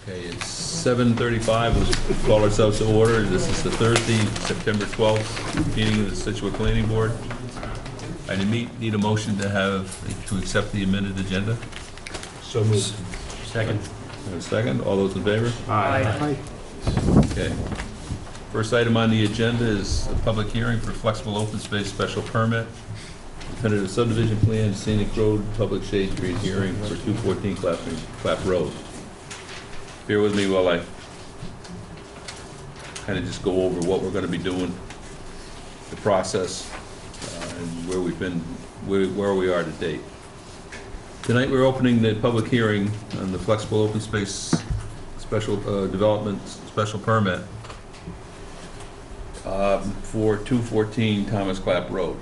Okay, it's 7:35. Let's call ourselves to order. This is the Thursday, September 12th meeting of the Scituate Planning Board. I need a motion to accept the amended agenda. So moved. Second. And a second. All those in favor? Aye. Okay. First item on the agenda is a public hearing for flexible open space special permit, definitive subdivision plan, scenic road, public shade tree hearing for 214 Clap Road. Bear with me while I kind of just go over what we're going to be doing, the process, and where we've been, where we are to date. Tonight we're opening the public hearing on the flexible open space special development special permit for 214 Thomas Clap Road.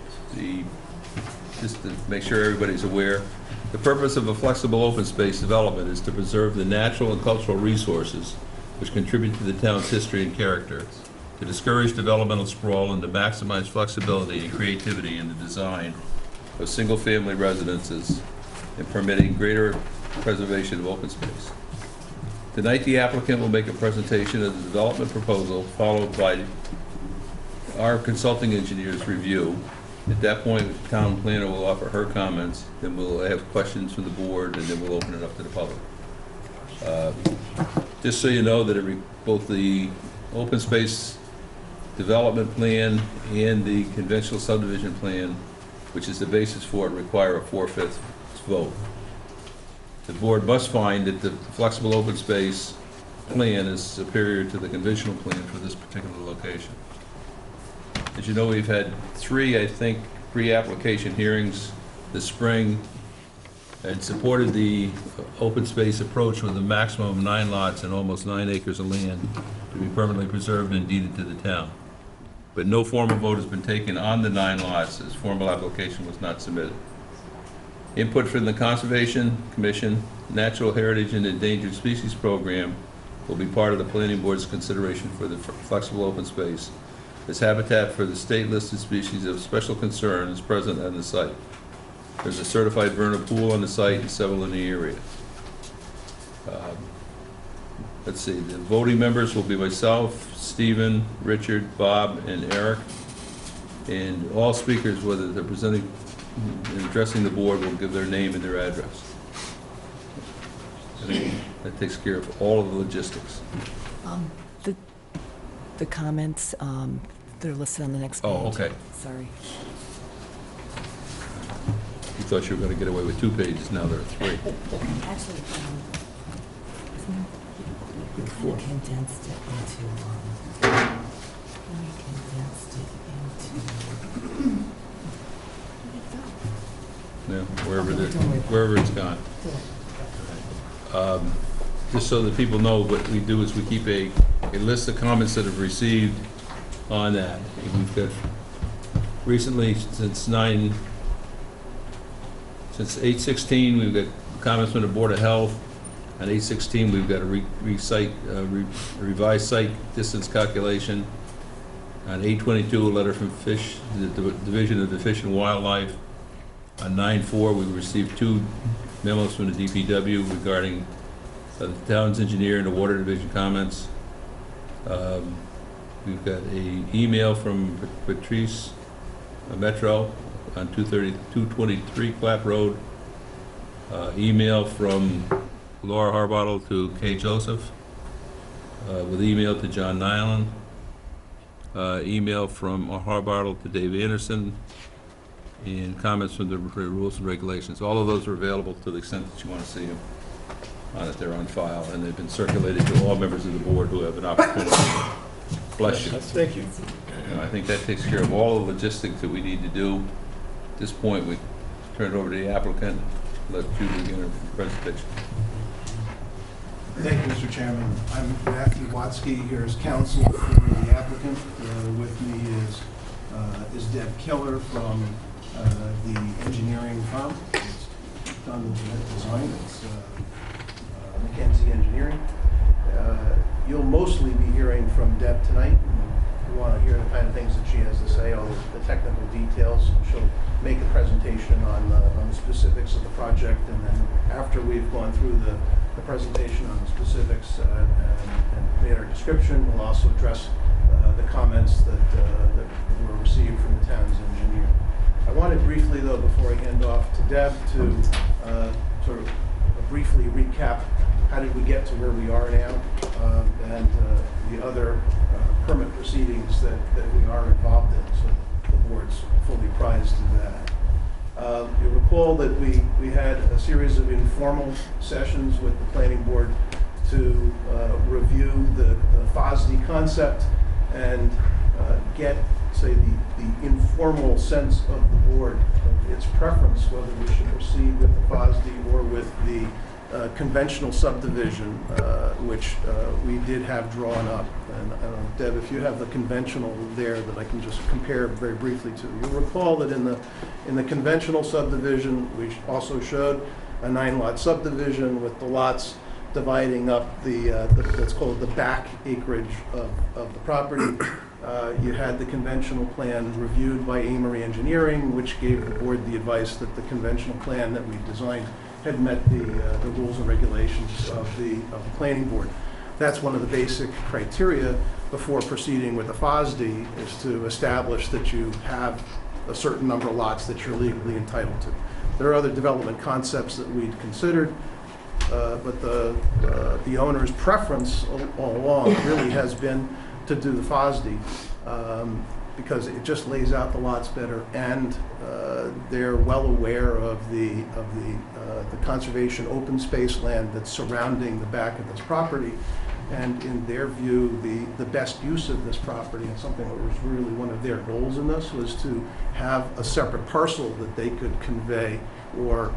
Just to make sure everybody's aware, the purpose of a flexible open space development is to preserve the natural and cultural resources which contribute to the town's history and character, to discourage developmental sprawl, and to maximize flexibility and creativity in the design of single-family residences and permitting greater preservation of open space. Tonight, the applicant will make a presentation of the development proposal, followed by our consulting engineer's review. At that point, the town planner will offer her comments, then we'll have questions from the board, and then we'll open it up to the public. Just so you know that both the open space development plan and the conventional subdivision plan, which is the basis for it, require a 4/5 vote. The board must find that the flexible open space plan is superior to the conventional plan for this particular location. As you know, we've had three pre-application hearings this spring and supported the open space approach with a maximum of 9 lots and almost 9 acres of land to be permanently preserved and deeded to the town. But no formal vote has been taken on the 9 lots, as formal application was not submitted. Input from the Conservation Commission, Natural Heritage and Endangered Species Program will be part of the Planning Board's consideration for the flexible open space, as habitat for the state-listed species of special concern is present on the site. There's a certified vernal pool on the site and several in the area. Let's see, the voting members will be myself, Stephen, Richard, Bob, and Eric. And all speakers, whether they're presenting and addressing the board, will give their name and their address. I think that takes care of all of the logistics. The comments, they're listed on the next page. Oh, okay. Sorry. You thought you were going to get away with 2 pages, now there are 3. Actually, we kind of condensed it into, Yeah, wherever it's gone. Just so that people know, what we do is we keep a list of comments that have received on that. We've got recently, since 8/16, we've got comments from the Board of Health. On 8/16, we've got a revised site distance calculation. On 8/22, a letter from the Division of the Fish and Wildlife. On 9/4, we received 2 memos from the DPW regarding the town's engineer and the water division comments. We've got an email from Patrice Metro on 223 Clap Road. Email from Laura Harbottle to Kay Joseph, with email to John Nyland. Email from Harbottle to Dave Anderson, and comments from the rules and regulations. All of those are available to the extent that you want to see them. That they're on file, and they've been circulated to all members of the board who have an opportunity. Bless you. Thank you. And I think that takes care of all the logistics that we need to do. At this point, we turn it over to the applicant. Let you begin her presentation. Thank you, Mr. Chairman. I'm Matthew Watsky, here as counsel for the applicant. With me is Deb Keller from the engineering firm. It's done the design. It's McKenzie Engineering. You'll mostly be hearing from Deb tonight. You want to hear the kind of things that she has to say, all the technical details. She'll make a presentation on the specifics of the project, and then after we've gone through the the presentation on the specifics and made our description. We'll also address the comments that were received from the town's engineer. I wanted briefly, though, before I hand off to Deb, to sort of briefly recap how did we get to where we are now, and the other permit proceedings that we are involved in, so the board's fully apprised of that. You'll recall that we had a series of informal sessions with the planning board to review the FOSD concept and get, say, the informal sense of the board of its preference, whether we should proceed with the FOSD or with the conventional subdivision, which we did have drawn up. And Deb, if you have the conventional there that I can just compare very briefly to. You'll recall that in the conventional subdivision, we also showed a 9-lot subdivision with the lots dividing up let's call it the back acreage of the property. You had the conventional plan reviewed by Amory Engineering, which gave the board the advice that the conventional plan that we designed had met the rules and regulations of the planning board. That's one of the basic criteria before proceeding with the FOSD, is to establish that you have a certain number of lots that you're legally entitled to. There are other development concepts that we'd considered, but the owner's preference all along really has been to do the FOSD, because it just lays out the lots better, and they're well aware of the conservation open space land that's surrounding the back of this property. And in their view, the best use of this property, and something that was really one of their goals in this, was to have a separate parcel that they could convey or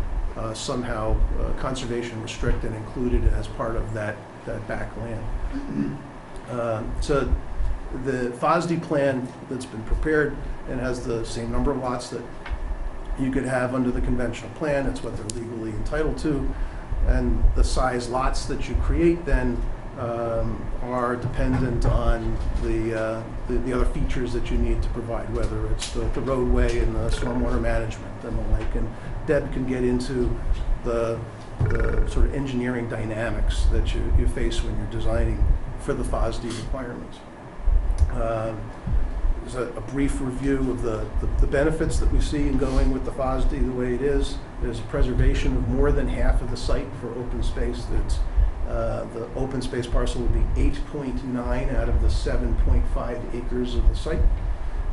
somehow conservation restrict and included as part of that back land. So the FOSD plan that's been prepared and has the same number of lots that you could have under the conventional plan. It's what they're legally entitled to. And the size lots that you create then are dependent on the other features that you need to provide, whether it's the roadway and the stormwater management and the like. And Deb can get into the sort of engineering dynamics that you face when you're designing for the FOSD requirements. There's a brief review of the benefits that we see in going with the FOSD the way it is. There's preservation of more than half of the site for open space. The open space parcel would be 8.9 out of the 7.5 acres of the site.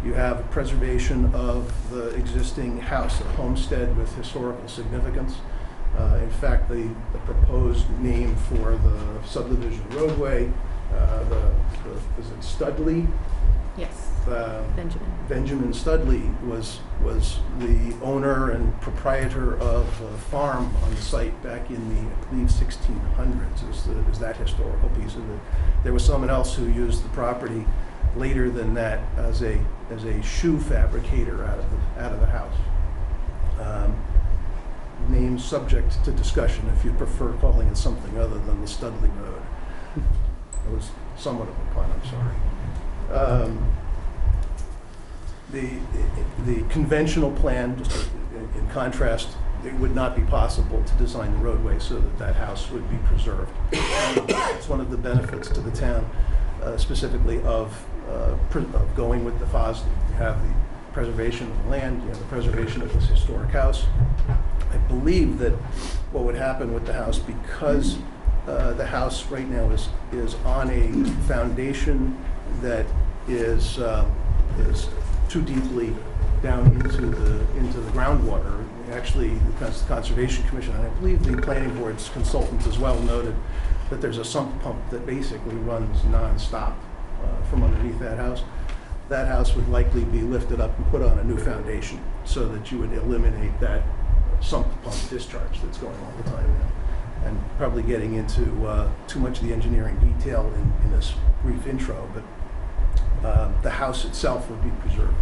You have preservation of the existing house, a homestead with historical significance. In fact, the proposed name for the subdivision roadway, is it Studley? Yes. Benjamin Studley was the owner and proprietor of a farm on the site back in the, I believe, 1600s. Is that historical piece of it? There was someone else who used the property later than that as a shoe fabricator out of the house. Name subject to discussion if you prefer calling it something other than the Studley Road. It was somewhat of a pun, I'm sorry. The conventional plan, just in contrast, it would not be possible to design the roadway so that house would be preserved. It's one of the benefits to the town, specifically of going with the FOSD. You have the preservation of the land, you have the preservation of this historic house. I believe that what would happen with the house, because the house right now is on a foundation that is too deeply down into the groundwater. Actually, the Conservation Commission, and I believe the Planning Board's consultants as well, noted that there's a sump pump that basically runs nonstop from underneath that house. That house would likely be lifted up and put on a new foundation so that you would eliminate that sump pump discharge that's going all the time now. And probably getting into too much of the engineering detail in this brief intro, but the house itself would be preserved.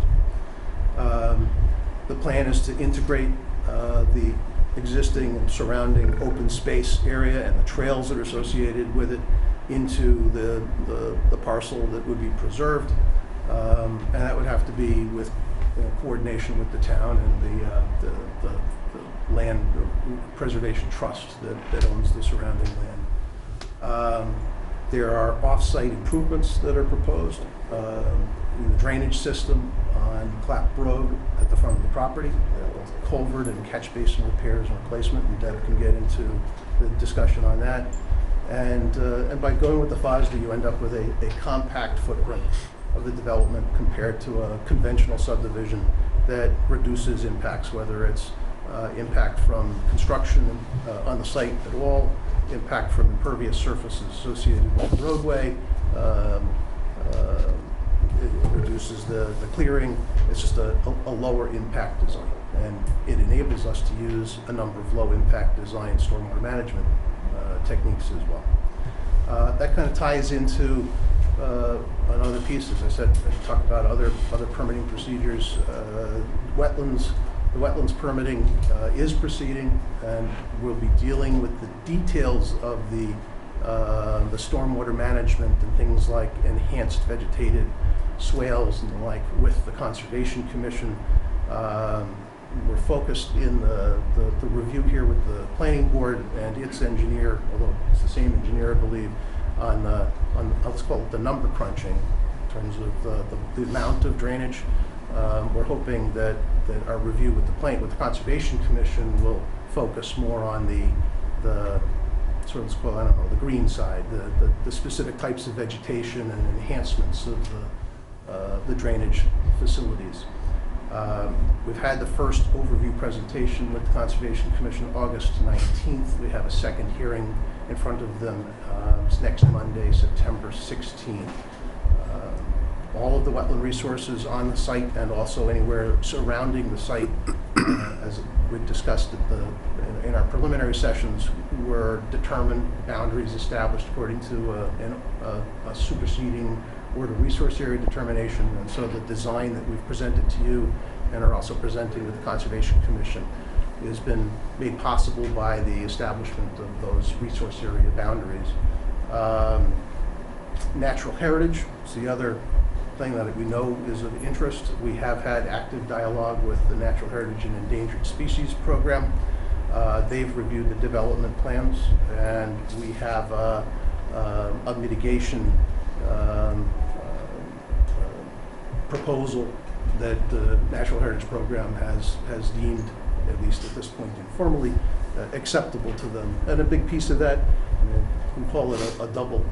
The plan is to integrate the existing and surrounding open space area and the trails that are associated with it into the parcel that would be preserved. And that would have to be with coordination with the town and the land preservation trust that owns the surrounding land. There are off-site improvements that are proposed in the drainage system on Clap Road at the front of the property, culvert and catch basin repairs and replacement, and Deb can get into the discussion on that. And by going with the FOSD, you end up with a compact footprint of the development compared to a conventional subdivision that reduces impacts, whether it's impact from construction on the site at all, impact from impervious surfaces associated with the roadway, it reduces the clearing. It's just a lower impact design, and it enables us to use a number of low impact design stormwater management techniques as well. That kind of ties into another piece. As I said, I talked about other permitting procedures. The wetlands permitting is proceeding, and we'll be dealing with the details of the stormwater management and things like enhanced vegetated swales and the like with the Conservation Commission. We're focused in the review here with the Planning Board and its engineer, although it's the same engineer, I believe, on let's call it the number crunching in terms of the amount of drainage. We're hoping that our review with the Conservation Commission will focus more on the sort of, well, I don't know, the green side, the specific types of vegetation and enhancements of the drainage facilities. We've had the first overview presentation with the Conservation Commission August 19th. We have a second hearing in front of them next Monday, September 16th. All of the wetland resources on the site and also anywhere surrounding the site, as we discussed in our preliminary sessions, were determined, boundaries established according to a superseding order resource area determination. And so the design that we've presented to you and are also presenting with the Conservation Commission has been made possible by the establishment of those resource area boundaries. Natural heritage is the other thing that we know is of interest. We have had active dialogue with the Natural Heritage and Endangered Species Program. They've reviewed the development plans, and we have a mitigation proposal that the Natural Heritage Program has deemed, at least at this point informally, acceptable to them. And a big piece of that, we call it a double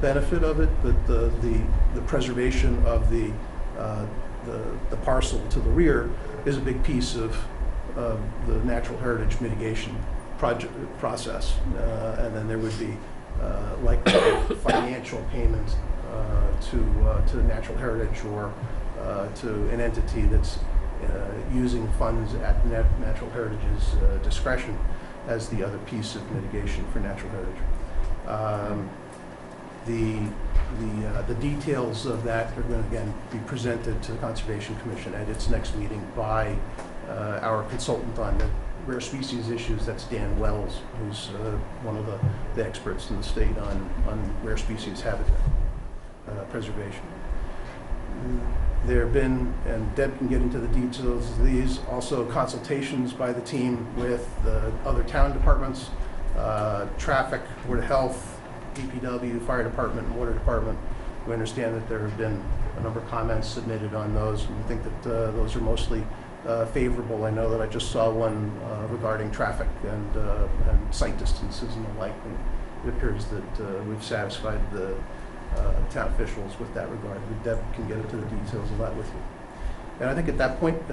benefit of it, but the preservation of the parcel to the rear is a big piece of the natural heritage mitigation process. And then there would be like financial payment to natural heritage or to an entity that's using funds at natural heritage's discretion as the other piece of mitigation for natural heritage. The details of that are going to again be presented to the Conservation Commission at its next meeting by our consultant on the rare species issues. That's Dan Wells, who's one of the experts in the state on rare species habitat preservation. There have been, and Deb can get into the details of these, also consultations by the team with other town departments, traffic, Board of Health, DPW, Fire Department, and Water Department. We understand that there have been a number of comments submitted on those, and we think that those are mostly favorable. I know that I just saw one regarding traffic and sight distances and the like, and it appears that we've satisfied the town officials with that regard. Deb can get into the details of that with you. And I think at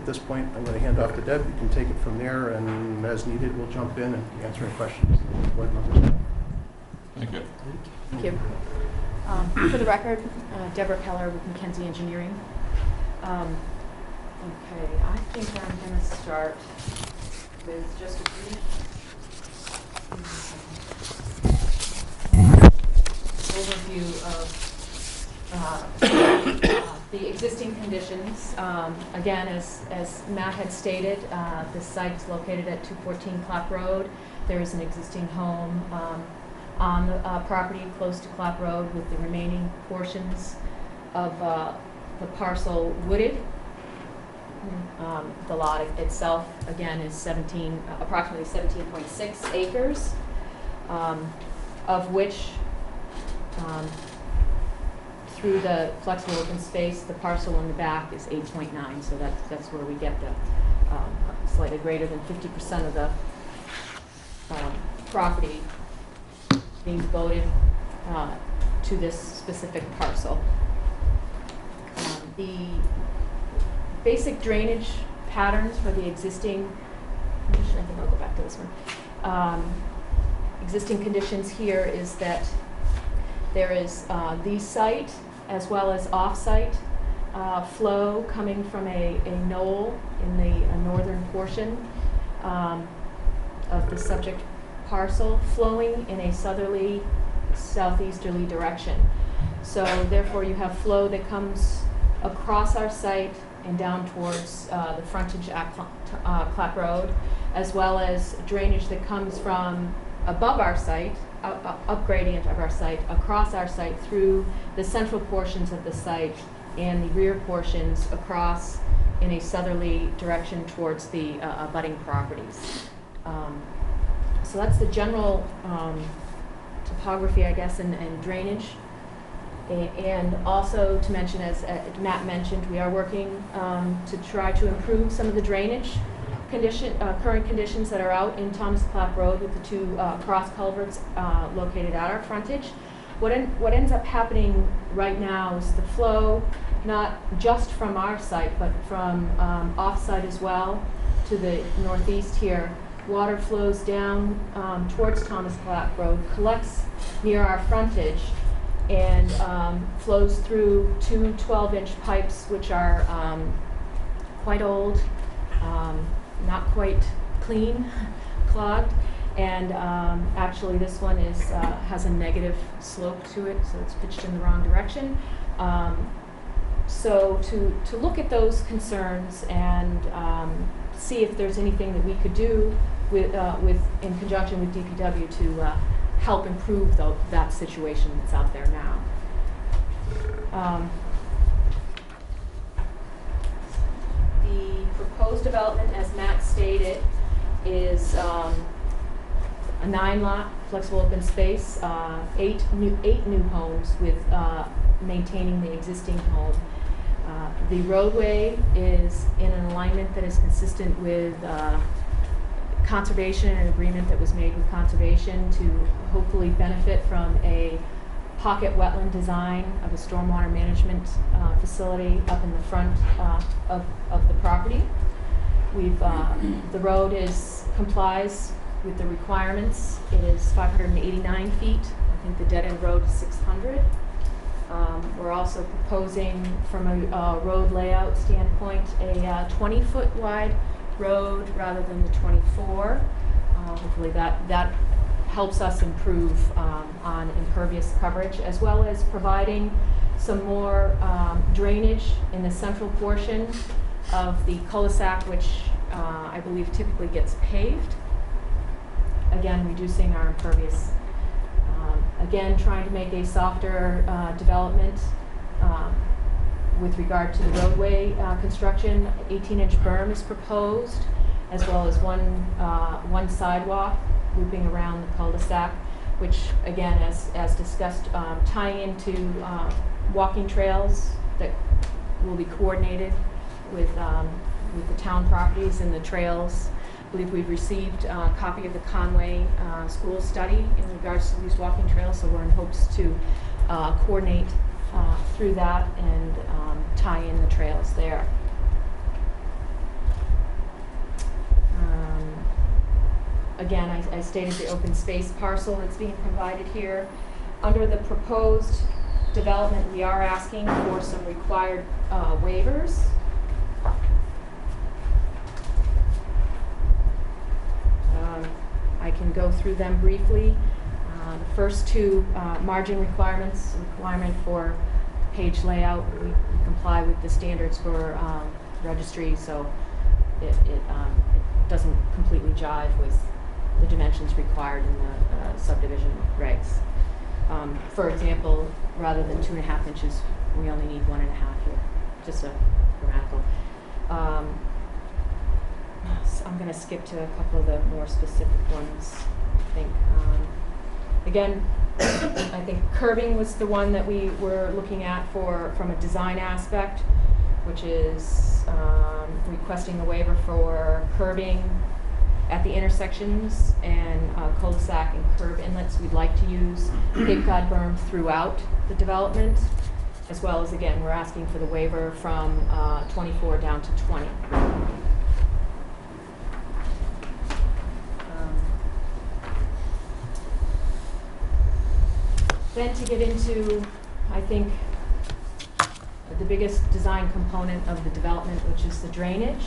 this point, I'm going to hand off to Deb. You can take it from there, and as needed, we'll jump in and answer any questions that the board members have. Thank you. Thank you. For the record, Deborah Keller with McKenzie Engineering. Okay, I think I'm going to start with just a brief overview of the existing conditions. Again, as Matt had stated, this site is located at 214 Clap Road. There is an existing home on the property close to Clap Road, with the remaining portions of the parcel wooded. The lot itself, again, is approximately 17.6 acres, of which, through the flexible open space, the parcel in the back is 8.9, so that's where we get the slightly greater than 50% of the property being devoted to this specific parcel. The basic drainage patterns for the existing, I think I'll go back to this one. Existing conditions here is that there is the site as well as off-site flow coming from a knoll in the northern portion of the subject parcel, flowing in a southerly, southeasterly direction. So therefore you have flow that comes across our site and down towards the frontage at Clap Road, as well as drainage that comes from above our site, up gradient of our site, across our site through the central portions of the site and the rear portions across in a southerly direction towards the abutting properties. So that's the general topography, I guess, and drainage. And also to mention, as Matt mentioned, we are working to try to improve some of the drainage current conditions that are out in Thomas Clap Road with the two cross culverts located at our frontage. What ends up happening right now is the flow, not just from our site, but from off-site as well to the northeast here. Water flows down towards Thomas Clap Road, collects near our frontage, and flows through two 12-inch pipes, which are quite old, not quite clean, clogged, and actually this one has a negative slope to it, so it's pitched in the wrong direction. So to look at those concerns and see if there's anything that we could do with in conjunction with DPW to help improve that situation that's out there now. The proposed development, as Matt stated, is a 9-lot flexible open space, 8 new homes with maintaining the existing home. The roadway is in an alignment that is consistent with conservation, an agreement that was made with conservation to hopefully benefit from a pocket wetland design of a stormwater management facility up in the front of the property. The road complies with the requirements. It is 589 feet. I think the dead-end road is 600. We're also proposing, from a road layout standpoint, a 20-foot wide road rather than the 24. Hopefully that helps us improve on impervious coverage, as well as providing some more drainage in the central portion of the cul-de-sac, which I believe typically gets paved. Again, reducing our impervious. Again, trying to make a softer development with regard to the roadway construction. 18-inch berm is proposed, as well as one sidewalk looping around the cul-de-sac, which, again, as discussed, tying into walking trails that will be coordinated with the town properties and the trails. I believe we've received a copy of the Conway school study in regards to these walking trails, so we're in hopes to coordinate through that and tie in the trails there. Again, I stated the open space parcel that's being provided here. Under the proposed development, we are asking for some required waivers. I can go through them briefly. The first two margin requirements, requirement for page layout, we comply with the standards for registry, so it doesn't completely jive with the dimensions required in the subdivision regs. For example, rather than 2.5 inches, we only need 1.5 here, just a grammatical. I'm going to skip to a couple of the more specific ones, I think. Again, I think curbing was the one that we were looking at from a design aspect, which is requesting a waiver for curbing at the intersections and cul-de-sac and curb inlets. We'd like to use Cape Cod berm throughout the development, as well as, again, we're asking for the waiver from 24 down to 20. Then to get into, I think, the biggest design component of the development, which is the drainage.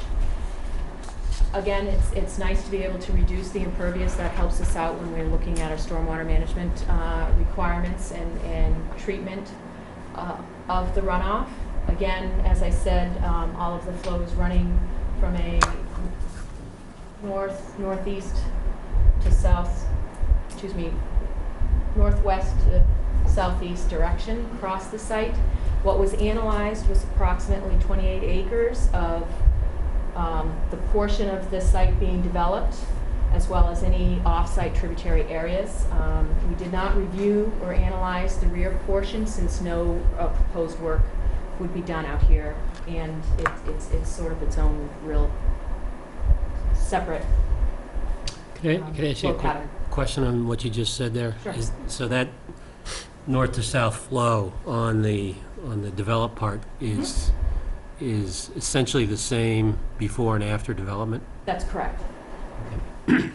Again, it's nice to be able to reduce the impervious. That helps us out when we're looking at our stormwater management requirements and treatment of the runoff. Again, as I said, all of the flow is running from a northeast to south, northwest to southeast direction across the site. What was analyzed was approximately 28 acres of the portion of the site being developed, as well as any off-site tributary areas. We did not review or analyze the rear portion, since no proposed work would be done out here, and it's sort of its own real separate Can I ask you flow a quick pattern. question on what you just said there? Sure. So that north to south flow on the developed part is essentially the same before and after development? That's correct. I'm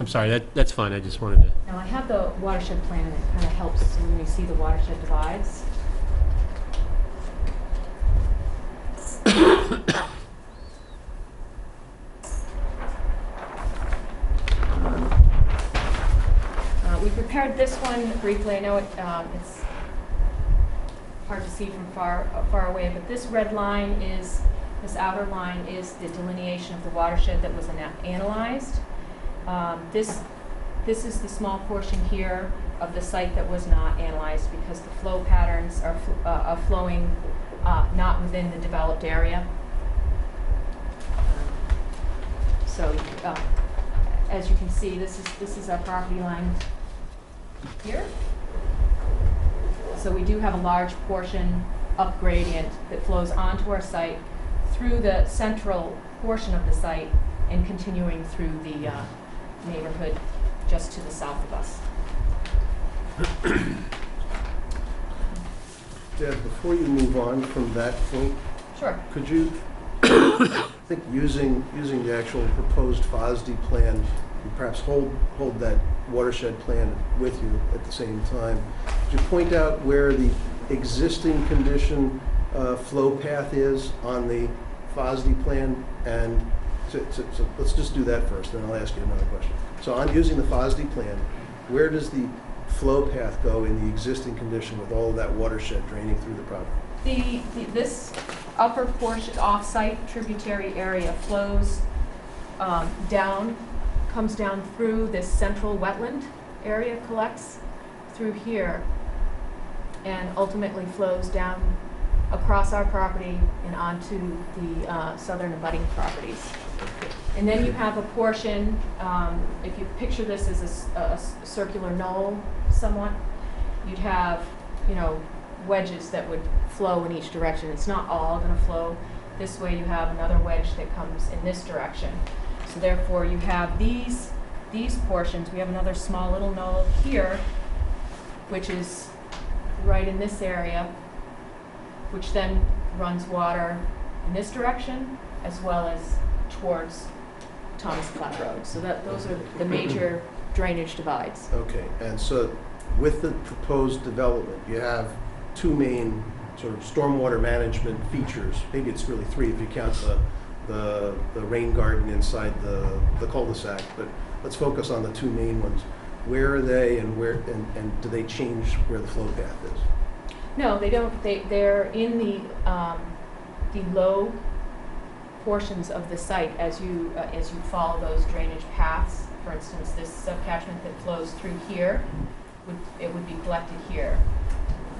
sorry, that's fine, I just wanted to... Now, I have the watershed plan, and it kind of helps when we see the watershed divides. We prepared this one briefly. I know it's hard to see from far away, but this red line is, this outer line is the delineation of the watershed that was analyzed. This is the small portion here of the site that was not analyzed, because the flow patterns are flowing not within the developed area. So as you can see, this is our property line here. So we do have a large portion up gradient that flows onto our site through the central portion of the site and continuing through the neighborhood just to the south of us. Deb, before you move on from that point, Sure. could you, I think using the actual proposed FOSD plan, and perhaps hold that watershed plan with you at the same time, could you point out where the existing condition flow path is on the FOSD plan? And so let's just do that first, then I'll ask you another question. So on using the FOSD plan, where does the flow path go in the existing condition with all of that watershed draining through the property? This upper portion, off-site tributary area flows down, comes down through this central wetland area, collects through here, and ultimately flows down across our property and onto the southern abutting properties. And then you have a portion, if you picture this as a circular knoll somewhat, you'd have, wedges that would flow in each direction. It's not all going to flow this way. You have another wedge that comes in this direction. So therefore you have these portions. We have another small little knoll here, which is right in this area, which then runs water in this direction as well as towards Thomas Platt Road. So those are the major drainage divides. Okay, and so with the proposed development, you have two main sort of stormwater management features. Maybe it's really three if you count the rain garden inside the cul-de-sac, but let's focus on the two main ones. Where are they, and do they change where the flow path is? No, they don't. They're in the low portions of the site as you follow those drainage paths. For instance, this subcatchment that flows through here, would be collected here.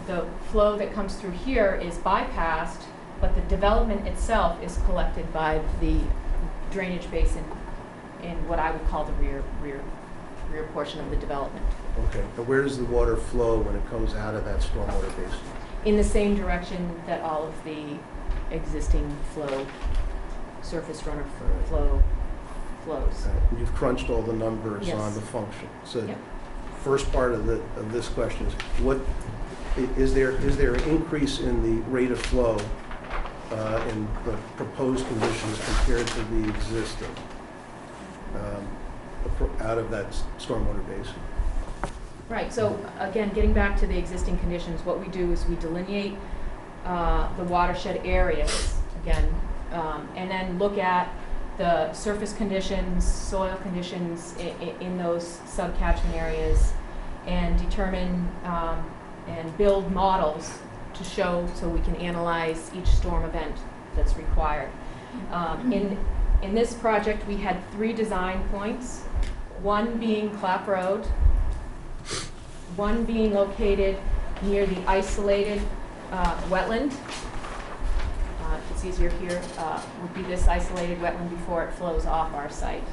The flow that comes through here is bypassed but the development itself is collected by the drainage basin in what I would call the rear portion of the development, Okay, and where does the water flow when it comes out of that stormwater basin? in the same direction that all of the existing surface runner flow flows. Okay, and you've crunched all the numbers Yes. on the function. So Yep. first part of this question is, is there an increase in the rate of flow in the proposed conditions compared to the existing out of that stormwater basin? Right, so again, getting back to the existing conditions, what we do is we delineate the watershed areas, again, and then look at the surface conditions, soil conditions in those subcatchment areas, and determine and build models to show, so we can analyze each storm event that's required. In this project, we had 3 design points, one being Clap Road, one being located near the isolated wetland. It's easier here, would be this isolated wetland before it flows off our site.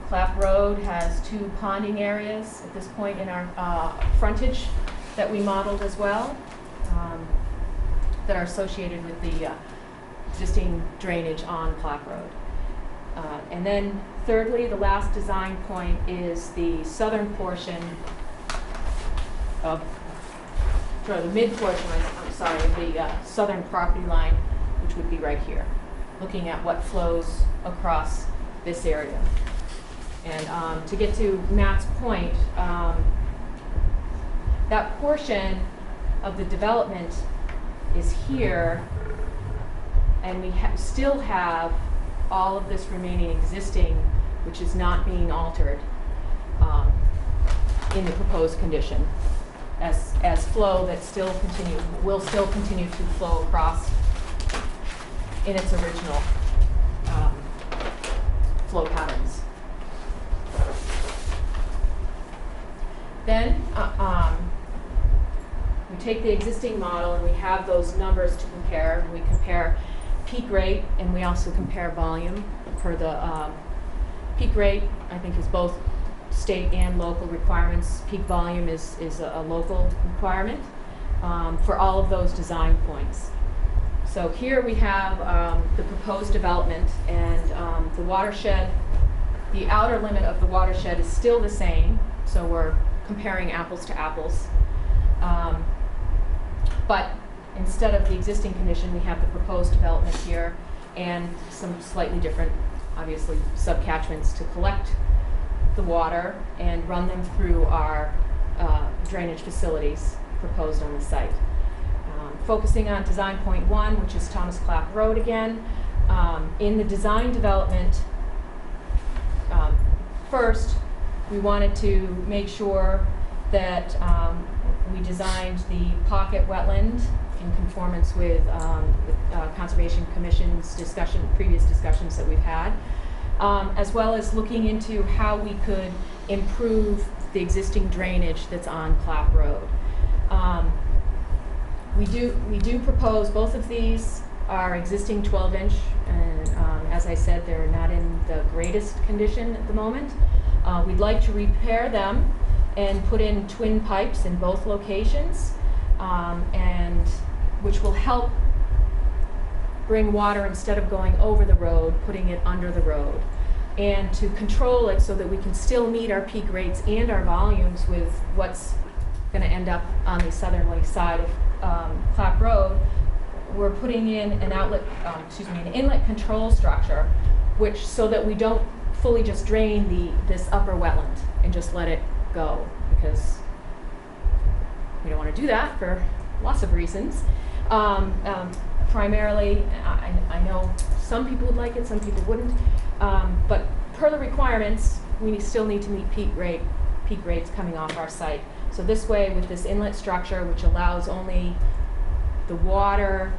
Clap Road has 2 ponding areas at this point in our frontage that we modeled as well, that are associated with the existing drainage on Clap Road. And then thirdly, the last design point is the southern portion of, or the mid portion, I'm sorry, of the southern property line, which would be right here, looking at what flows across this area. And to get to Matt's point, that portion of the development is here, and we still have all of this remaining existing, which is not being altered in the proposed condition, as flow that will still continue to flow across in its original flow patterns. Then we take the existing model and we have those numbers to compare. We compare peak rate and we also compare volume. For the peak rate, I think is both state and local requirements. Peak volume is a local requirement for all of those design points. So here we have the proposed development, and the watershed, the outer limit of the watershed is still the same, so we're comparing apples to apples. But instead of the existing condition, we have the proposed development here and some slightly different, obviously, subcatchments to collect the water and run them through our drainage facilities proposed on the site. Focusing on design point 1, which is Thomas Clap Road again. In the design development, first, we wanted to make sure that we designed the pocket wetland in conformance with Conservation Commission's previous discussions that we've had, as well as looking into how we could improve the existing drainage that's on Clap Road. We do propose both of these are existing 12-inch, and as I said, they're not in the greatest condition at the moment. We'd like to repair them and put in twin pipes in both locations, and which will help bring water, instead of going over the road, putting it under the road, and to control it so that we can still meet our peak rates and our volumes with what's going to end up on the southerly side of Clap Road. We're putting in an an inlet control structure, so that we don't fully just drain this upper wetland and just let it go, because we don't want to do that for lots of reasons. Primarily, I know some people would like it, some people wouldn't, but per the requirements, we still need to meet peak rates coming off our site. So this way, with this inlet structure, which allows only the water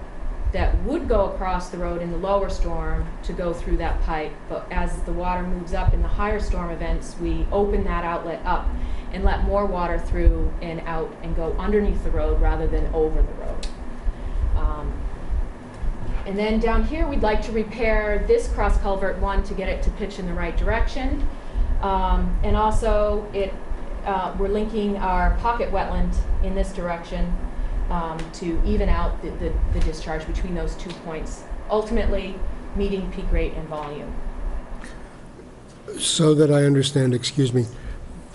that would go across the road in the lower storm to go through that pipe, but as the water moves up in the higher storm events, we open that outlet up and let more water through and out and go underneath the road rather than over the road. And then down here, we'd like to repair this cross culvert one to get it to pitch in the right direction. And also, we're linking our pocket wetland in this direction to even out the discharge between those 2 points, ultimately meeting peak rate and volume. So that I understand, excuse me,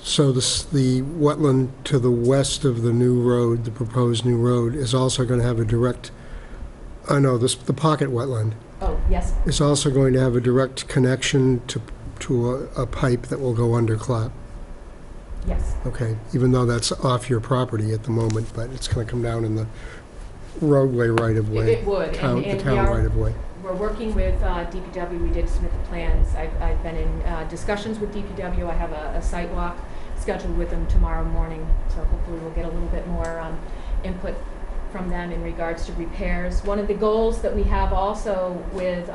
so the wetland to the west of the new road, the proposed new road, is also going to have a direct, the pocket wetland Oh, yes, is also going to have a direct connection to a pipe that will go under clap. yes. Okay, even though that's off your property at the moment, but it's going to come down in the roadway right-of-way. It would, The and we town are, right-of-way. we're working with DPW. We did submit the plans. I've been in discussions with DPW. I have a site walk scheduled with them tomorrow morning, so hopefully we'll get a little bit more input from them in regards to repairs. One of the goals that we have also with,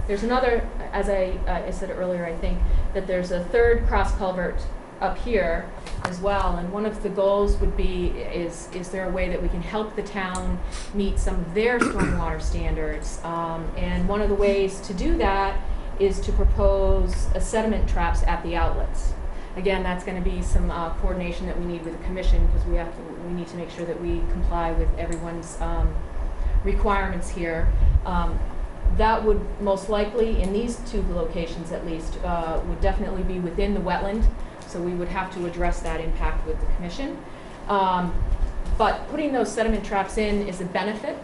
there's another, as I said earlier, I think, that there's a third cross culvert up here as well, and one of the goals would be, is there a way that we can help the town meet some of their stormwater standards? And one of the ways to do that is to propose sediment traps at the outlets. Again, that's going to be some coordination that we need with the commission, because we need to make sure that we comply with everyone's requirements here. That would most likely, in these two locations at least, would definitely be within the wetland, so we would have to address that impact with the commission. But putting those sediment traps in is a benefit,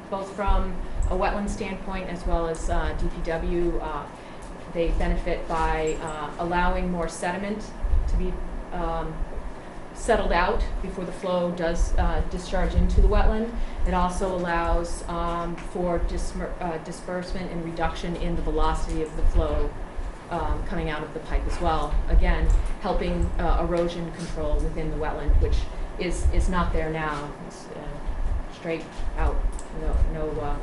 both from a wetland standpoint as well as DPW. They benefit by allowing more sediment to be settled out before the flow does discharge into the wetland. It also allows for disbursement and reduction in the velocity of the flow coming out of the pipe as well. Again, helping erosion control within the wetland, which is not there now. It's straight out, no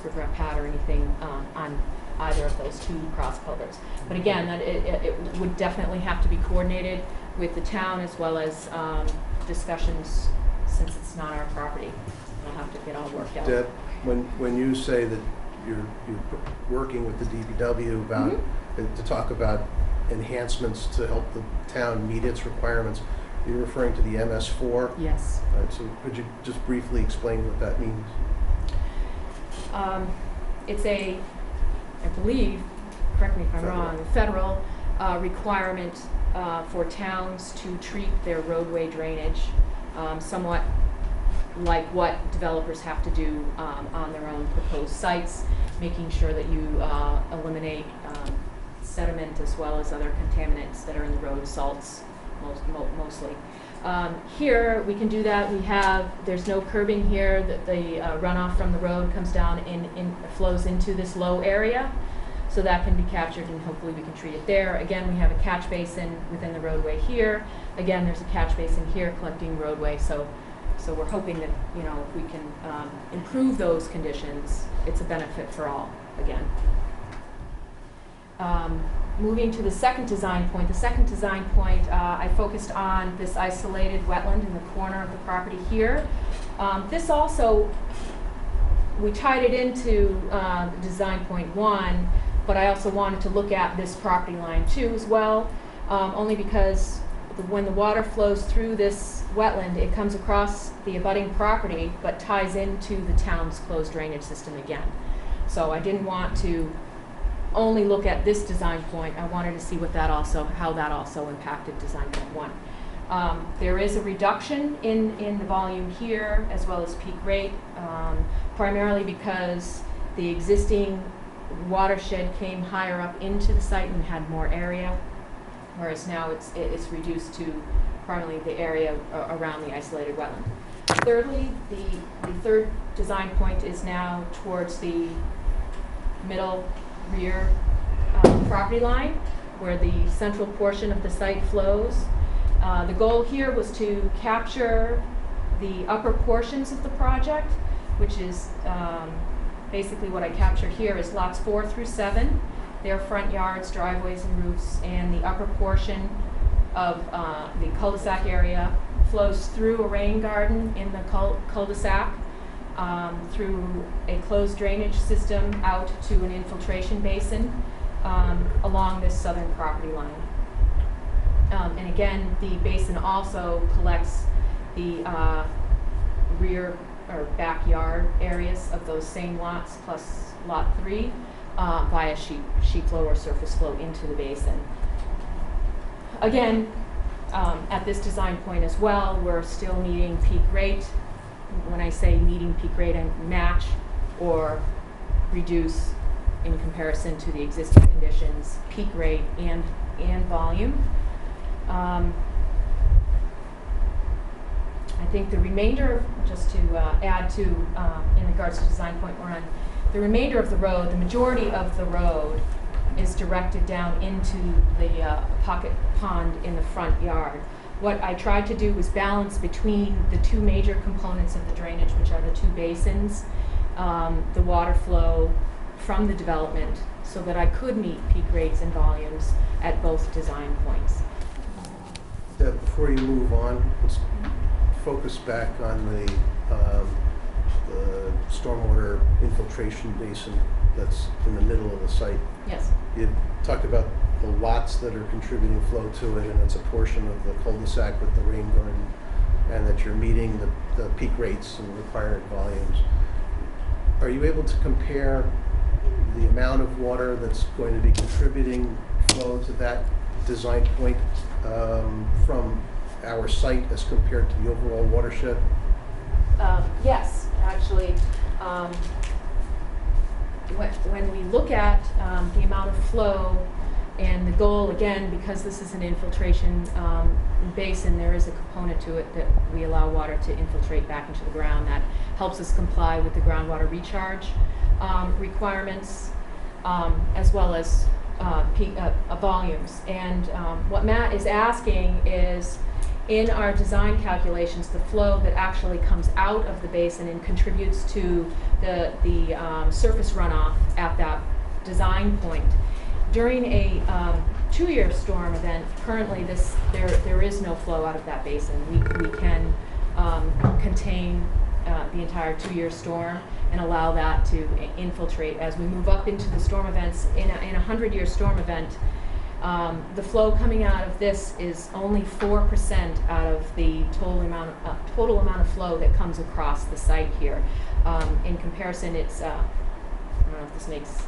regret pad or anything on either of those two cross culverts. But again, that it would definitely have to be coordinated with the town, as well as discussions, since it's not our property. We'll have to get all worked out. Deb, when you say that you're working with the DPW about to talk about enhancements to help the town meet its requirements, you're referring to the MS4? Yes. All right, so could you just briefly explain what that means? It's I believe, correct me if I'm wrong, federal requirement for towns to treat their roadway drainage somewhat like what developers have to do on their own proposed sites, making sure that you eliminate sediment as well as other contaminants that are in the road, salts mostly. Here, we can do that. There's no curbing here. The runoff from the road comes down flows into this low area. So that can be captured, and hopefully we can treat it there. Again, we have a catch basin within the roadway here. Again, there's a catch basin here collecting roadway. So we're hoping that, if we can improve those conditions, it's a benefit for all, again. Moving to the second design point. The second design point, I focused on this isolated wetland in the corner of the property here. This also, we tied it into design point 1, but I also wanted to look at this property line too as well, only because when the water flows through this wetland, it comes across the abutting property, but ties into the town's closed drainage system again. So I didn't want to only look at this design point. I wanted to see how that also impacted design point 1. There is a reduction in the volume here, as well as peak rate, primarily because the existing watershed came higher up into the site and had more area, whereas now it's reduced to primarily the area around the isolated wetland. Thirdly, the third design point is now towards the middle rear property line, where the central portion of the site flows. The goal here was to capture the upper portions of the project, which is basically what I captured here is lots 4 through 7, their front yards, driveways, and roofs, and the upper portion of the cul-de-sac area flows through a rain garden in the cul-de-sac through a closed drainage system out to an infiltration basin along this southern property line. And again, the basin also collects the rear or backyard areas of those same lots plus lot 3 via sheet flow or surface flow into the basin. Again, at this design point as well, we're still meeting peak rate. When I say meeting peak rate, I match or reduce in comparison to the existing conditions, peak rate and volume. I think the remainder, just to add to, in regards to design point we're on, the remainder of the road, the majority of the road is directed down into the pocket pond in the front yard. What I tried to do was balance between the two major components of the drainage, which are the two basins, the water flow from the development, so that I could meet peak rates and volumes at both design points. Deb, before you move on, let's focus back on the stormwater infiltration basin that's in the middle of the site. Yes. You talked about the lots that are contributing flow to it, and it's a portion of the cul-de-sac with the rain garden, and that you're meeting the peak rates and required volumes. Are you able to compare the amount of water that's going to be contributing flow to that design point from our site as compared to the overall watershed? Yes, actually, when we look at the amount of flow and the goal, again, because this is an infiltration basin, there is a component to it that we allow water to infiltrate back into the ground that helps us comply with the groundwater recharge requirements, as well as peak volumes. And what Matt is asking is, in our design calculations, the flow that actually comes out of the basin and contributes to the surface runoff at that design point. During a 2-year storm event, currently there is no flow out of that basin. We can contain the entire 2-year storm and allow that to infiltrate. As we move up into the storm events, in a 100-year storm event, the flow coming out of this is only 4% out of the total amount of flow that comes across the site here. In comparison, it's I don't know if this makes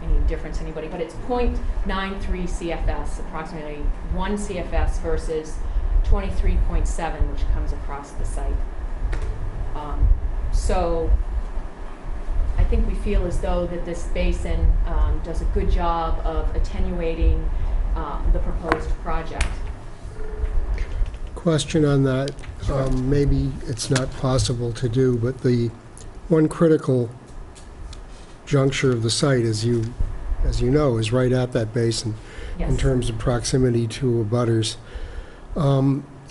any difference to anybody, but it's 0.93 CFS, approximately 1 CFS versus 23.7, which comes across the site. So I think we feel as though that this basin does a good job of attenuating the proposed project. Question on that. Maybe it's not possible to do, but the one critical juncture of the site, as you know, is right at that basin. Yes. In terms of proximity to abutters.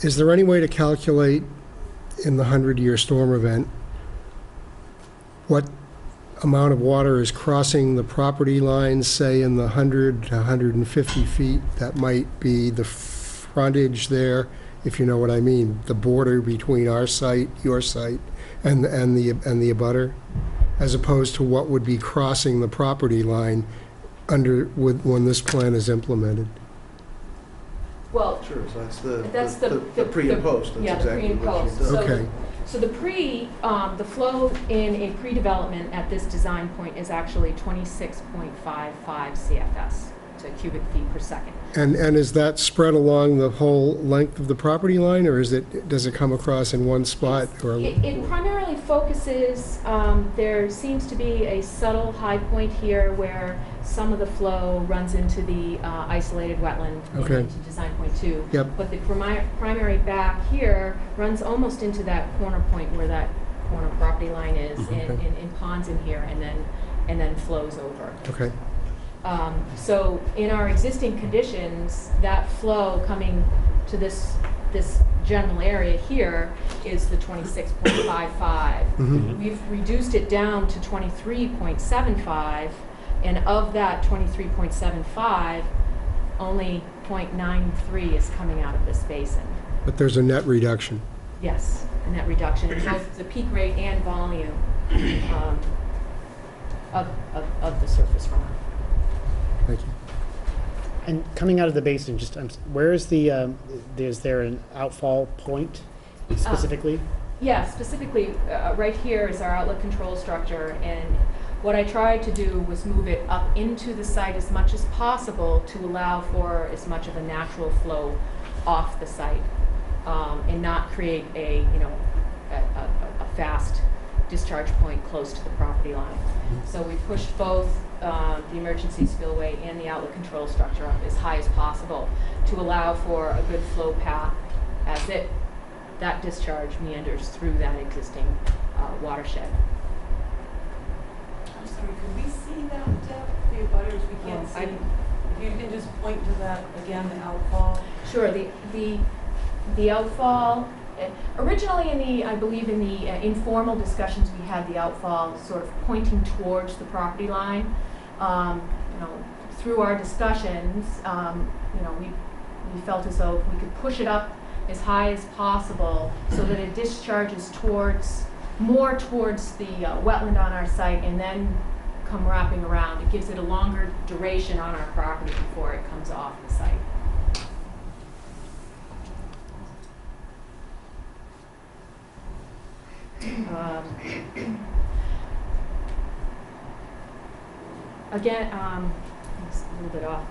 Is there any way to calculate in the 100-year storm event what amount of water is crossing the property lines, say in the 100 to 150 feet? That might be the frontage there, if you know what I mean, the border between our site, your site, and the abutter, as opposed to what would be crossing the property line when this plan is implemented. Well, Sure, so that's the pre and post. That's yeah, exactly the pre and what post. you've done. Okay. So the flow in a pre-development at this design point is actually 26.55 CFS, to cubic feet per second. And is that spread along the whole length of the property line, or does it come across in one spot? Or It primarily focuses, there seems to be a subtle high point here where some of the flow runs into the isolated wetland Okay. into design point 2. Yep. But the primary back here runs almost into that corner point where that corner property line is, in ponds in here, and then flows over. Okay. So in our existing conditions, that flow coming to this general area here is the 26.55. We've reduced it down to 23.75, and of that 23.75, only 0.93 is coming out of this basin. But there's a net reduction. Yes, a net reduction in both the peak rate and volume of the surface runoff. Thank you. And coming out of the basin, just where is the? Is there an outfall point specifically? Yeah, specifically, right here is our outlet control structure, and what I tried to do was move it up into the site as much as possible to allow for as much of a natural flow off the site, and not create a fast discharge point close to the property line. So we pushed both the emergency spillway and the outlet control structure up as high as possible to allow for a good flow path as that discharge meanders through that existing watershed. I'm sorry, could we see that, the abutters? We can't see. If you can just point to that again, the outfall. Sure, the outfall, originally I believe in the informal discussions, we had the outfall sort of pointing towards the property line. Through our discussions, we felt as though if we could push it up as high as possible so that it discharges more towards the wetland on our site and then come wrapping around. It gives it a longer duration on our property before it comes off the site. Again, it's a little bit off,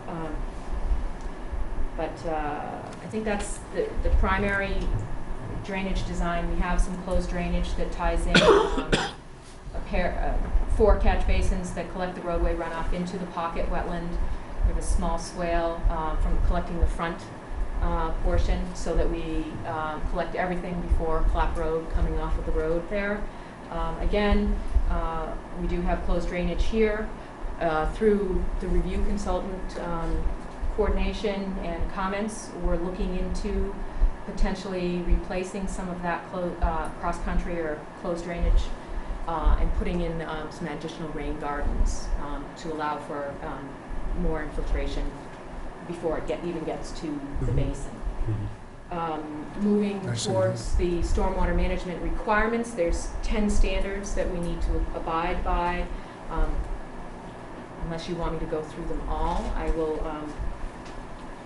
but I think that's the primary drainage design. We have some closed drainage that ties in 4 catch basins that collect the roadway runoff into the pocket wetland. We have a small swale from collecting the front portion so that we collect everything before Clap Road coming off of the road there. Again, we do have closed drainage here. Through the review consultant coordination and comments, we're looking into potentially replacing some of that cross-country or closed drainage and putting in some additional rain gardens to allow for more infiltration before it even gets to the basin. Moving towards the stormwater management requirements, there's 10 standards that we need to abide by. Unless you want me to go through them all, I will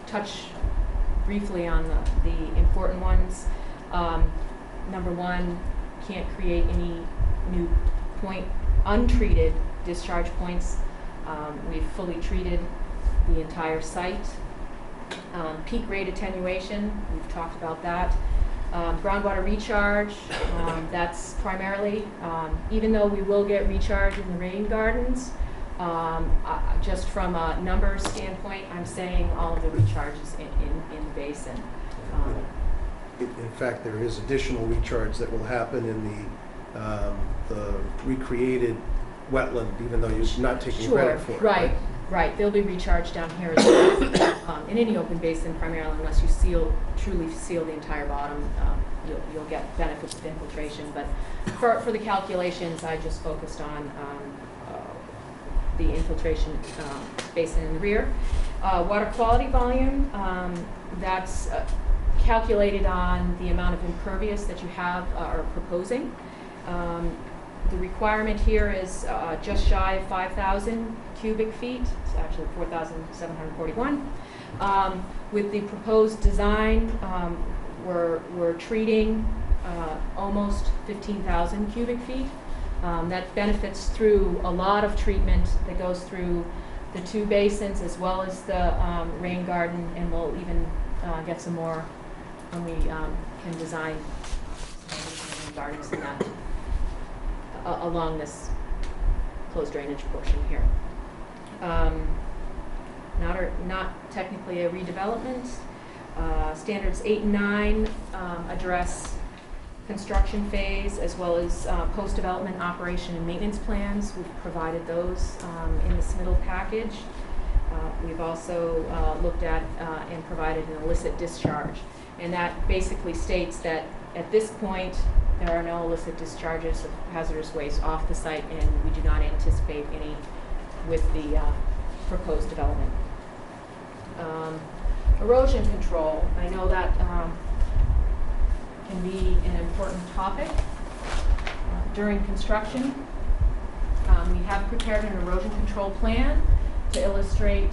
touch briefly on the important ones. Number 1, can't create any new untreated discharge points. We've fully treated the entire site. Peak rate attenuation, we've talked about that. Groundwater recharge, that's primarily, even though we will get recharge in the rain gardens, just from a numbers standpoint, I'm saying all of the recharges in the basin. In fact, there is additional recharge that will happen in the recreated wetland, even though you're not taking credit for it. Right. They'll be recharged down here as well. In any open basin, primarily, unless you truly seal the entire bottom, you'll get benefits of infiltration. But for the calculations, I just focused on the infiltration basin in the rear. Water quality volume, that's calculated on the amount of impervious that you have or proposing. The requirement here is just shy of 5,000 cubic feet. It's actually 4,741. With the proposed design, we're treating almost 15,000 cubic feet. That benefits through a lot of treatment that goes through the 2 basins as well as the rain garden, and we'll even get some more when we can design some rain gardens in that along this closed drainage portion here. Not technically a redevelopment. Standards 8 and 9 address construction phase as well as post-development operation and maintenance plans. We've provided those in the submittal package. We've also looked at and provided an illicit discharge, and that basically states that at this point there are no illicit discharges of hazardous waste off the site, and we do not anticipate any with the proposed development. Erosion control, I know that can be an important topic. During construction, we have prepared an erosion control plan to illustrate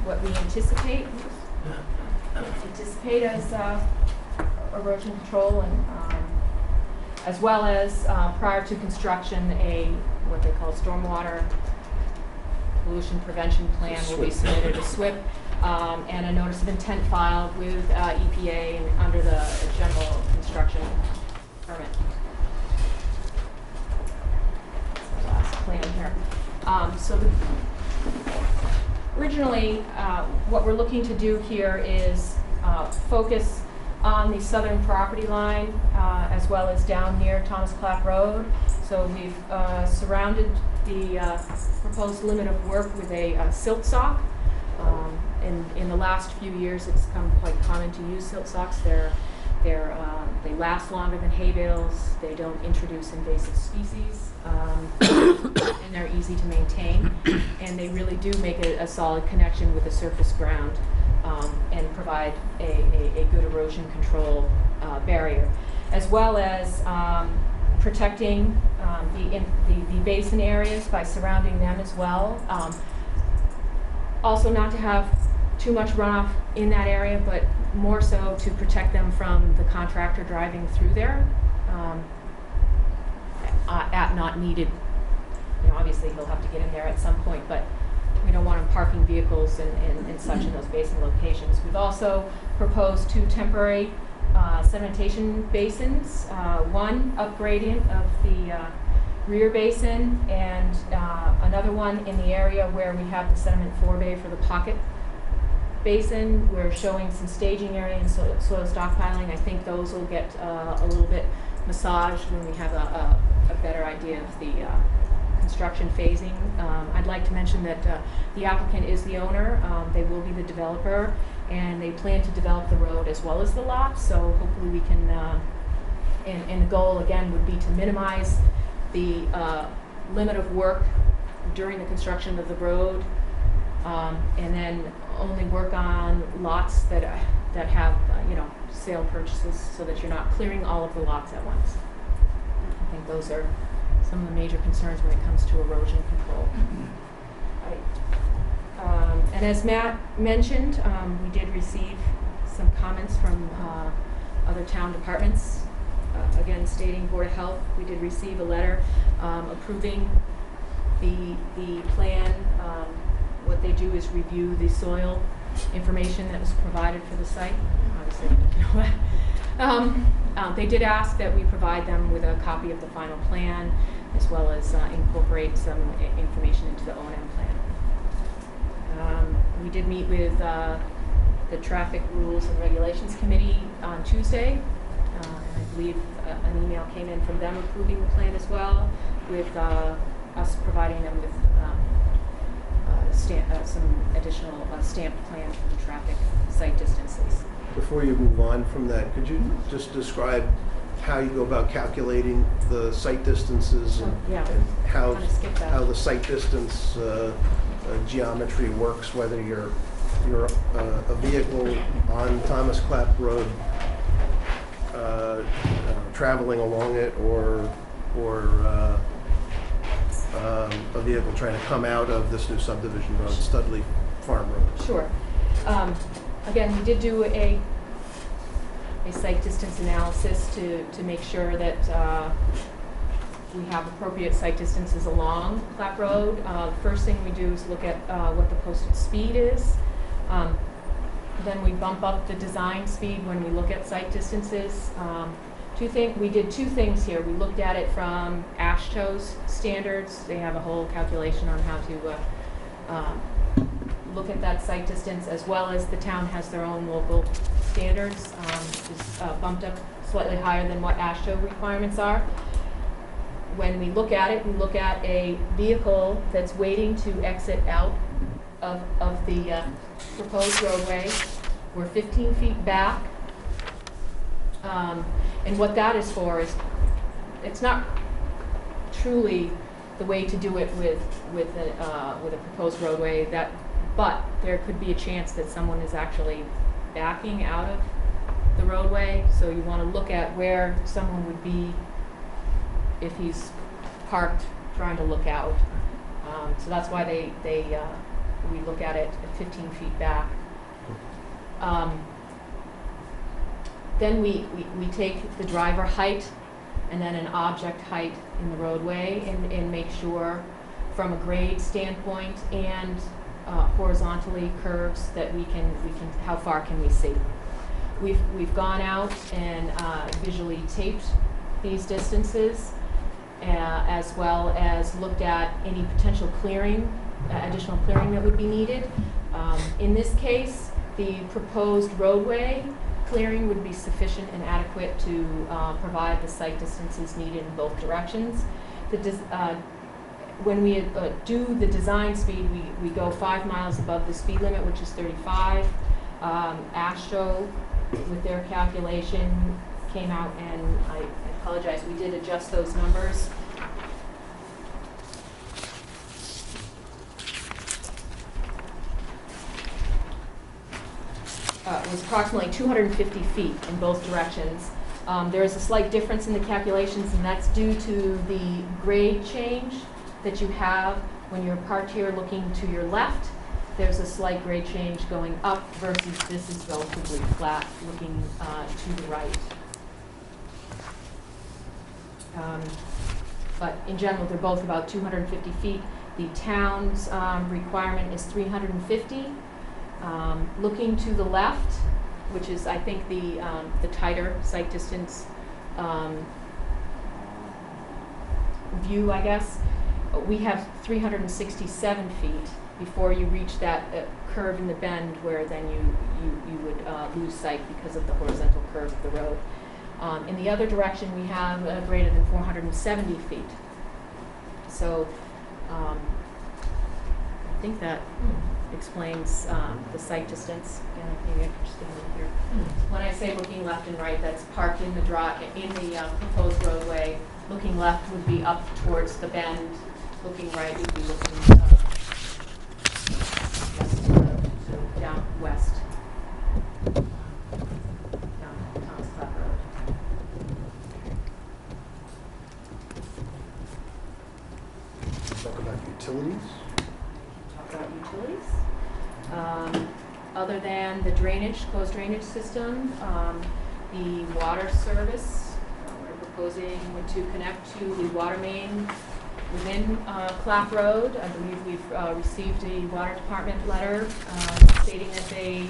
what we anticipate as erosion control, and as well as prior to construction, what they call stormwater pollution prevention plan will be submitted, a SWIP, and a notice of intent filed with EPA and under the general construction permit. That's the last plan here. Originally, what we're looking to do here is focus on the southern property line, as well as down near Thomas Clapp Road. So we've surrounded the proposed limit of work with a silt sock. In the last few years, it's become quite common to use silt socks. They last longer than hay bales. They don't introduce invasive species, and they're easy to maintain. And they really do make a solid connection with the surface ground, and provide a good erosion control barrier, as well as protecting the basin areas by surrounding them as well. Also, not to have too much runoff in that area, but more so to protect them from the contractor driving through there at not needed. Obviously he'll have to get in there at some point, but we don't want him parking vehicles and such in those basin locations. We've also proposed 2 temporary sedimentation basins, one upgradient of the rear basin, and another one in the area where we have the sediment forebay for the pocket basin. We're showing some staging area and soil stockpiling. I think those will get a little bit massaged when we have a better idea of the construction phasing. I'd like to mention that the applicant is the owner. They will be the developer, and they plan to develop the road as well as the lot. So hopefully we can, and the goal again would be to minimize the limit of work during the construction of the road, and then only work on lots that have sale purchases, so that you're not clearing all of the lots at once. I think those are some of the major concerns when it comes to erosion control. And as Matt mentioned, we did receive some comments from other town departments. Again, stating Board of Health, we did receive a letter approving the plan. What they do is review the soil information that was provided for the site. Obviously, they did ask that we provide them with a copy of the final plan, as well as incorporate some information into the O&M plan. We did meet with the Traffic Rules and Regulations Committee on Tuesday. I believe an email came in from them approving the plan as well, with us providing them with some additional stamped plan for the traffic site distances. Before you move on from that, could you just describe how you go about calculating the site distances and, Yeah. and how Kinda skip that. the site distance geometry works, whether you're a vehicle on Thomas Clapp Road traveling along it, or a vehicle trying to come out of this new subdivision road, Studley Farm Road? Sure. Again, we did do a site distance analysis to make sure that we have appropriate site distances along Clapp Road. First thing we do is look at what the posted speed is. Then we bump up the design speed when we look at site distances. We did 2 things here. We looked at it from AASHTO's standards. They have a whole calculation on how to look at that site distance, as well as the town has their own local standards, which is bumped up slightly higher than what AASHTO requirements are. When we look at it, we look at a vehicle that's waiting to exit out of the proposed roadway. We're 15 feet back. And what that is for is, it's not truly the way to do it with a proposed roadway, but there could be a chance that someone is actually backing out of the roadway, so you want to look at where someone would be if he's parked trying to look out. So that's why we look at it at 15 feet back. Then we take the driver height and then an object height in the roadway and make sure from a grade standpoint and horizontally curves that we can how far can we see. We've gone out and visually taped these distances as well as looked at any potential clearing, additional clearing that would be needed. In this case, the proposed roadway clearing would be sufficient and adequate to provide the site distances needed in both directions. When we do the design speed, we go 5 miles above the speed limit, which is 35. ASHTO, with their calculation, came out, and I apologize, we did adjust those numbers. It was approximately 250 feet in both directions. There is a slight difference in the calculations, and that's due to the grade change that you have when you're parked here looking to your left. There's a slight grade change going up versus this is relatively flat looking to the right. But in general, they're both about 250 feet. The town's requirement is 350. Looking to the left, which is, I think, the tighter sight distance view, I guess, we have 367 feet before you reach that curve in the bend where then you would lose sight because of the horizontal curve of the road. In the other direction, we have greater than 470 feet. So I think that explains the sight distance. Again, maybe I could just stand in here. When I say looking left and right, that's parked in the proposed roadway. Looking left would be up towards the bend. Looking right would be looking down west. Down Thomas Platt Road. Talk about utilities. Talk about utilities. Other than the drainage, closed drainage system, the water service, we're proposing to connect to the water main within Clap Road. I believe we've received a water department letter stating that they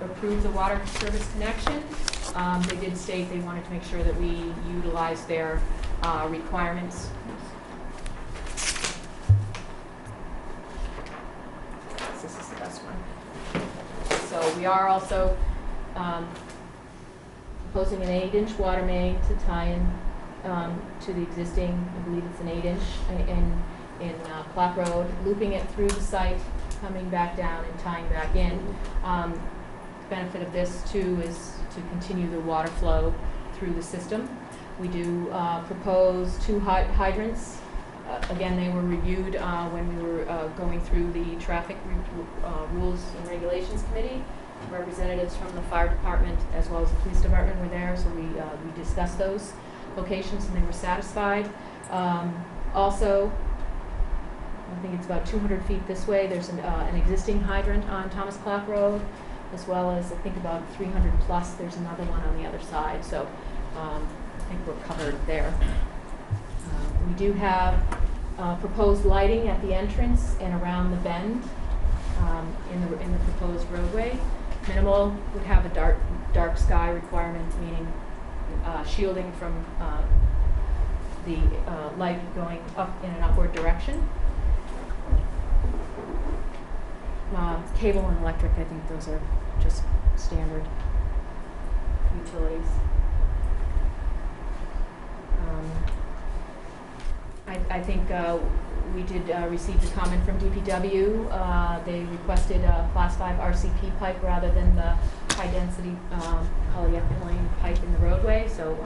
approved the water service connection. They did state they wanted to make sure that we utilize their requirements. This is the best one. So we are also proposing an 8-inch water main to tie in to the existing, I believe it's an 8-inch in Clap Road, looping it through the site, coming back down and tying back in. The benefit of this too is to continue the water flow through the system. We do propose 2 hydrants. Again, they were reviewed when we were going through the traffic rules and regulations committee. Representatives from the fire department as well as the police department were there, so we discussed those locations and they were satisfied. Also, I think it's about 200 feet this way, there's an existing hydrant on Thomas Clap Road, as well as I think about 300 plus, there's another one on the other side, so I think we're covered there. We do have proposed lighting at the entrance and around the bend in the proposed roadway. Minimal would have a dark sky requirement, meaning shielding from the light going up in an upward direction. Cable and electric, I think those are just standard utilities. I think we did receive a comment from DPW. They requested a Class 5 RCP pipe rather than the high-density polyethylene pipe in the roadway, so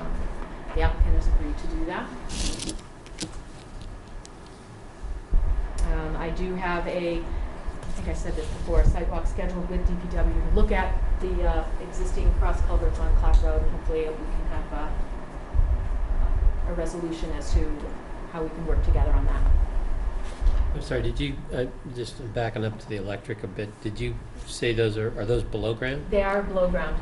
the applicant has agreed to do that. I do have I think I said this before, a sidewalk scheduled with DPW to look at the existing cross culverts on Clap Road, and hopefully we can have a resolution as to how we can work together on that. I'm sorry, did you, just backing up to the electric a bit, did you say those are those below ground? They are below ground.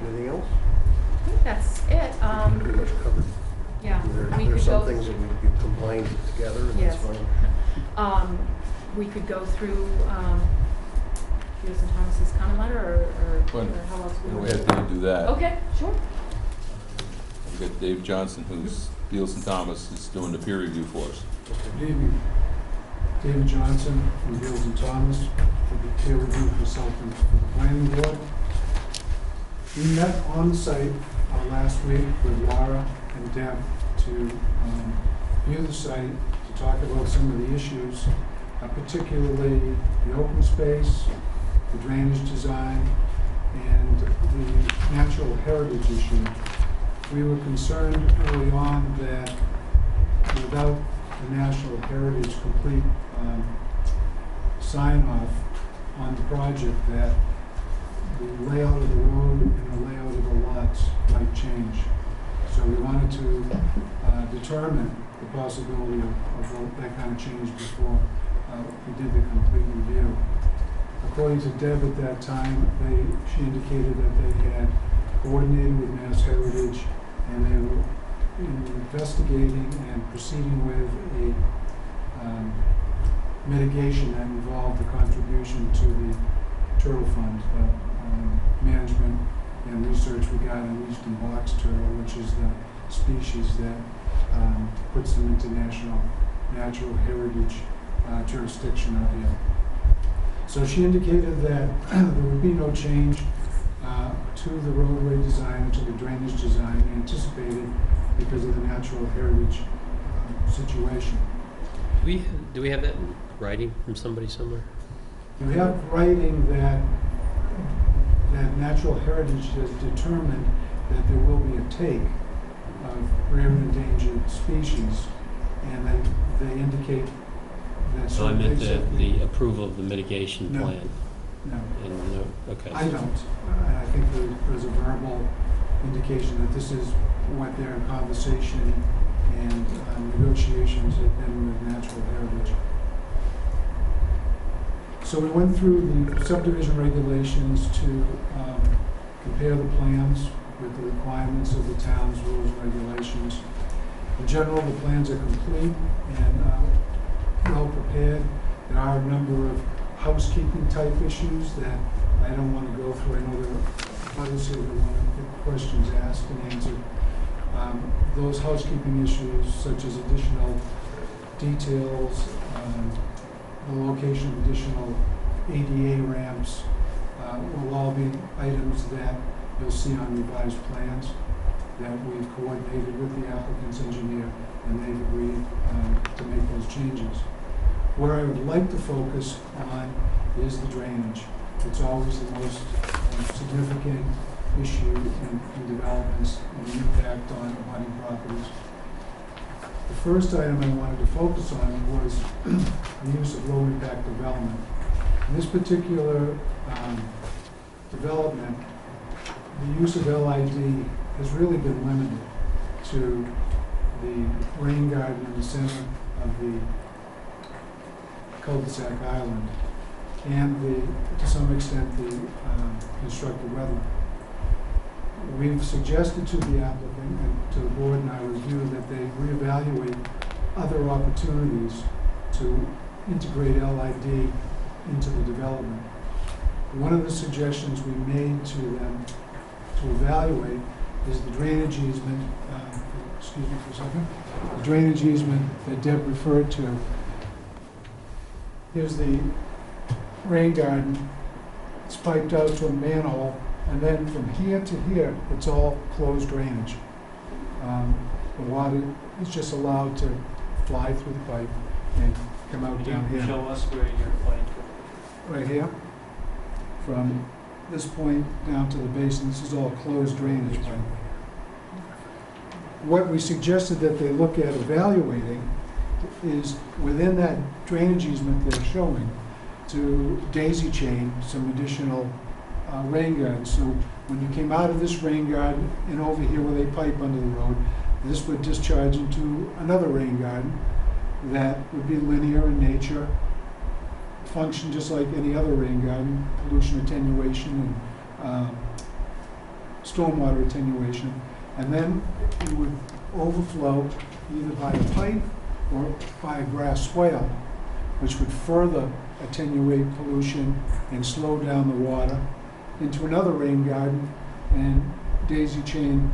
Anything else? I think that's it. Pretty much covered. Yeah, we There's could some go, things that need to be combined together, and that's Yes. fine. we could go through, Hughes and Thomas's comment letter, or Well, how else And we we would? have to do that. Okay, sure. We've got Dave Johnson, who's, Beals and Thomas, is doing the peer review for us. Good evening. David Johnson from Beals and Thomas, the peer review consultant for the planning board. We met on site last week with Laura and Deb to view the site, to talk about some of the issues, particularly the open space, the drainage design, and the natural heritage issue. We were concerned early on that without the National Heritage complete sign-off on the project, that the layout of the road and the layout of the lots might change. So we wanted to determine the possibility of that kind of change before we did the complete review. According to Deb at that time, she indicated that they had coordinated with Mass Heritage, and they were investigating and proceeding with a mitigation that involved the contribution to the turtle fund, management and research regarding eastern box turtle, which is the species that puts them into natural heritage jurisdiction out here. So she indicated that there would be no change to the roadway design and to the drainage design anticipated because of the natural heritage situation. Do we have that in writing from somebody somewhere? You have writing that natural heritage has determined that there will be a take of rare and endangered species, and then they indicate that. So I meant the approval of the mitigation No. plan. No, And no, okay. I don't. I think there's a verbal indication that this is what their conversation and negotiations have been with natural heritage. So we went through the subdivision regulations to compare the plans with the requirements of the town's rules and regulations. In general, the plans are complete and well prepared. There are a number of housekeeping type issues that I don't want to go through. I know there are others here that want to get questions asked and answered. Those housekeeping issues, such as additional details, the location of additional ADA ramps, will all be items that you'll see on revised plans that we've coordinated with the applicant's engineer, and they've agreed to make those changes. Where I would like to focus on is the drainage. It's always the most significant issue in developments and the impact on abutting properties. The first item I wanted to focus on was the use of low impact development. In this particular development, the use of LID has really been limited to the rain garden in the center of the cul-de-sac island and to some extent the constructed wetland. We've suggested to the applicant and to the board in our review that they reevaluate other opportunities to integrate LID into the development. One of the suggestions we made to them to evaluate is the drainage easement, excuse me for a second, the drainage easement that Deb referred to. Here's the rain garden. It's piped out to a manhole, and then from here to here, it's all closed drainage. The water is just allowed to fly through the pipe and come out down here. Show us where you're pointing to. Right here. From this point down to the basin, this is all closed drainage pipe. What we suggested that they look at evaluating is within that drainage easement they're showing to daisy chain some additional rain gardens. So when you came out of this rain garden and over here where they pipe under the road, this would discharge into another rain garden that would be linear in nature, function just like any other rain garden, pollution attenuation and stormwater attenuation. And then it would overflow either by a pipe or by a grass swale, which would further attenuate pollution and slow down the water into another rain garden and daisy chain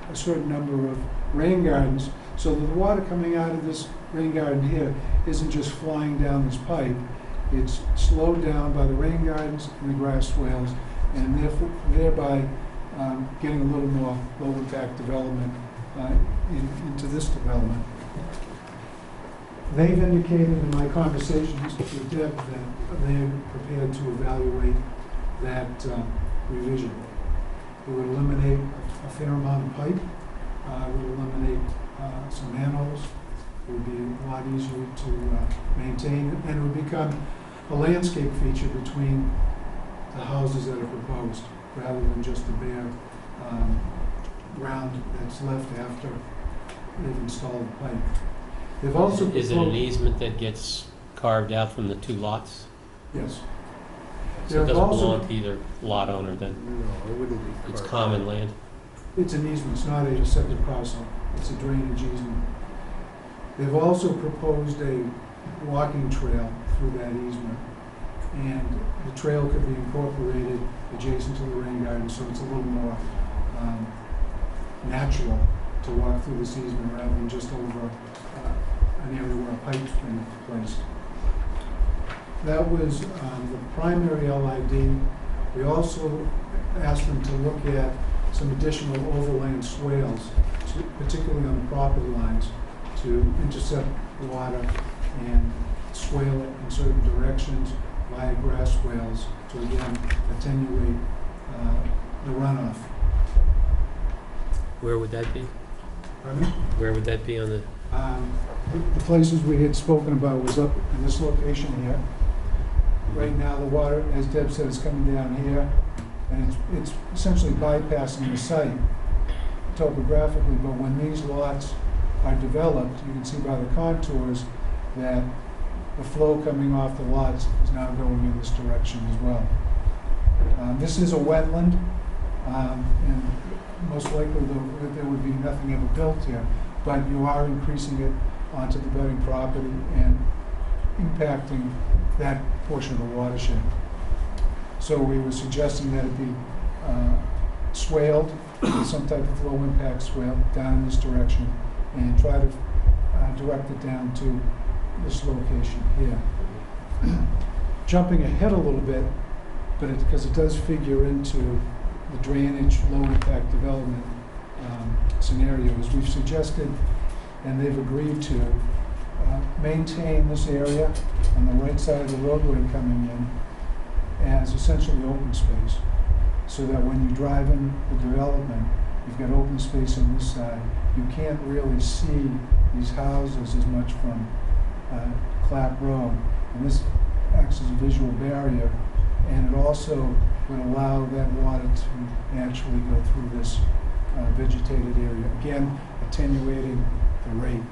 a certain number of rain gardens, so that the water coming out of this rain garden here isn't just flying down this pipe. It's slowed down by the rain gardens and the grass swales, and therefore, thereby getting a little more low-impact development into this development. They've indicated in my conversations with Deb that they're prepared to evaluate that revision. It would eliminate a fair amount of pipe. It would eliminate some manholes. It would be a lot easier to maintain, and it would become a landscape feature between the houses that are proposed, rather than just a bare ground that's left after they've installed the pipe. They've also Is it an easement that gets carved out from the two lots? Yes. So it They've doesn't also- belong to either lot owner then? No, it wouldn't be. It's carved common out. land? It's an easement, it's not a separate parcel, it's a drainage easement. They've also proposed a walking trail through that easement, and the trail could be incorporated adjacent to the rain garden, so it's a little more natural to walk through this easement rather than just over an area where a pipe's been placed. That was the primary LID. We also asked them to look at some additional overland swales, particularly on the property lines, to intercept water and swale it in certain directions via grass swales to again attenuate the runoff. Where would that be? Pardon me? Where would that be on the, The places we had spoken about was up in this location here. Right now, the water, as Deb said, is coming down here, and it's essentially bypassing the site topographically, but when these lots are developed, you can see by the contours that the flow coming off the lots is now going in this direction as well. This is a wetland, and most likely there would be nothing ever built here, but you are increasing it onto the budding property and impacting that portion of the watershed. So we were suggesting that it be swaled, some type of low impact swale down in this direction, and try to direct it down to this location here. Jumping ahead a little bit, but because it does figure into the drainage low impact development scenarios, we've suggested, and they've agreed to, maintain this area on the right side of the roadway coming in as essentially open space, so that when you drive in the development, you've got open space on this side. You can't really see these houses as much from Clap Road, and this acts as a visual barrier, and it also would allow that water to naturally go through this vegetated area, again attenuating the rate.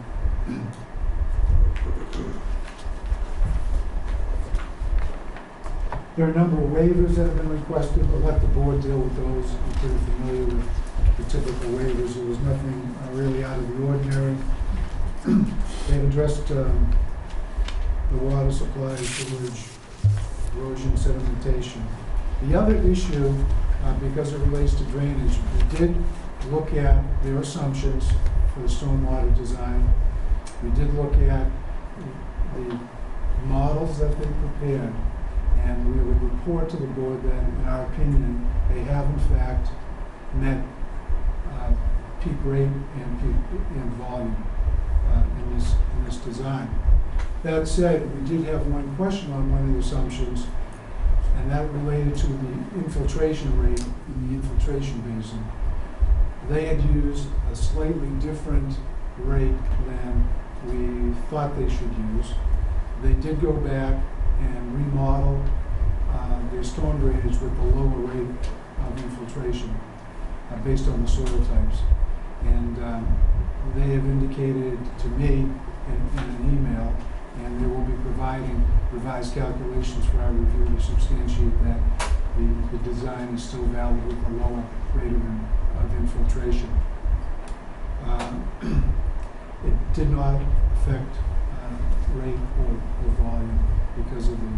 There are a number of waivers that have been requested, but let the board deal with those. I'm pretty familiar with the typical waivers. There was nothing really out of the ordinary. They've addressed the water supply, sewage, erosion, sedimentation. The other issue, because it relates to drainage, we did look at their assumptions for the stormwater design. We did look at the models that they prepared, and we would report to the board that, in our opinion, they have in fact met peak rate and peak in volume in this design. That said, we did have one question on one of the assumptions, and that related to the infiltration rate in the infiltration basin. They had used a slightly different rate than we thought they should use. They did go back and remodel their storm drainage with the lower rate of infiltration based on the soil types. And they have indicated to me in an email, and they will be providing revised calculations for our review to substantiate that the design is still valid with a lower rate of infiltration. It did not affect rate or volume because of the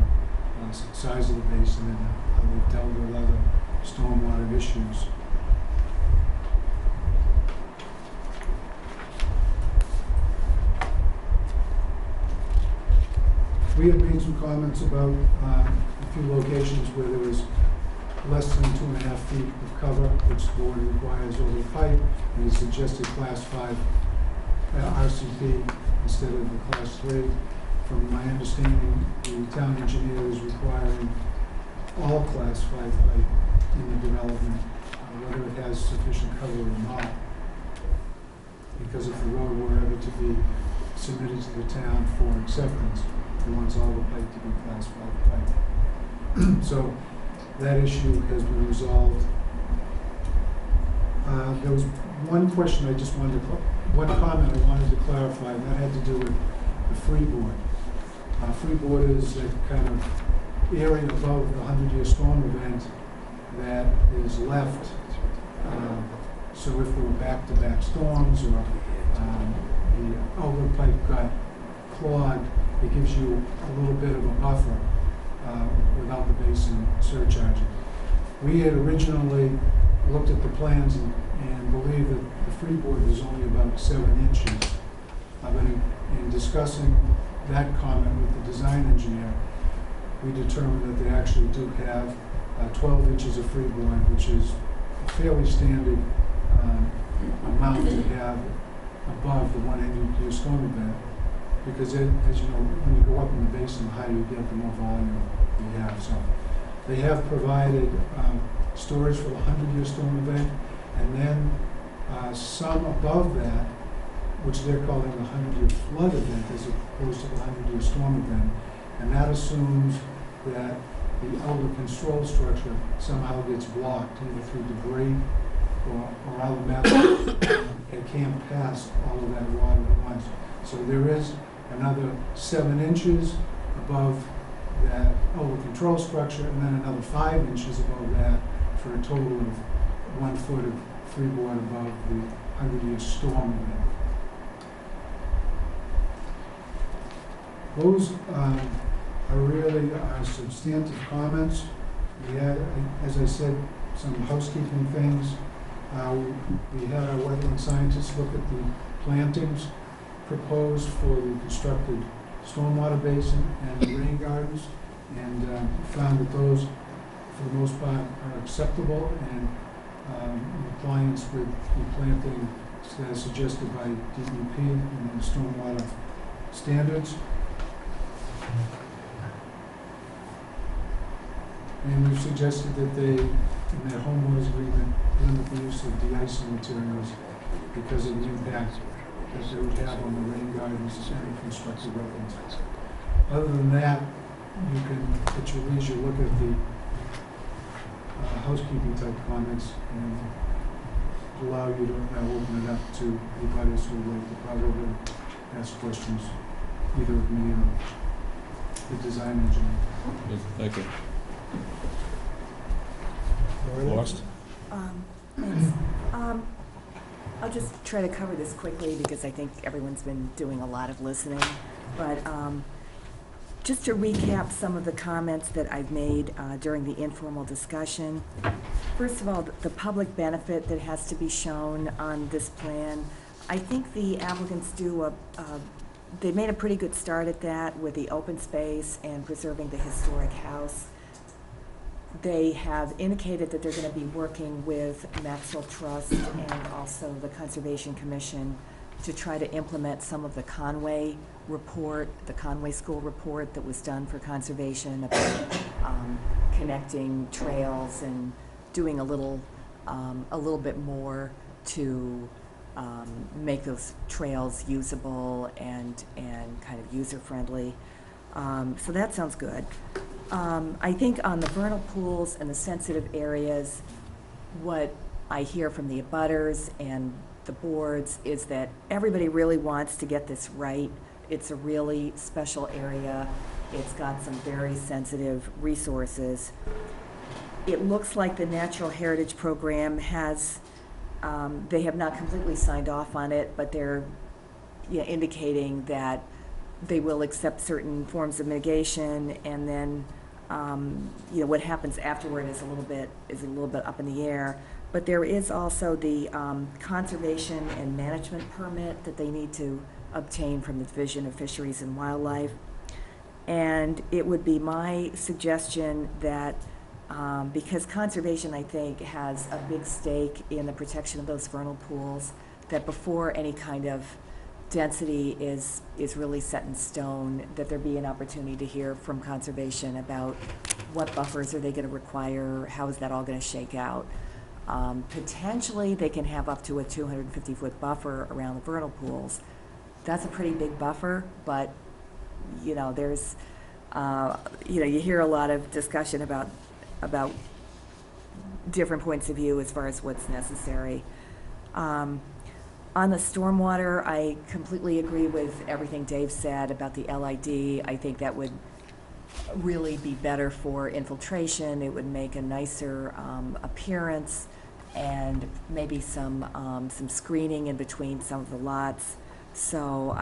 size of the basin and how they've dealt with other stormwater issues. We had made some comments about a few locations where there was less than 2.5 feet of cover, which the board requires over the pipe, and it suggested class 5 RCP instead of the class 3. From my understanding, the town engineer is requiring all class 5 pipe in the development, whether it has sufficient cover or not. Because if the road were ever to be submitted to the town for acceptance, he wants all the pipe to be class 5 pipe. So that issue has been resolved. There was one question I just wanted to, one comment I wanted to clarify, and that had to do with the freeboard. Freeboard is a kind of area above the 100-year storm event that is left. So if there were back-to-back storms or the outlet pipe got clogged, it gives you a little bit of a buffer without the basin surcharging. We had originally looked at the plans and believed that the freeboard was only about 7 inches. But in discussing that comment with the design engineer, we determined that they actually do have 12 inches of freeboard, which is a fairly standard amount to have above the 100-year storm event. Because as you know, when you go up in the basin, the higher you get, the more volume you have. So they have provided storage for the 100-year storm event, and then some above that, which they're calling the 100-year flood event as opposed to the 100-year storm event. And that assumes that the outlet control structure somehow gets blocked, either through debris or other methods. It can't pass all of that water at once. So there is another 7 inches above that outlet control structure, and then another 5 inches above that, for a total of 1 foot of freeboard above the 100-year storm event. Those are really our substantive comments. We had, as I said, some housekeeping things. We had our wetland scientists look at the plantings proposed for the constructed stormwater basin and the rain gardens, and found that those, for the most part, are acceptable and in compliance with the planting as suggested by DEP and the stormwater standards. And we've suggested that they, in their homeowners agreement, limit the use of de-icing materials because of the impact that they would have on the rain gardens and constructed wetlands. Other than that, you can, at your leisure, look at the housekeeping type comments and allow you to now open it up to anybody who would like to probably ask questions, either of me or the design engineer. Thank you. Lost? Thanks. I'll just try to cover this quickly because I think everyone's been doing a lot of listening. But just to recap some of the comments that I've made during the informal discussion. First of all, the public benefit that has to be shown on this plan. I think the applicants they made a pretty good start at that with the open space and preserving the historic house. They have indicated that they're going to be working with Maxwell Trust and also the Conservation Commission to try to implement some of the Conway report, the Conway School report that was done for conservation about connecting trails and doing a little bit more to make those trails usable and kind of user-friendly. So that sounds good. I think on the vernal pools and the sensitive areas, what I hear from the abutters and the boards is that everybody really wants to get this right. It's a really special area. It's got some very sensitive resources. It looks like the Natural Heritage Program has, they have not completely signed off on it, but they're indicating that they will accept certain forms of mitigation, and then what happens afterward is a little bit up in the air. But there is also the conservation and management permit that they need to obtain from the Division of Fisheries and Wildlife. And it would be my suggestion that because conservation, I think, has a big stake in the protection of those vernal pools, that before any kind of density is really set in stone, that there be an opportunity to hear from conservation about what buffers are they going to require, how is that all going to shake out. Potentially, they can have up to a 250-foot buffer around the vernal pools. That's a pretty big buffer, but there's you hear a lot of discussion about different points of view as far as what's necessary. On the stormwater, I completely agree with everything Dave said about the LID. I think that would really be better for infiltration. It would make a nicer appearance, and maybe some screening in between some of the lots. So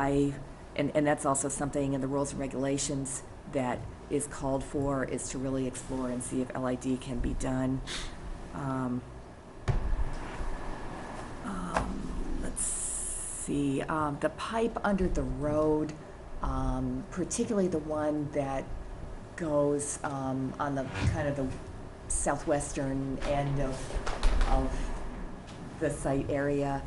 and that's also something in the rules and regulations that is called for, is to really explore and see if LID can be done. Let's see, the pipe under the road, particularly the one that goes on the kind of the southwestern end of the site area,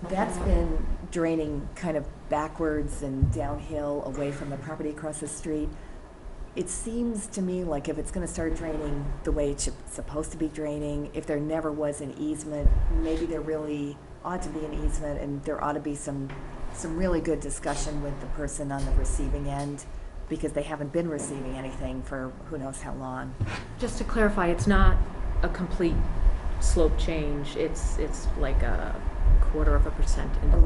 that's been draining kind of backwards and downhill away from the property across the street. It seems to me like if it's going to start draining the way it's supposed to be draining, if there never was an easement, maybe there really ought to be an easement, and there ought to be some really good discussion with the person on the receiving end, because they haven't been receiving anything for who knows how long. Just to clarify, it's not a complete slope change. It's like a 0.25% in the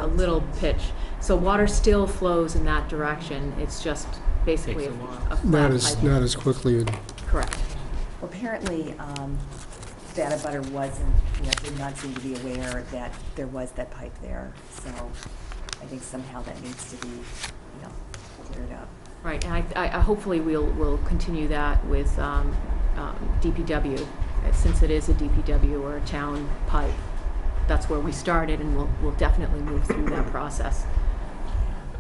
a little pitch. So water still flows in that direction. It's just basically Takes a while. a flat pipe. Not as quickly. Correct. Well, apparently, that abutter did not seem to be aware that there was that pipe there. So I think somehow that needs to be, cleared up. Right, and I hopefully we'll continue that with DPW, since it is a DPW or a town pipe. That's where we started, and we'll definitely move through that process.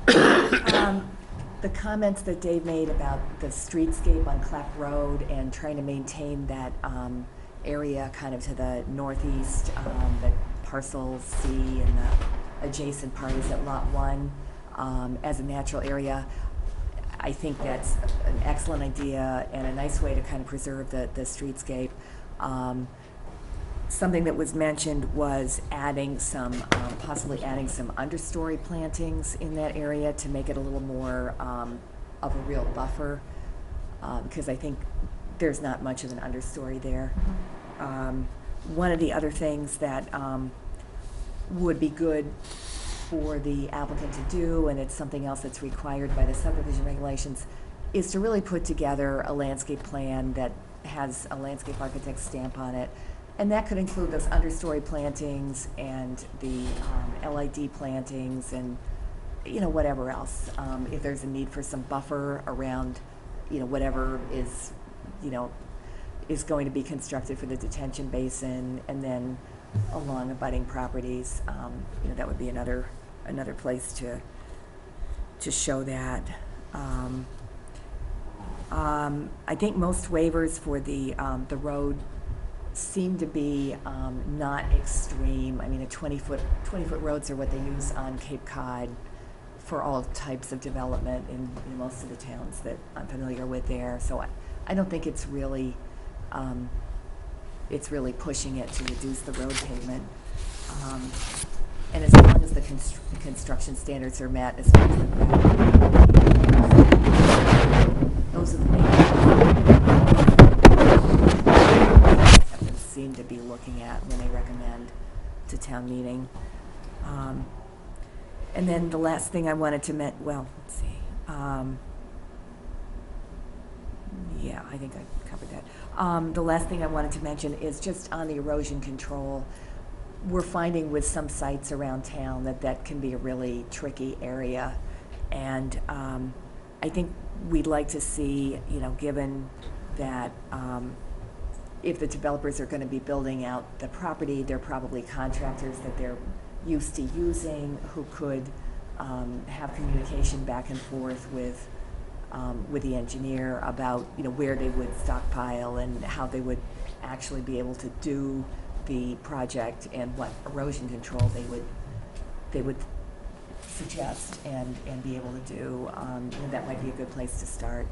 The comments that Dave made about the streetscape on Clap Road and trying to maintain that area kind of to the northeast, that parcel C and the adjacent parties at Lot 1 as a natural area, I think that's an excellent idea and a nice way to kind of preserve the streetscape. Something that was mentioned was adding possibly adding some understory plantings in that area to make it a little more of a real buffer, because I think there's not much of an understory there. One of the other things that would be good for the applicant to do, and it's something else that's required by the subdivision regulations, is to really put together a landscape plan that has a landscape architect's stamp on it. And that could include those understory plantings and the LID plantings and, whatever else. If there's a need for some buffer around, whatever is going to be constructed for the detention basin, and then along abutting properties, that would be another place to show that. I think most waivers for the road seem to be not extreme. I mean, 20-foot roads are what they use on Cape Cod for all types of development in most of the towns that I'm familiar with there. So I don't think it's really pushing it to reduce the road pavement. And as long as the construction standards are met, as far as the those are the main things seem to be looking at when they recommend to town meeting. And then the last thing I wanted to let's see. Yeah, I think I covered that. The last thing I wanted to mention is just on the erosion control. We're finding with some sites around town that can be a really tricky area. And I think we'd like to see, given that if the developers are going to be building out the property, they're probably contractors that they're used to using who could have communication back and forth with the engineer about where they would stockpile and how they would actually be able to do the project and what erosion control they would suggest and be able to do. That might be a good place to start,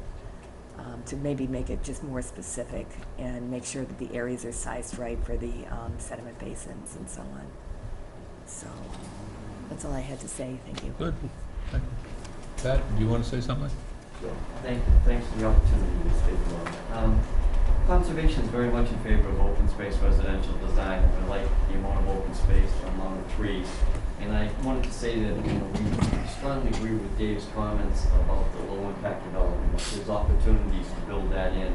to maybe make it just more specific and make sure that the areas are sized right for the sediment basins and so on. So that's all I had to say. Thank you. Good. Thank you. Pat, do you want to say something? Thanks for the opportunity to speak about it. Conservation is very much in favor of open space residential design. I like the amount of open space, the amount of trees. And I wanted to say that we strongly agree with Dave's comments about the low impact development. There's opportunities to build that in.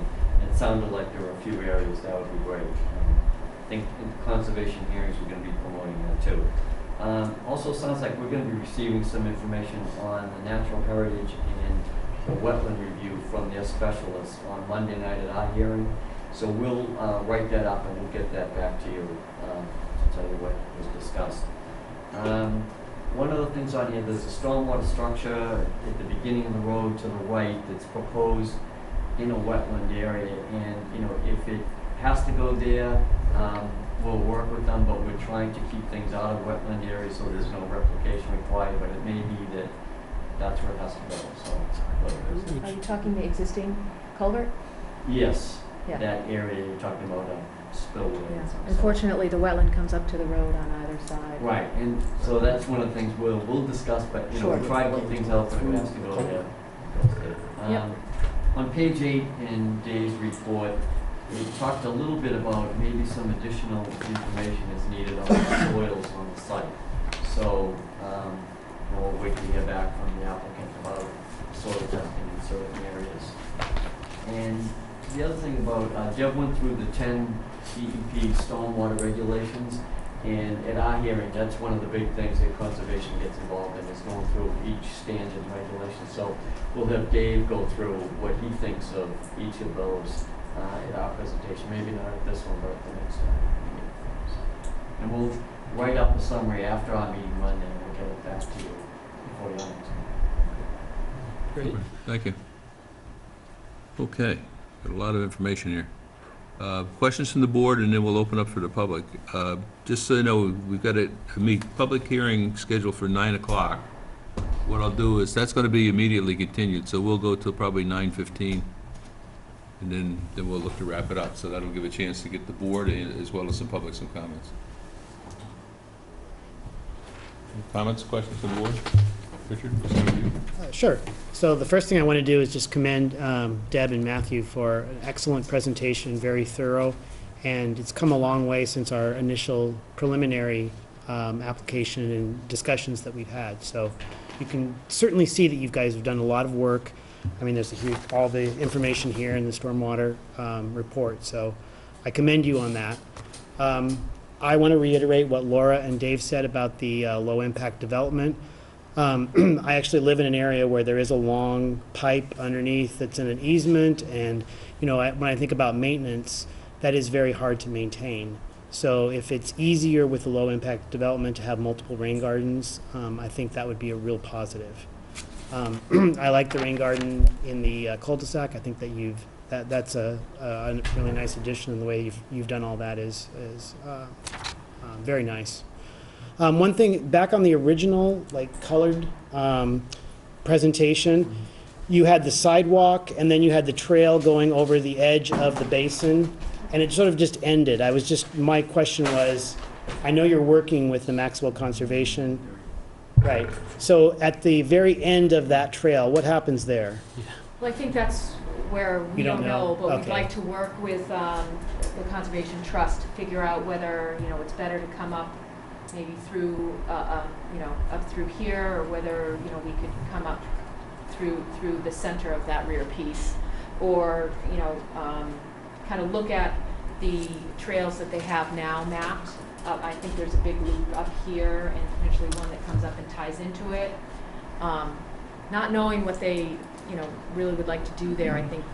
It sounded like there were a few areas that would be great. I think in conservation hearings we're going to be promoting that too. Also sounds like we're going to be receiving some information on the natural heritage and the wetland review from their specialists on Monday night at our hearing. So we'll write that up and we'll get that back to you to tell you what was discussed. One of the things on here, there's a stormwater structure at the beginning of the road to the right that's proposed in a wetland area, and if it has to go there, we'll work with them, but we're trying to keep things out of wetland areas so there's no replication required, but it may be that that's where it has to go, so. Are you talking the existing culvert? Yes, Yeah. that area you're talking about, spillway. Yeah. and so- Unfortunately, the wetland comes up to the road on either side. Right, and so that's one of the things we'll discuss, but Sure. we try to keep things out, but it has to go there. Yep. On page 8 in Dave's report, we talked a little bit about maybe some additional information is needed on the soils on the site. So we'll wait to hear back from the applicant about soil testing in certain areas. And the other thing about, Deb went through the 10 DEP stormwater regulations, and at our hearing, that's one of the big things that conservation gets involved in, is going through each standard and regulation. So we'll have Dave go through what he thinks of each of those at our presentation, maybe not at this one, but at the next one. And we'll write up a summary after our meeting Monday, and we'll get it back to you before your next meeting. Great. Thank you. Okay, got a lot of information here. Questions from the board, and then we'll open up for the public. Just so you know, we've got a public hearing scheduled for 9 o'clock. What I'll do is, that's going to be immediately continued, so we'll go till probably 9:15, and then we'll look to wrap it up. So that'll give a chance to get the board, as well as some public, some comments. Any comments, questions from the board? Richard, we'll start with you. Sure. So the first thing I want to do is just commend Deb and Matthew for an excellent presentation, very thorough, and it's come a long way since our initial preliminary application and discussions that we've had. So you can certainly see that you guys have done a lot of work. I mean, there's all the information here in the stormwater report, so I commend you on that. I want to reiterate what Laura and Dave said about the low-impact development. I actually live in an area where there is a long pipe underneath that's in an easement, and when I think about maintenance, that is very hard to maintain. So if it's easier with the low impact development to have multiple rain gardens, I think that would be a real positive. I like the rain garden in the cul-de-sac. I think that that's a really nice addition, and the way you've done all that is very nice. One thing, back on the original, colored presentation, you had the sidewalk and then you had the trail going over the edge of the basin, and it sort of just ended. My question was, I know you're working with the Maxwell Conservation, right? So at the very end of that trail, what happens there? Well, I think that's where we You don't don't know? know, but we'd Okay. like to work with the Conservation Trust to figure out whether, it's better to come up maybe through, up through here, or whether, we could come up through the center of that rear piece, or, kind of look at the trails that they have now mapped. I think there's a big loop up here and potentially one that comes up and ties into it. Not knowing what they, really would like to do there, I think,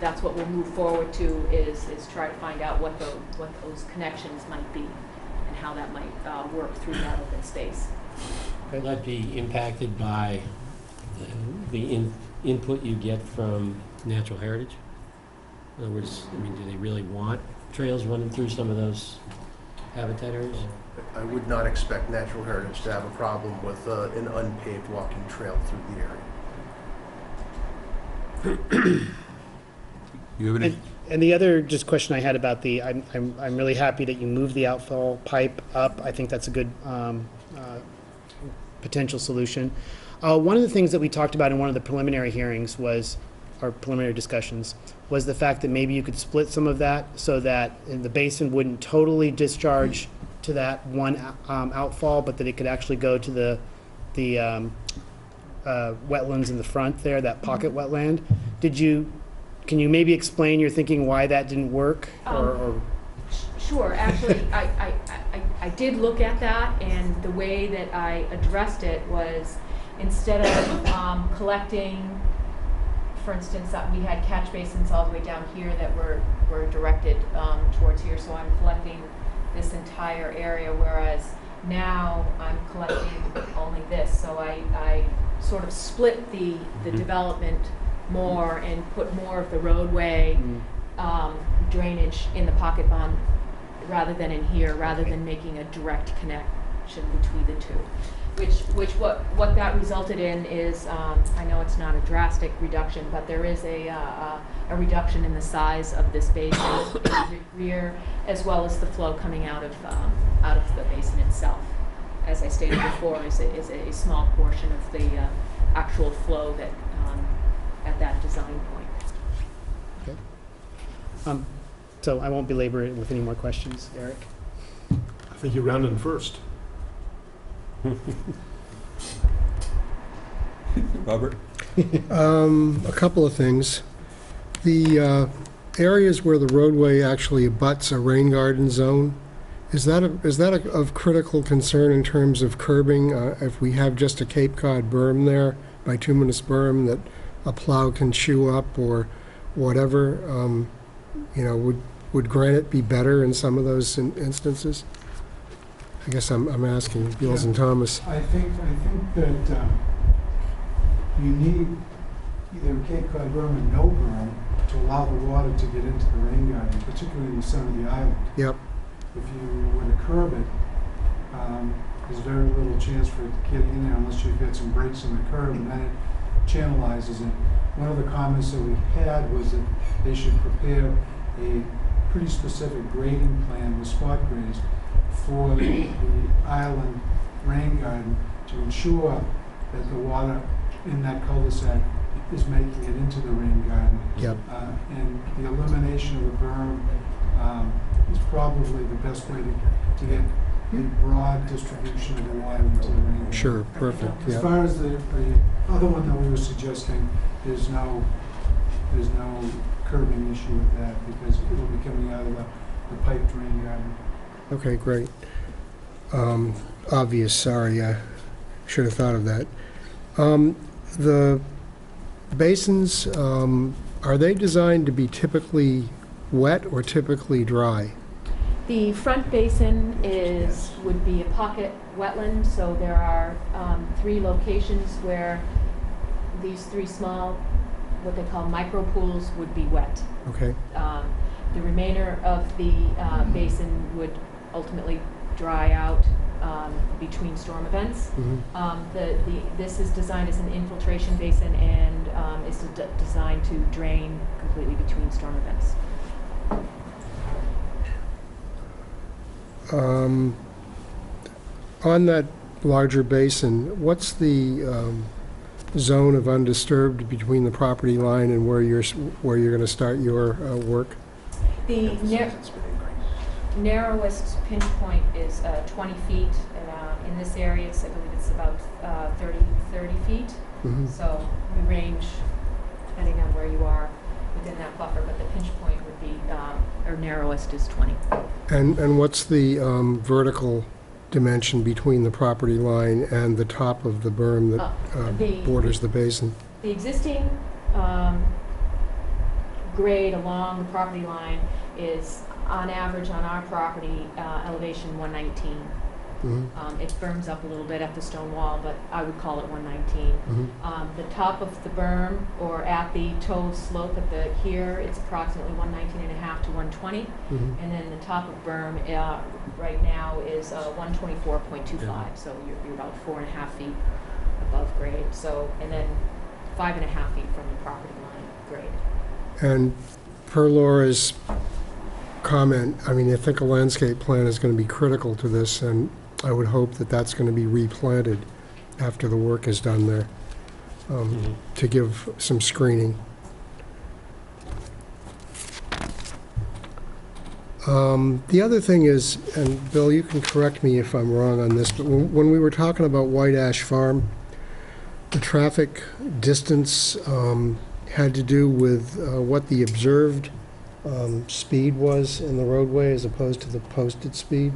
that's what we'll move forward to is try to find out what those connections might be and how that might work through that open space. Will that be impacted by the input you get from natural heritage? In other words, do they really want trails running through some of those habitat areas? I would not expect Natural Heritage to have a problem with an unpaved walking trail through the area. You have any? And the other just question I had about I'm really happy that you moved the outfall pipe up. I think that's a good potential solution. One of the things that we talked about in one of the preliminary hearings or preliminary discussions, was the fact that maybe you could split some of that so that the basin wouldn't totally discharge to that one outfall, but that it could actually go to the wetlands in the front there, that pocket wetland. Can you maybe explain your thinking why that didn't work? Sure. Actually, I did look at that, and the way that I addressed it was instead of collecting, for instance, we had catch basins all the way down here that were directed towards here, so I'm collecting this entire area, whereas now I'm collecting only this. So I sort of split the development more and put more of the roadway drainage in the pocket bond rather than in here, rather than making a direct connection between the two. What that resulted in is, I know it's not a drastic reduction, but there is a reduction in the size of this basin in the rear, as well as the flow coming out of the basin itself. As I stated before, is a small portion of the actual flow that at that design point. Okay. So I won't belabor it with any more questions. Eric? I think you rounded first. Robert? A couple of things. The areas where the roadway actually abuts a rain garden zone, is that of critical concern in terms of curbing? If we have just a Cape Cod berm there, bituminous berm that a plow can chew up or whatever, would granite be better in some of those instances? I guess I'm asking Beals and Thomas. I think that you need either Cape Cod berm and no berm to allow the water to get into the rain garden, particularly in the center of the island. Yep. If you were to curb it, there's very little chance for it to get in there unless you've got some breaks in the curb, and then it channelizes it. One of the comments that we had was that they should prepare a pretty specific grading plan with spot grades for the island rain garden to ensure that the water in that cul-de-sac is making it into the rain garden. Yep. And the elimination of the berm is probably the best way to get the broad distribution of the water into the rain garden. Sure, perfect. As Yep. far as the other one that we were suggesting, there's no curbing issue with that because it will be coming out of the pipe drain garden. Okay, great. Obvious, sorry, I should have thought of that. The basins, are they designed to be typically wet or typically dry? The front basin would be a pocket wetland, so there are 3 locations where these 3 small, what they call micro pools, would be wet. Okay, The remainder of the basin would ultimately dry out between storm events. This is designed as an infiltration basin and is designed to drain completely between storm events. On that larger basin, what's the zone of undisturbed between the property line and where you're going to start your work? The narrowest pinch point is 20 feet. In this area, I believe it's about 30 feet. Mhm. So we range, depending on where you are, within that buffer, but the pinch point would be, or narrowest is 20. And what's the vertical dimension between the property line and the top of the berm that borders the basin? The existing grade along the property line is, on average, on our property, elevation 119. Mhm. It berms up a little bit at the stone wall, but I would call it 119. Mhm. The top of the berm, or at the toe slope at the here, it's approximately 119 and a half to 120. Mhm. And then the top of berm right now is 124.25. So you're about 4.5 feet above grade. So, and then 5.5 feet from the property line grade. And per Laura's comment, I mean, I think a landscape plan is going to be critical to this, and I would hope that that's going to be replanted after the work is done there, to give some screening. The other thing is, and Bill, you can correct me if I'm wrong on this, but when we were talking about White Ash Farm, the traffic distance had to do with what the observed speed was in the roadway as opposed to the posted speed?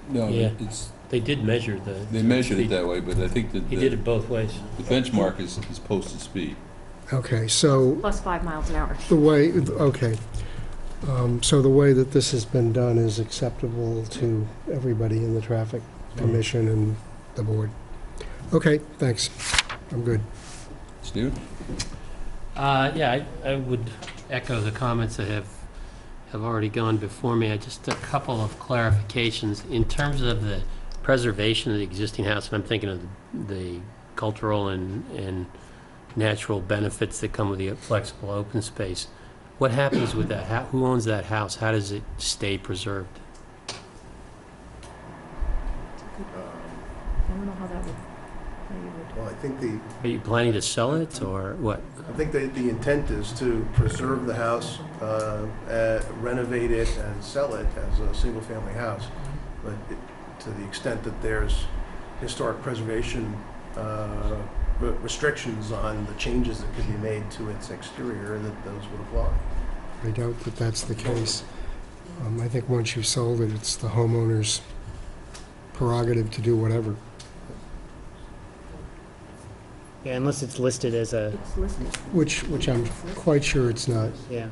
No, Yeah. it's, They did measure they measured it that way, but I think that He did it both ways. the benchmark is posted speed. Okay, so Plus 5 miles an hour. the way, okay. So the way that this has been done is acceptable to everybody in the traffic commission and the board. Okay, thanks. I'm good. Stu? Yeah, I would echo the comments that have already gone before me. Just a couple of clarifications. In terms of the preservation of the existing house, and I'm thinking of the cultural and natural benefits that come with the flexible open space, what happens with that? Who owns that house? How does it stay preserved? I don't know how that would, Well, I think Are you planning to sell it, or what? the intent is to preserve the house, renovate it, and sell it as a single-family house. But to the extent that there's historic preservation restrictions on the changes that could be made to its exterior, that those would apply. I doubt that that's the case. I think once you've sold it, it's the homeowner's prerogative to do whatever. Yeah, unless it's listed as a, it's listed. Which I'm quite sure it's not yeah.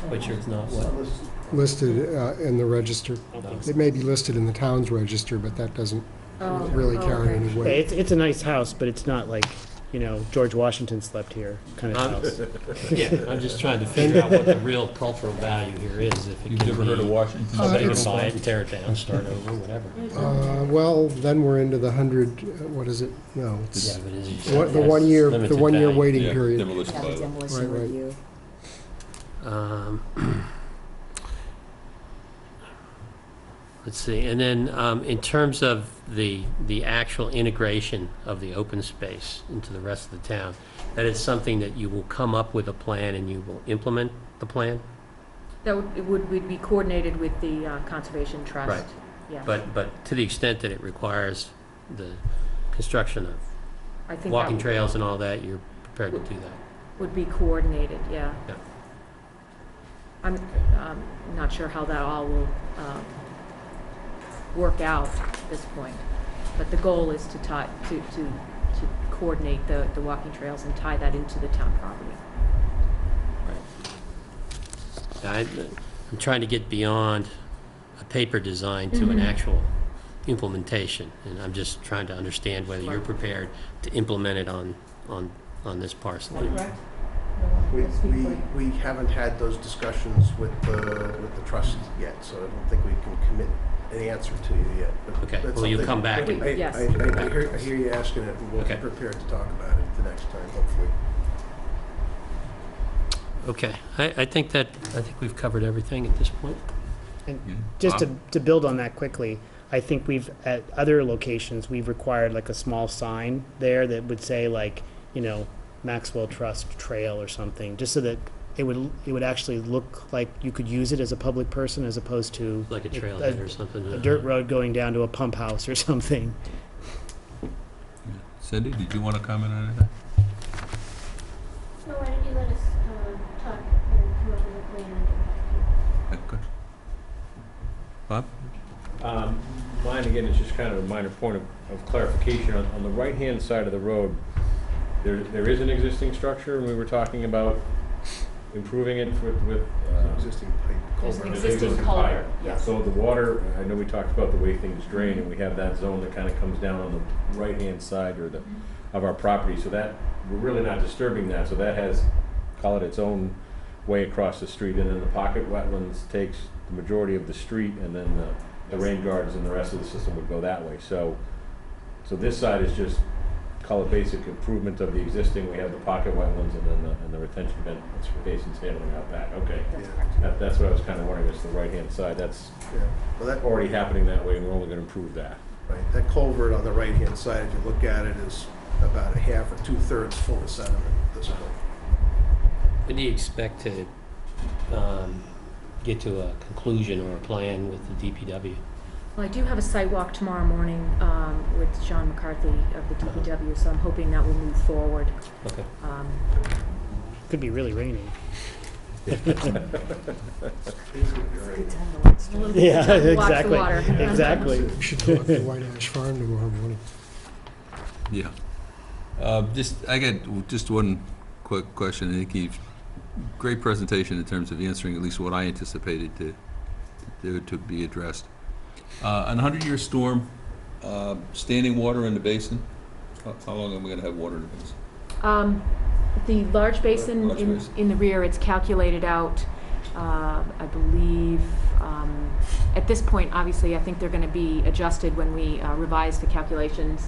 But sure it's not what? listed in the register. Okay. It may be listed in the town's register, but that doesn't really carry any Yeah, weight. it's a nice house, but it's not like, George Washington slept here kind of house. Yeah, I'm just trying to figure out what the real cultural value here is. If it You've can never heard of be, Washington? somebody It's- can buy it and tear it down, start over, whatever. Well, then we're into the 100, what is it? No, it's Yeah, but it is. the has 1 year, limited the 1 year value. waiting Yeah, period. demolition Have a bylaw. demolition Right. review. Let's see, and then in terms of the actual integration of the open space into the rest of the town, that is something that you will come up with a plan and you will implement the plan? Would be coordinated with the Conservation Trust. Right. Yeah. But to the extent that it requires the construction I of think walking that trails and all that, you're prepared to do that? would be coordinated, yeah. Yeah. I'm not sure how that all will work out at this point, but the goal is to coordinate the walking trails and tie that into the town property. I'm trying to get beyond a paper design to an actual implementation, and I'm just trying to understand whether you're prepared to implement it on this parcel. Correct? We haven't had those discussions with the trust yet, so I don't think we can commit an answer to you yet. But Okay, that's well, you'll something- come back and- Yes. I hear you asking it, and we'll be Okay. prepared to talk about it the next time, hopefully. Okay, I think we've covered everything at this point. And Yeah. just Bob? to build on that quickly, I think at other locations, we've required like a small sign there that would say like, Maxwell Trust Trail or something, just so that it would actually look like you could use it as a public person as opposed to Like a trailhead or something. a dirt road going down to a pump house or something. Cindy, did you want to comment on anything? No, why don't you let us talk and come up with a plan and get back to you? Okay. Bob? Mine, again, is just kind of a minor point of clarification. On the right-hand side of the road, there is an existing structure, and we were talking about improving it with Existing pipe There's an culvert. existing pipe. culvert, yes. So the water, I know we talked about the way things drain, and we have that zone that kind of comes down on the right-hand side of our property, so that, we're really not disturbing that, so that has, call it its own way across the street, and then the pocket wetlands takes the majority of the street, and then the rain gardens and the rest of the system would go that way. So this side is just, call it basic improvement of the existing. We have the pocket wetlands and the retention basins handling out back. Okay. That's what I was kind of wondering, is the right-hand side. That's Yeah. Well, that, already happening that way, and we're only going to improve that. right, that culvert on the right-hand side, if you look at it, is about a half or 2/3 full of sediment at this point. When do you expect to get to a conclusion or a plan with the DPW? Well, I do have a site walk tomorrow morning with Sean McCarthy of the DPW, so I'm hoping that will move forward. Okay. Could be really rainy. It's a good time to watch A little the bit Yeah, of time to watch the exactly. water. Exactly. We should go up to White Ash Farm tomorrow morning. Yeah. I got just one quick question. I think you've, great presentation in terms of answering at least what I anticipated to be addressed. On a 100-year storm, standing water in the basin, how long are we going to have water in the basin? The large basin Large basin. in the rear, it's calculated out, I believe, at this point, obviously, I think they're going to be adjusted when we revise the calculations.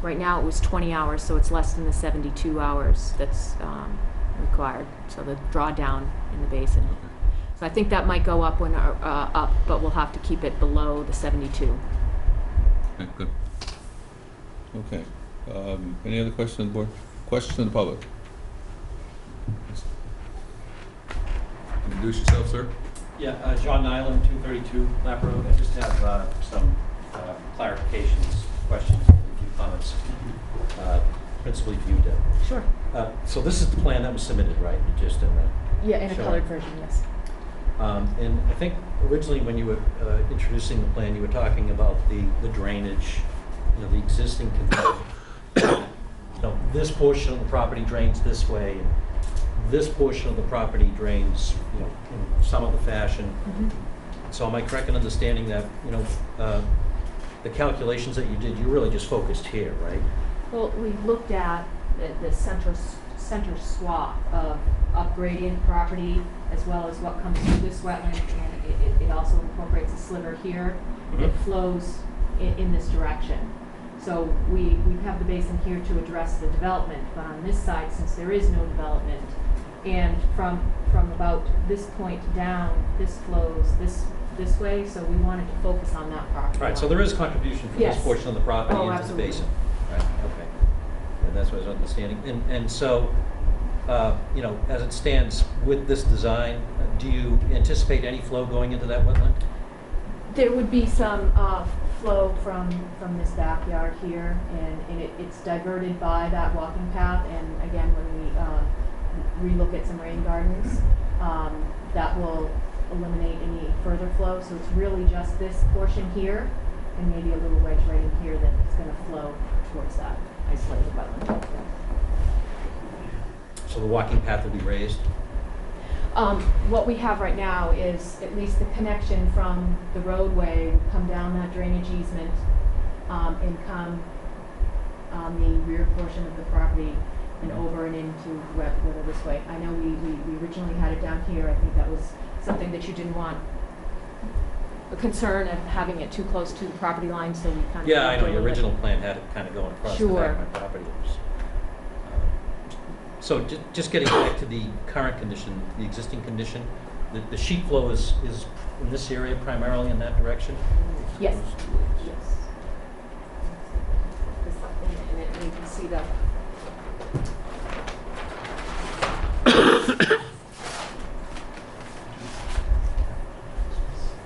Right now, it was 20 hours, so it's less than the 72 hours that's required, so the drawdown in the basin. So I think that might go up but we'll have to keep it below the 72. Okay, good. Okay. Any other questions on the board? Questions from the public? Introduce yourself, sir. Yeah, John Nyland, 232 Lap Road. I just have some clarifications, questions, a few comments, principally for you, Deb. Sure. So this is the plan that was submitted, right? You just in the Yeah, in a Sure. colored version, yes. And I think originally when you were introducing the plan, you were talking about the drainage, the existing condition. This portion of the property drains this way, and this portion of the property drains, in some of the fashion. So am I correct in understanding that, the calculations that you did, you really just focused here, right? Well, we looked at the center swath of upgradient property as well as what comes through this wetland, and it also incorporates a sliver here that flows in this direction. So we have the basin here to address the development, but on this side, since there is no development, and from about this point down, this flows this way, so we wanted to focus on that property. Right, so there is contribution from this Yes. portion of the property Oh, into the absolutely. basin. Right, okay. And that's what I was understanding. And so, as it stands with this design, do you anticipate any flow going into that wetland? There would be some flow from this backyard here, and it's diverted by that walking path, and again, when we relook at some rain gardens, that will eliminate any further flow, so it's really just this portion here, and maybe a little wedge right in here that's going to flow towards that isolated wetland. So the walking path will be raised? What we have right now is at least the connection from the roadway would come down that drainage easement and come on the rear portion of the property and over and into whether this way. I know we originally had it down here. I think that was something that you didn't want, a concern of having it too close to the property line, so we kind of... Yeah, I know, your original plan had it kind of going across the back of my property. So just getting back to the current condition, the existing condition, the sheet flow is in this area primarily in that direction? Yes. Yes. And you can see the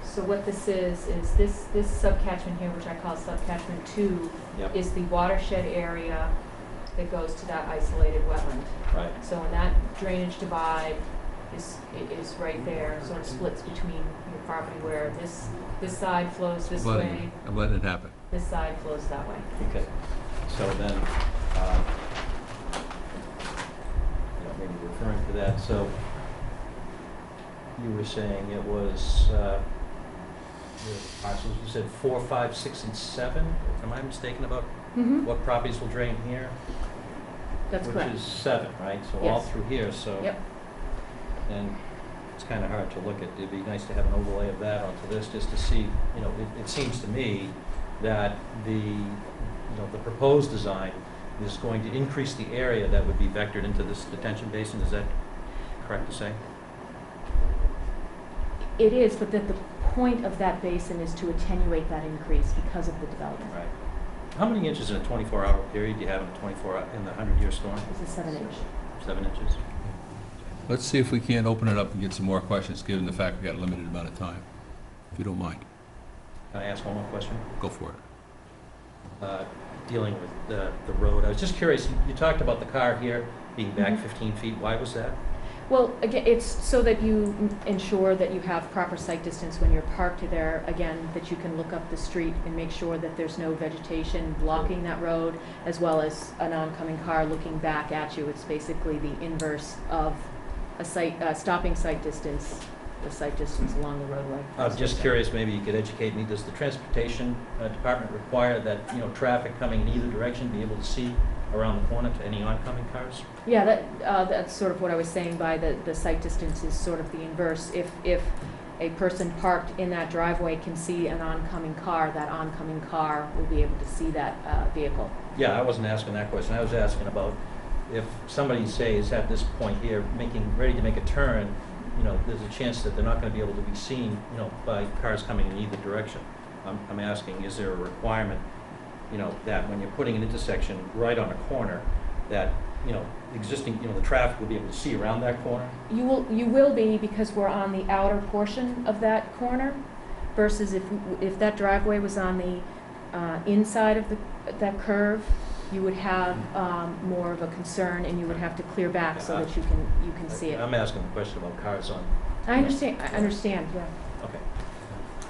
so what this is this subcatchment here, which I call subcatchment 2, Yep. is the watershed area that goes to that isolated wetland. Right. So when that drainage divide is right there, sort of splits between your property where this side flows this way, I'm letting it happen. this side flows that way. Okay. So then, maybe referring to that, so you were saying it was, the parcels, you said 4, 5, 6, and 7? Am I mistaken about Mm-hmm. what properties will drain here? That's correct. Which is 7, right? So all Yes. through here, so. Yep. And it's kind of hard to look at. It'd be nice to have an overlay of that onto this, just to see, it seems to me that the proposed design is going to increase the area that would be vectored into this detention basin. Is that correct to say? It is, but that the point of that basin is to attenuate that increase because of the development. Right. How many inches in a 24-hour period do you have in a 100-year storm? It's a 7-inch. 7 inches. Let's see if we can't open it up and get some more questions, given the fact we got a limited amount of time, if you don't mind. Can I ask one more question? Go for it. Dealing with the road, I was just curious, you talked about the car here being back Mhm. 15 feet. Why was that? Well, again, it's so that you ensure that you have proper sight distance when you're parked there, again, that you can look up the street and make sure that there's no vegetation blocking that road, as well as an oncoming car looking back at you. It's basically the inverse of a stopping sight distance, the sight distance along the roadway. I'm just curious, maybe you could educate me, does the transportation department require that, traffic coming in either direction be able to see around the corner to any oncoming cars? Yeah, that's sort of what I was saying by the sight distance is sort of the inverse. If a person parked in that driveway can see an oncoming car, that oncoming car will be able to see that vehicle. Yeah, I wasn't asking that question. I was asking about if somebody, say, is at this point here, ready to make a turn, there's a chance that they're not going to be able to be seen, by cars coming in either direction. I'm asking, is there a requirement, that when you're putting an intersection right on a corner, that, the traffic will be able to see around that corner? You will be, because we're on the outer portion of that corner, versus if that driveway was on the inside of that curve, you would have more of a concern, and you would have to clear back so that you can see it. I'm asking the question about cars on. I understand, yeah. Okay.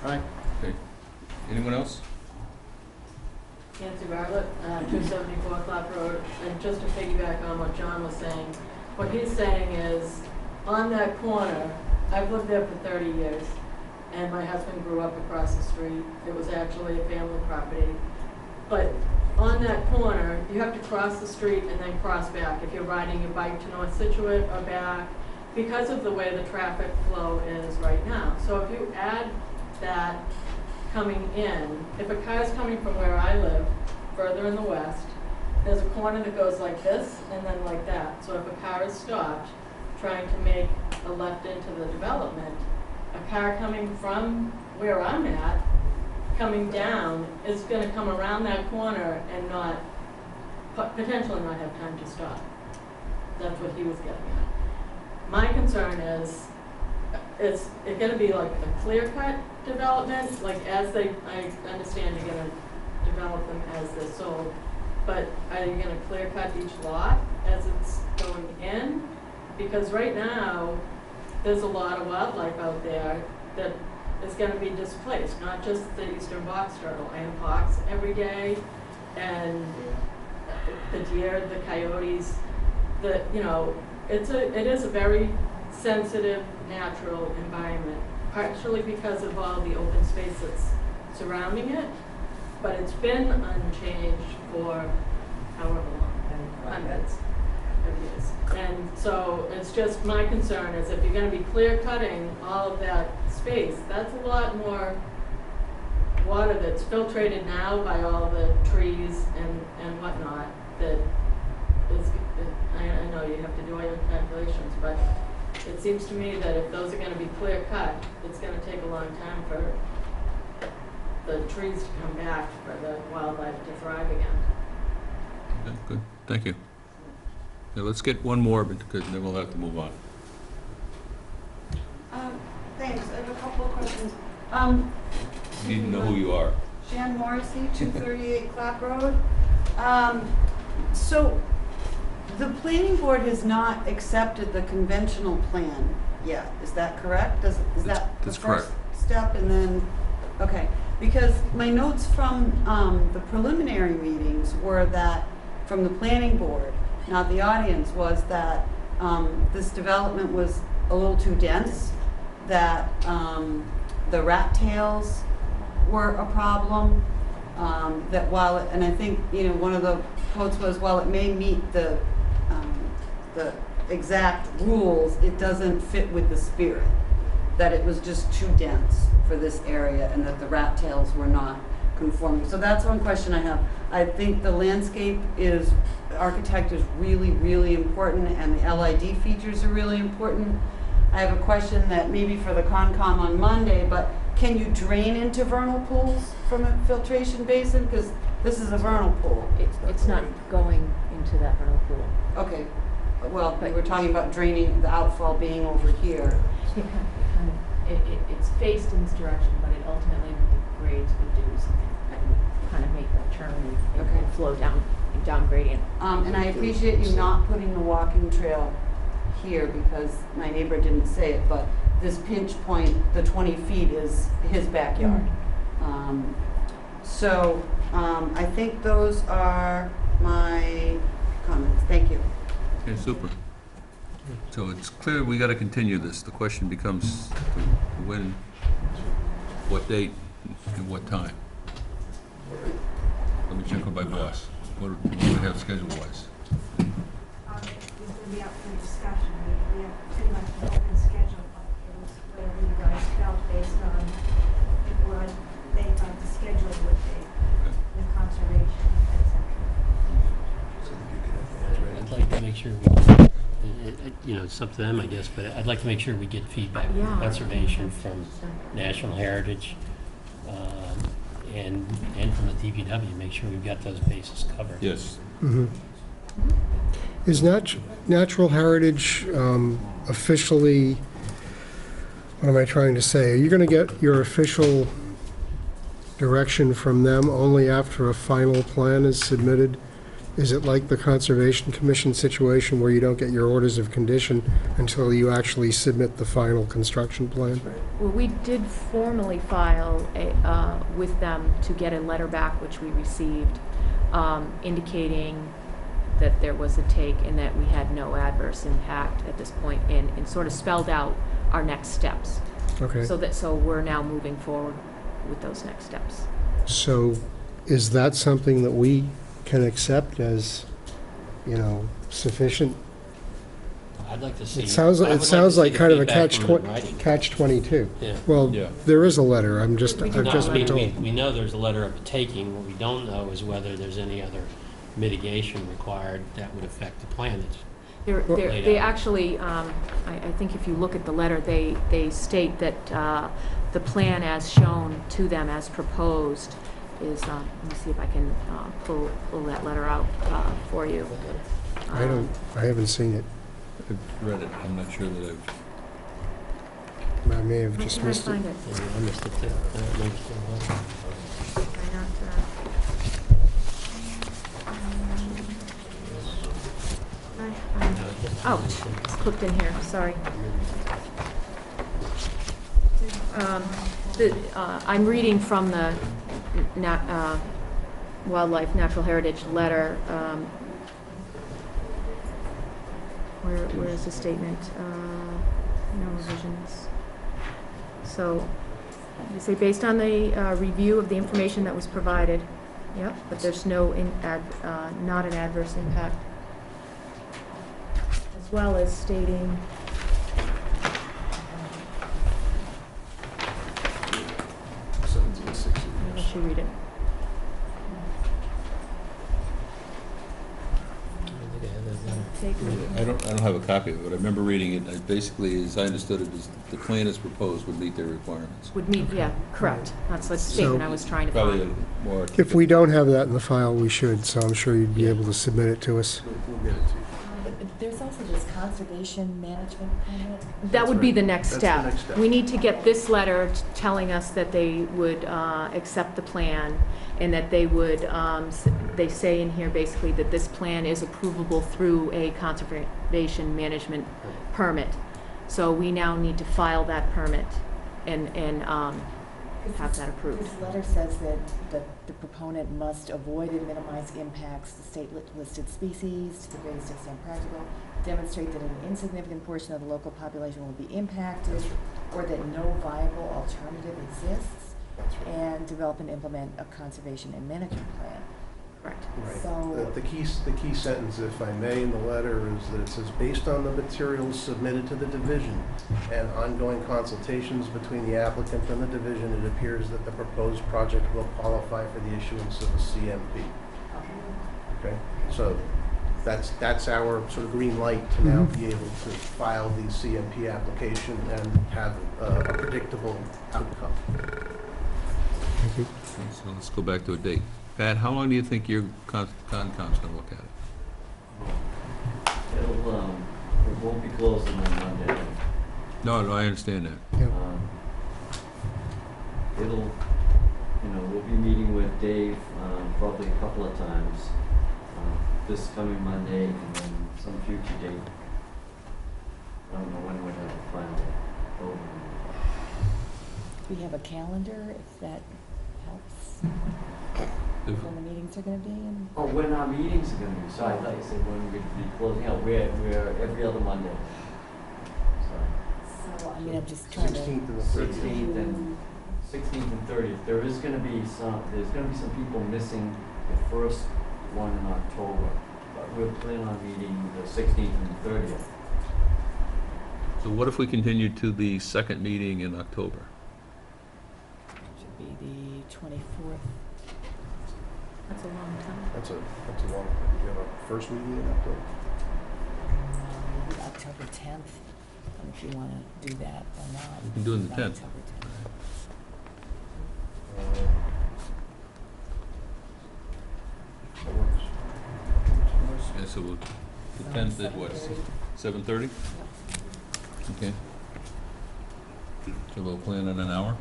All right. Okay. Anyone else? Nancy Bartlett, 274 Clap Road, and just to piggyback on what John was saying, what he's saying is, on that corner, I've lived there for 30 years, and my husband grew up across the street. It was actually a family property. But on that corner, you have to cross the street and then cross back if you're riding your bike to North Scituate or back, because of the way the traffic flow is right now. So if you add that coming in, if a car is coming from where I live, further in the west, there's a corner that goes like this and then like that. So if a car is stopped trying to make a left into the development, a car coming from where I'm at, coming down, is going to come around that corner and potentially not have time to stop. That's what he was getting at. My concern is it going to be like a clear-cut development, like I understand you're going to develop them as they're sold, but are you going to clear-cut each lot as it's going in? Because right now, there's a lot of wildlife out there that is going to be displaced, not just the eastern box turtle. I have hawks every day, and the deer, the coyotes, it is a very sensitive, natural environment, partially because of all the open space that's surrounding it, but it's been unchanged for however long, hundreds of years. And so it's just, my concern is if you're going to be clear cutting all of that space, that's a lot more water that's filtrated now by all the trees and whatnot that is, I know you have to do all your calculations, but it seems to me that if those are gonna be clear cut, it's gonna take a long time for the trees to come back, for the wildlife to thrive again. Okay, good, thank you. Now, let's get one more, because then we'll have to move on. Thanks, I have a couple of questions. You need to know who you are. Jan Morrissey, 238 Clap Road. So, the planning board has not accepted the conventional plan yet, is that correct? Is that the That's first correct. step and then, okay. Because my notes from the preliminary meetings were that, from the planning board, not the audience, was that this development was a little too dense, that the rat tails were a problem, that while, and I think, you know, one of the quotes was, while it may meet the exact rules, it doesn't fit with the spirit, that it was just too dense for this area and that the rat tails were not conforming. So that's one question I have. I think the landscape is, architect is really, really important, and the LID features are really important. I have a question that maybe for the Concom on Monday, but can you drain into vernal pools from a filtration basin? Because this is a vernal pool. It's not going into that vernal pool. Okay, well, we were talking about draining, the outfall being over here. It's faced in this direction, but it ultimately, the grades would do something, kind of make that turn and Okay. flow down gradient. And I appreciate you not putting the walking trail here, because my neighbor didn't say it, but this pinch point, the 20 feet, is his backyard. So I think those are my comments. Thank you. Okay, super. So it's clear we gotta continue this. The question becomes when, what date, and what time. Let me check with my boss. What do we have schedule-wise? It's gonna be up for discussion. We have pretty much an open schedule, but it was whatever you guys felt based on what they thought the schedule would be, with conservation, et cetera. I'd like to make sure you know, it's up to them, I guess, but I'd like to make sure we get feedback from Yeah. conservation, from National Heritage, and from the DPW, make sure we've got those bases covered. Yes. Is Natural Heritage officially, what am I trying to say? Are you going to get your official direction from them only after a final plan is submitted? Is it like the Conservation Commission situation where you don't get your orders of condition until you actually submit the final construction plan? Well, we did formally file with them to get a letter back, which we received, indicating that there was a take and that we had no adverse impact at this point, and sort of spelled out our next steps. Okay. So we're now moving forward with those next steps. So is that something that we can accept as, you know, sufficient? I'd like to see. It sounds I would like to see kind of a the feedback from in writing. catch-22. Yeah. Well, Yeah. there is a letter, I've We just do been not. told. We know there's a letter of taking. What we don't know is whether there's any other mitigation required that would affect the plan that's laid They out. actually, I think if you look at the letter, they state that the plan as shown to them as proposed is, let me see if I can pull that letter out for you. I haven't seen it. I've read it. I'm not sure that I've, I may have Where just can I missed it. find it? Yeah, I missed it too. Maybe still have Why not, oh, it's clipped in here, sorry. I'm reading from the Wildlife Natural Heritage letter. Where is the statement? No revisions. So, you say, based on the review of the information that was provided, yep, but there's no, not an adverse impact. As well as stating, I'll let you read it. I think I have that letter. Take- I don't have a copy of it, but I remember reading it, and basically, as I understood it, is the plan as proposed would meet their requirements. Would meet, yeah, correct. That's the statement I was trying to Probably find. a more. If we don't have that in the file, we should, so I'm sure you'd be able to submit it to us. We'll get it to you. There's also this conservation management permit. That would be the next That's the step. next step. We need to get this letter telling us that they would accept the plan, and that they would, they say in here basically that this plan is approvable through a conservation management permit. So we now need to file that permit and have that approved. This letter says that the proponent must avoid and minimize impacts to state-listed species to the greatest extent practical, demonstrate that an insignificant portion of the local population will be impacted, or that no viable alternative exists, and develop and implement a conservation and management plan. Correct. Right. So- The key sentence, if I may, in the letter is that it says, based on the materials submitted to the division and ongoing consultations between the applicant and the division, it appears that the proposed project will qualify for the issuance of a CMP. Okay, so that's our sort of green light to now be able to file the CMP application and have a predictable outcome. Thank you. So let's go back to a date. Pat, how long do you think your Concom's gonna look at it? It won't be closing on Monday. No, I understand that. Yeah. We'll be meeting with Dave, probably a couple of times, this coming Monday and then some future date. I don't know when we'd have a final vote. Do we have a calendar, if that helps? If- When the meetings are gonna be, and Oh, when our meetings are gonna be, so I thought you said when we'd be closing out, we're every other Monday. so, I mean, I'm just trying to. 16th and the 30th. 16th and 30th, there's gonna be some people missing the first one in October, but we're planning on meeting the 16th and the 30th. So what if we continue to the second meeting in October? Should be the 24th. That's a long time. That's a long, you have a first meeting in October? Maybe October 10th, if you wanna do that or not. We can do it on the 10th. October 10th. That works. Yeah, so the 10th at what, 7:30? Okay. So we'll plan in an hour?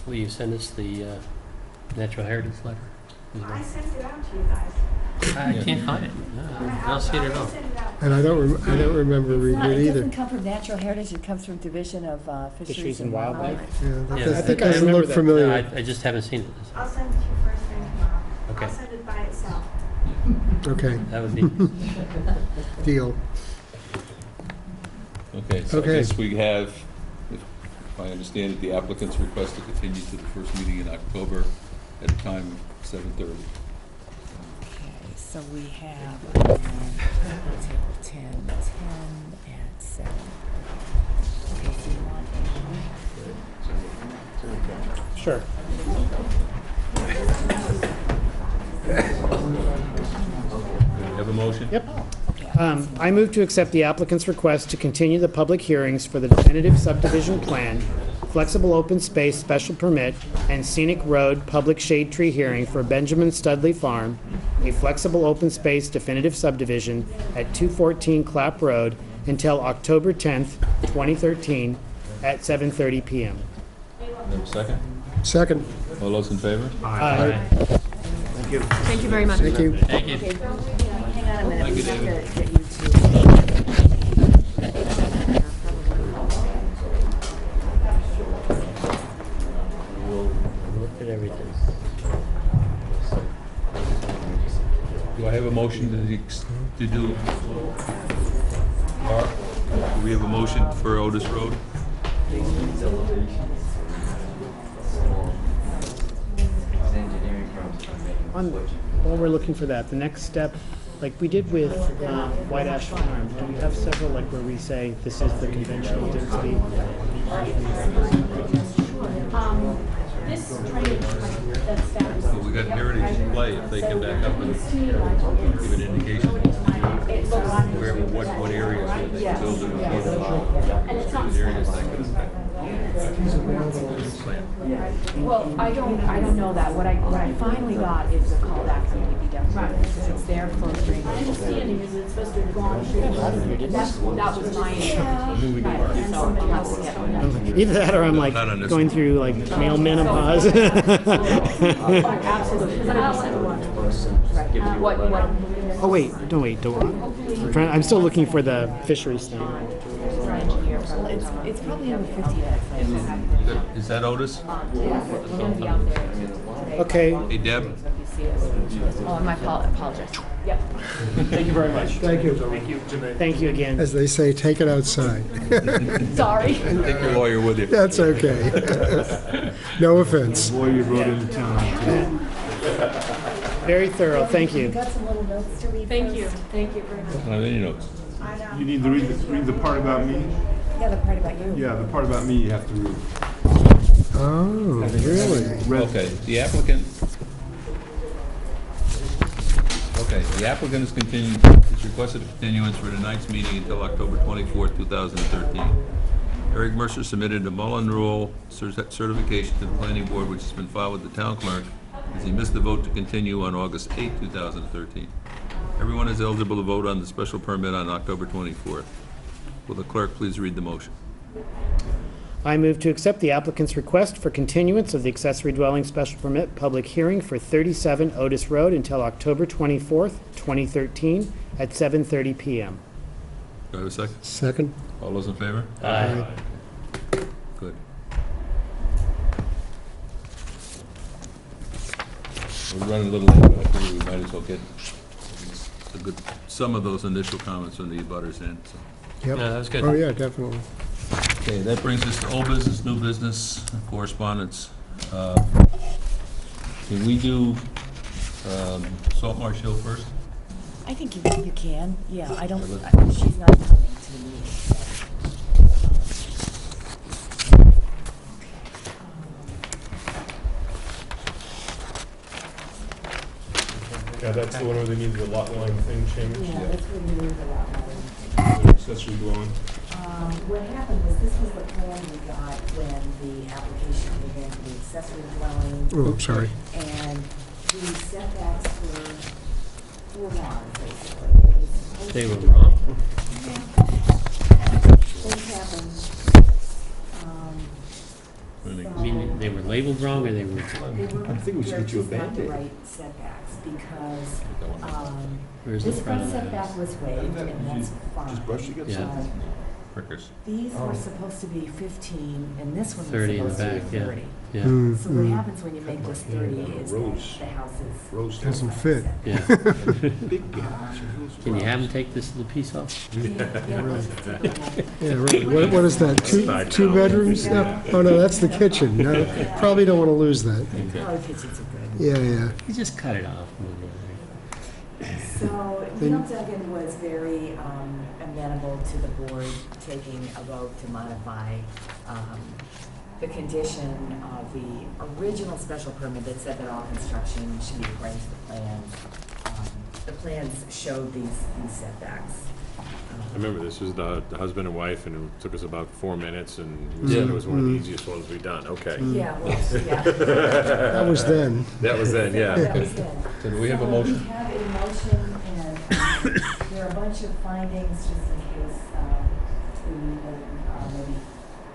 Will you send us the natural heritage letter? as well? I sent it out to you guys. I can't find it. No, I don't see it at all. I'll send it out. And I don't remember reading It it either. doesn't come from Natural Heritage, it comes from Division of Fisheries and Wildlife. Yeah, Yeah, that I doesn't- think that I doesn't remember look that. familiar. No, I just haven't seen it. I'll send it to you first thing tomorrow. Okay. I'll send it by itself. Okay, That would be, deal. Okay, so I Okay. guess we have, if I understand it, the applicant's request to continue to the first meeting in October at a time of 7:30. Okay, so we have, table 10 at 7. Okay, so you want Sure. Have a motion? Yep. okay. I move to accept the applicant's request to continue the public hearings for the definitive subdivision plan, flexible open space special permit, and scenic road public shade tree hearing for Benjamin Studley Farm, a flexible open space definitive subdivision at 214 Clap Road until October 10th, 2013, at 7:30 PM. Have a second? Second, All those in favor? Aye. Thank you. Thank you very much. thank you. thank you. Okay, hang on a minute, Thank we you, have David. to get you to. We'll look at everything. Do I have a motion to do, Mark, do we have a motion for Otis Road? Engineering firms are making On, while we're looking for that, the next step, like we did with White Ash Farm, do we have several, like where we say this is the conventional density? this drainage, that's that. So we got Heritage Play, if they come back up and give an indication It looks, where, what areas where they can build it. and it's not Areas that could affect this plan. well, I don't know that. What I finally got is a call back from DPW, because it's their close drainage. My understanding is it's supposed to have gone through. That was my interpretation. Right, so I'll have to get on that. Either that or I'm like Not on this going one. through like male menopause. Absolutely, because I'll send one. Right, what? Oh, wait, don't. I'm still looking for the fisheries thing. It's probably over 50 minutes. Is that Otis? Okay, Hey, Deb? Oh, my apologies. Yep. Thank you very much. Thank you. thank you again. As they say, take it outside. Sorry. Take your lawyer with you. That's okay. No offense. Very thorough, thank You you. got some little notes to read? Thank you, first? thank you very much. Any notes? You need to read the part about me? Yeah, the part about you. Yeah, the part about me you have to read. Oh, really? Okay, the applicant. Okay, the applicant has continued, has requested a continuance for tonight's meeting until October 24th, 2013. Eric Mercer submitted a Mullen Rule certification to the planning board, which has been filed with the town clerk, as he missed the vote to continue on August 8th, 2013. Everyone is eligible to vote on the special permit on October 24th. Will the clerk please read the motion? I move to accept the applicant's request for continuance of the accessory dwelling special permit public hearing for 37 Otis Road until October 24th, 2013 at 7:30 PM. Do I have a second? Second? All those in favor? Aye. Good. We're running a little late, but I figure we might as well get a good, some of those initial comments from the abutters in, so. Yep. Yeah, that was good. Oh, yeah, definitely. Okay, that brings us to old business, new business, correspondence. Can we do Salt Marsh Hill first? I think you can, yeah, I don't, she's not coming to the meeting. Yeah, that's the one where they need the lot line thing changed. Yeah, that's where you leave the lot line. Accessory dwelling. What happened was, this was the plan we got when the application came in for the accessory dwelling, Oh, sorry. and the setbacks were wrong, basically. It was supposed They to were be- wrong? Things happen. I mean, they were labeled wrong, or they were, I think we should get you a They're just not the Band-Aid. right setbacks, because, where's the this front front of that? setback was waived, and that's fine. Just brush against Yeah. Um, Prickers. These were supposed to be 15, and this one was 30 in the supposed to back, be yeah. 30. Yeah, Mm, So what mm. happens when you make this 30 is that Rose. the house is. Rose Doesn't fit. yeah. Big gap. Can you have them take this little piece off? Yeah, right. What is that, two bedrooms? Yeah. Oh, no, that's the kitchen. No, probably don't want to lose that. Color kitchens are good. Yeah, yeah. You just cut it off. So Then- Neil Duggan was very amenable to the board taking a vote to modify the condition of the original special permit that said that all construction should be according to the plans. The plans showed these setbacks. I remember this was the husband and wife, and it took us about 4 minutes, and we said Yeah. it was one of the easiest ones we've done. Okay. Yeah, well, yeah. That was then. That was then, yeah. That was then. So do we have a motion? We have a motion, and there are a bunch of findings, just in case we need them, maybe.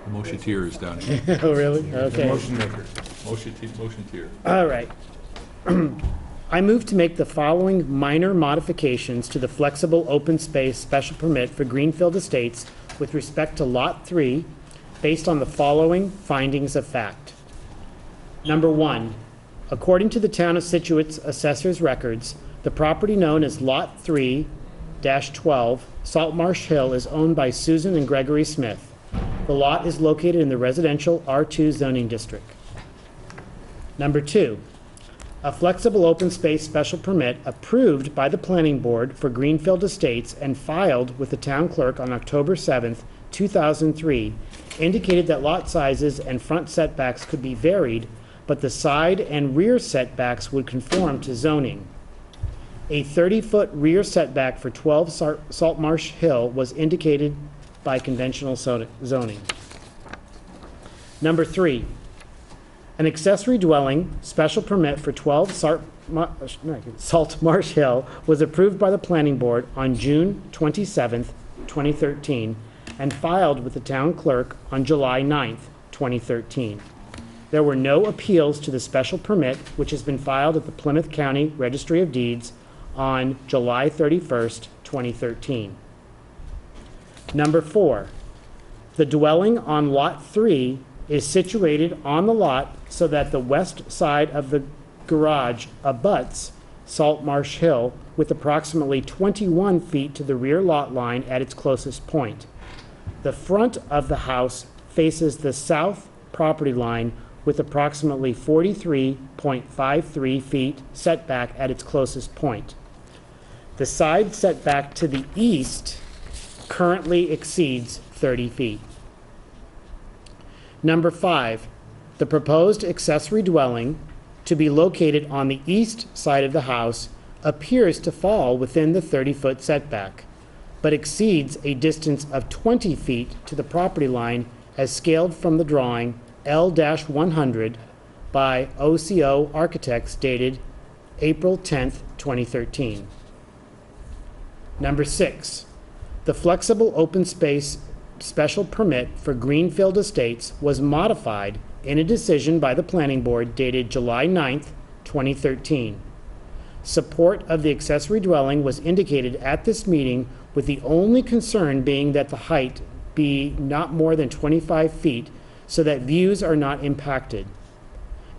The motionteer is down here. Oh, really? Okay. Motion maker. Motionteer. All right. I move to make the following minor modifications to the flexible open space special permit for Greenfield Estates with respect to Lot 3, based on the following findings of fact. Number 1, according to the Town of Scituate's assessor's records, the property known as Lot 3-12, Salt Marsh Hill, is owned by Susan and Gregory Smith. The lot is located in the residential R2 zoning district. Number 2, a flexible open space special permit approved by the planning board for Greenfield Estates and filed with the town clerk on October 7th, 2003, indicated that lot sizes and front setbacks could be varied but the side and rear setbacks would conform to zoning. A 30-foot rear setback for 12 Salt Marsh Hill was indicated by conventional zoning. Number 3, an accessory dwelling special permit for 12 Salt Marsh Hill was approved by the planning board on June 27th, 2013, and filed with the town clerk on July 9th, 2013. There were no appeals to the special permit, which has been filed at the Plymouth County Registry of Deeds on July 31st, 2013. Number 4, the dwelling on Lot 3 is situated on the lot so that the west side of the garage abuts Salt Marsh Hill with approximately 21 feet to the rear lot line at its closest point. The front of the house faces the south property line with approximately 43.53 feet setback at its closest point. The side setback to the east currently exceeds 30 feet. Number 5, the proposed accessory dwelling to be located on the east side of the house appears to fall within the 30-foot setback, but exceeds a distance of 20 feet to the property line as scaled from the drawing L-100 by OCO Architects dated April 10th, 2013. Number 6, the flexible open space special permit for Greenfield Estates was modified in a decision by the planning board dated July 9th, 2013. Support of the accessory dwelling was indicated at this meeting, with the only concern being that the height be not more than 25 feet so that views are not impacted.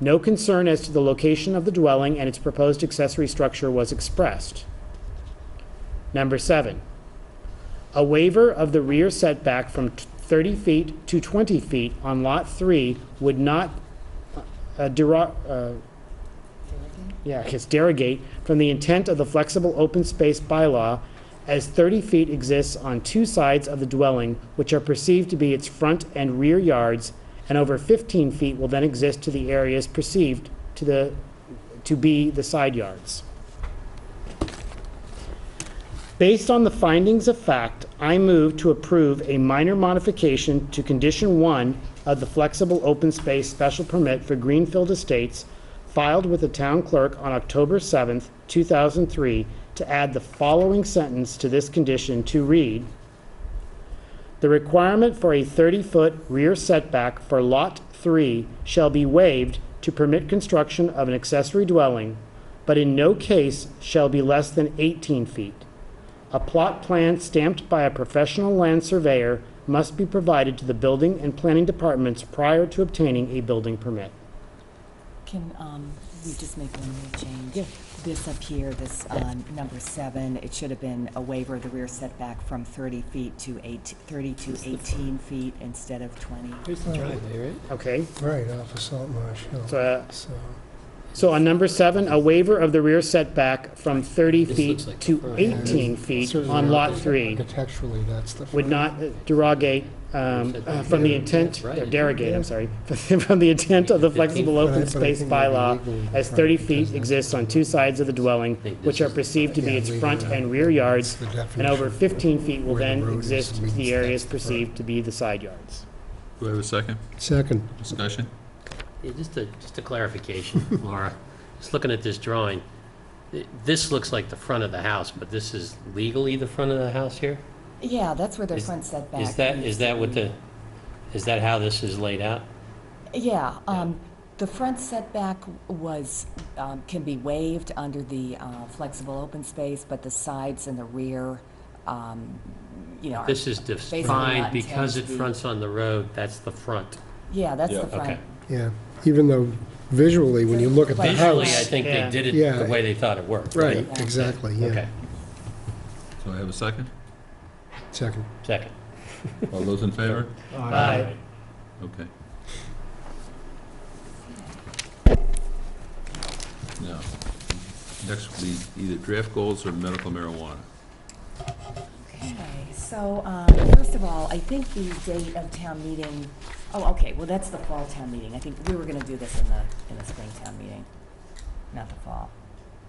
No concern as to the location of the dwelling and its proposed accessory structure was expressed. Number 7, a waiver of the rear setback from 30 feet to 20 feet on Lot 3 would not derogate from the intent of the flexible open space bylaw, as 30 feet exists on two sides of the dwelling, which are perceived to be its front and rear yards, and over 15 feet will then exist to the areas perceived to be the side yards. Based on the findings of fact, I move to approve a minor modification to Condition 1 of the Flexible Open Space Special Permit for Greenfield Estates, filed with the town clerk on October 7th, 2003, to add the following sentence to this condition to read: the requirement for a 30-foot rear setback for Lot 3 shall be waived to permit construction of an accessory dwelling, but in no case shall be less than 18 feet. A plot plan stamped by a professional land surveyor must be provided to the building and planning departments prior to obtaining a building permit. Can we just make one more change? Yeah. This up here, this number 7, it should have been a waiver of the rear setback from 30 feet to 30 to 18 feet instead of 20. Here's the driveway, right? Okay, Right, off of Salt Marsh Hill. so on number 7, a waiver of the rear setback from 30 This feet looks like to the front. 18 feet Certainly on Lot 3 Architecturally, that's the. would not derogate from the intent, That's right. or derogate, I'm sorry, from the intent of the flexible open But I space think that'd be bylaw, legal in the as front 30 because feet that's exists on the- two sides of the dwelling, think this which are is- perceived to be Yeah, its legal, front yeah. and rear yards, That's the and over definition. 15 feet will Where the then road is exist to means the areas that's the front. perceived to be the side yards. Do I have a second Second. discussion? Yeah, just a clarification, Laura. Just looking at this drawing, this looks like the front of the house, but this is legally the front of the house here? Yeah, that's where their Is- front setback Is that how this is laid out? Yeah, the front setback was, can be waived under the flexible open space, but the sides and the rear, are This is basically defined not because it intended to be- fronts on the road, that's the front. Yeah, that's Yeah. the front. Okay. Yeah, even though visually, when you look at the Visually, I house. think they Yeah. did it Yeah. the way they thought it worked. Right, Yeah. exactly, yeah. Okay, Do I have a second? Second. second. All those in favor? Aye. Okay. Now, next will be either draft goals or medical marijuana. Okay, so, first of all, I think the date of town meeting Oh, okay, well, that's the fall town meeting. I think we were gonna do this in the spring town meeting, not the fall.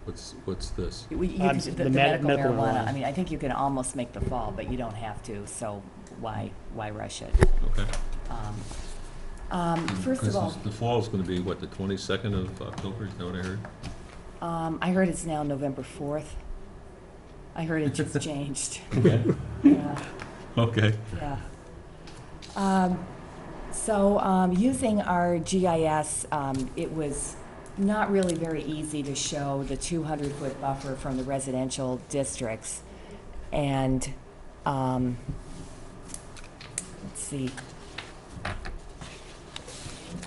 What's this? You could do the medical marijuana, I mean, I think you can almost make the fall, but you don't have to, so why rush it? Okay. First of all, The fall's gonna be, what, the 22nd of October, is that what I heard? I heard it's now November 4th. I heard it just changed. Okay. Yeah. Okay. Yeah. Using our GIS, it was not really very easy to show the 200-foot buffer from the residential districts. And, let's see.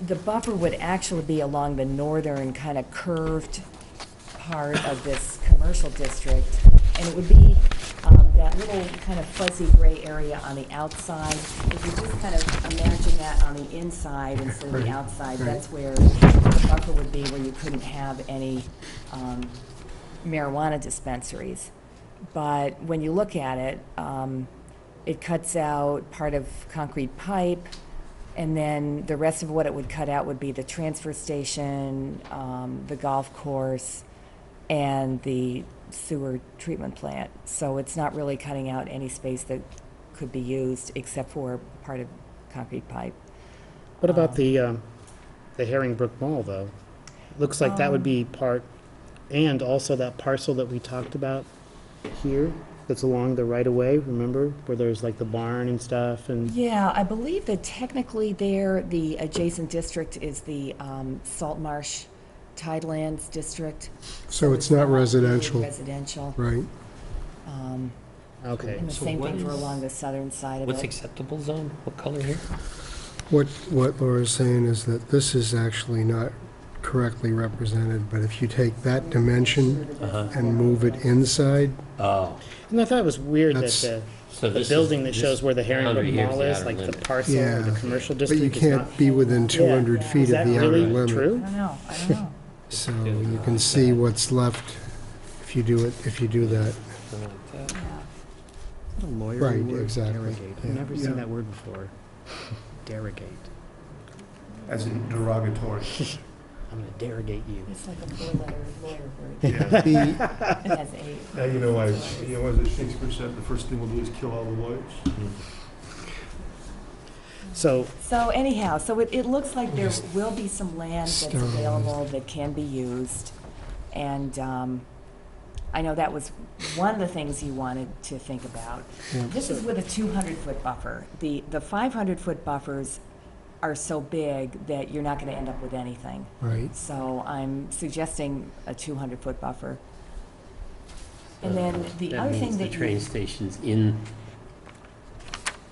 The buffer would actually be along the northern kind of curved part of this commercial district. And it would be that little kind of fuzzy gray area on the outside. If you just kind of imagine that on the inside instead of the outside, that's where the buffer would be, where you couldn't have any marijuana dispensaries. But when you look at it, it cuts out part of concrete pipe, and then the rest of what it would cut out would be the transfer station, the golf course, and the sewer treatment plant. So it's not really cutting out any space that could be used except for part of concrete pipe. What about the Herringbrook Mall, though? Looks like that would be part, and also that parcel that we talked about here, that's along the right-of-way, remember? Where there's like the barn and stuff, and... Yeah, I believe that technically there, the adjacent district is the Salt Marsh Tidelands District. So it's not really residential. Residential. Right. Okay. And the So same what thing for is- along the southern side of it. What's acceptable zone? What color here? What Laura's saying is that this is actually not correctly represented, but if you take that dimension and move it inside, Oh, And I thought it was weird that That's- so the this building that this shows where the Herringbrook boundary here is Mall the is, outer like the limit. parcel or the Yeah, commercial but district you is not... can't be within 200 feet Is that of the outer really limit. true? I don't know. So you can see what's left if you do that. Something like that. What a lawyer Right, word, exactly, derogate. I've yeah. never seen that word before. Derogate. As in derogatory. I'm gonna derogate you. It's like a four-letter lawyer word. Yeah. The- It has eight. Now, you know, as Shakespeare said, the first thing we'll do is kill all the lawyers. So, So anyhow, so it looks like there will be some land that's Sterilized. available that can be used. And I know that was one of the things you wanted to think about. Yeah. This is with a 200-foot buffer. The 500-foot buffers are so big that you're not going to end up with anything. Right. So I'm suggesting a 200-foot buffer. And then the other thing the that train you... station's in,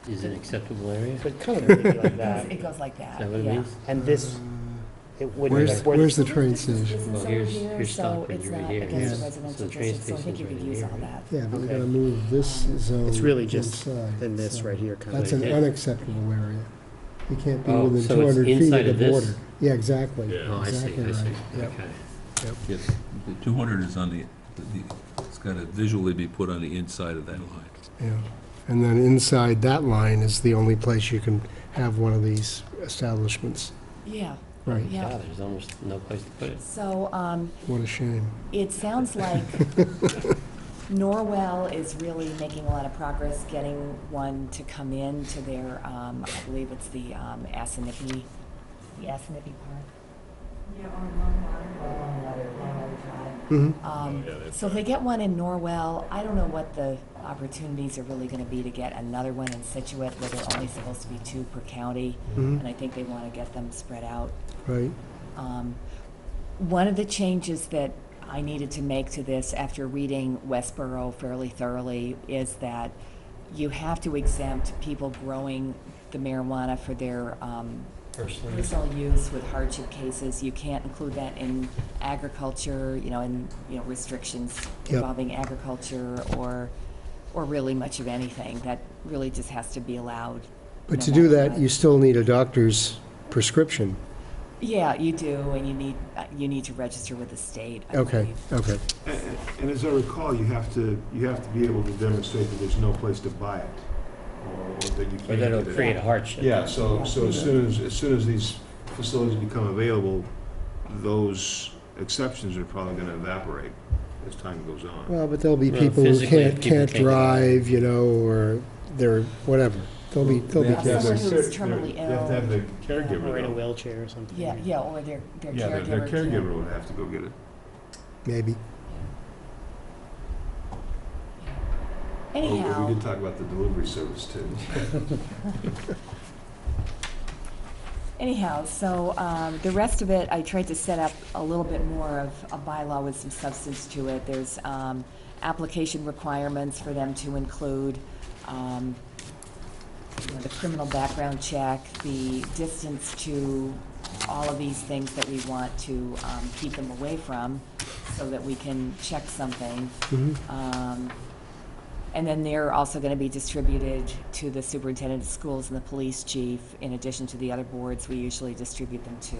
is an acceptable area? so it kind of would be like that. It goes like that, Is that what it yeah. means? And this, it would... Where's the train station? Business Well, over here's- here, here's so Stockbridge it's right not here. against Yeah. the residential So the train district, so I think you station's could right use here. all that. Yeah, but we Okay. gotta move this zone It's really just inside, in this so right here, kind That's of. an Yeah. unacceptable area. You can't be Oh, within so it's 200 feet inside of of the this? border. Yeah, exactly. Yeah. Oh, I see, Exactly I see. right. Yep. Okay. Yes, the 200 is on it's got to visually be put on the inside of that line. Yeah. And then inside that line is the only place you can have one of these establishments. Yeah, Right. yeah. God, there's almost no place to put it. So, What a shame. it sounds like Norwell is really making a lot of progress getting one to come in to their, I believe it's the Assinippie Park. Yeah, on Longwater. Mhm. So if they get one in Norwell, I don't know what the opportunities are really gonna be to get another one in Scituate, where they're only supposed to be 2 per county, Mhm. and I think they wanna get them spread out. Right. One of the changes that I needed to make to this after reading Westboro fairly thoroughly is that you have to exempt people growing the marijuana for their personal use with hardship cases. You can't include that in agriculture, restrictions Yep. involving agriculture or really much of anything. That really just has to be allowed. But no to do matter that, what. you still need a doctor's prescription. Yeah, you do, and you need to register with the state, I Okay, believe. okay. And as I recall, you have to be able to demonstrate that there's no place to buy it. or that you can't. Or that'll get it. create a hardship. Yeah, so as soon as these facilities become available, those exceptions are probably gonna evaporate as time goes on. Well, but there'll be Well, people who physically, if people can't take it out. drive, you know, or they're, whatever. There'll be They have to have Someone their- who's terminally They have to have the caregiver. Or in a though. wheelchair or something. Yeah, yeah, or their Yeah, caregiver. their can- caregiver would have to go get it. maybe. Oh, but Anyhow. we did talk about the delivery service too. Anyhow, so the rest of it, I tried to set up a little bit more of a bylaw with some substance to it. There's application requirements for them to include, you know, the criminal background check, the distance to all of these things that we want to keep them away from, so that we can check something. And then they're also going to be distributed to the superintendent of schools and the police chief, in addition to the other boards we usually distribute them to.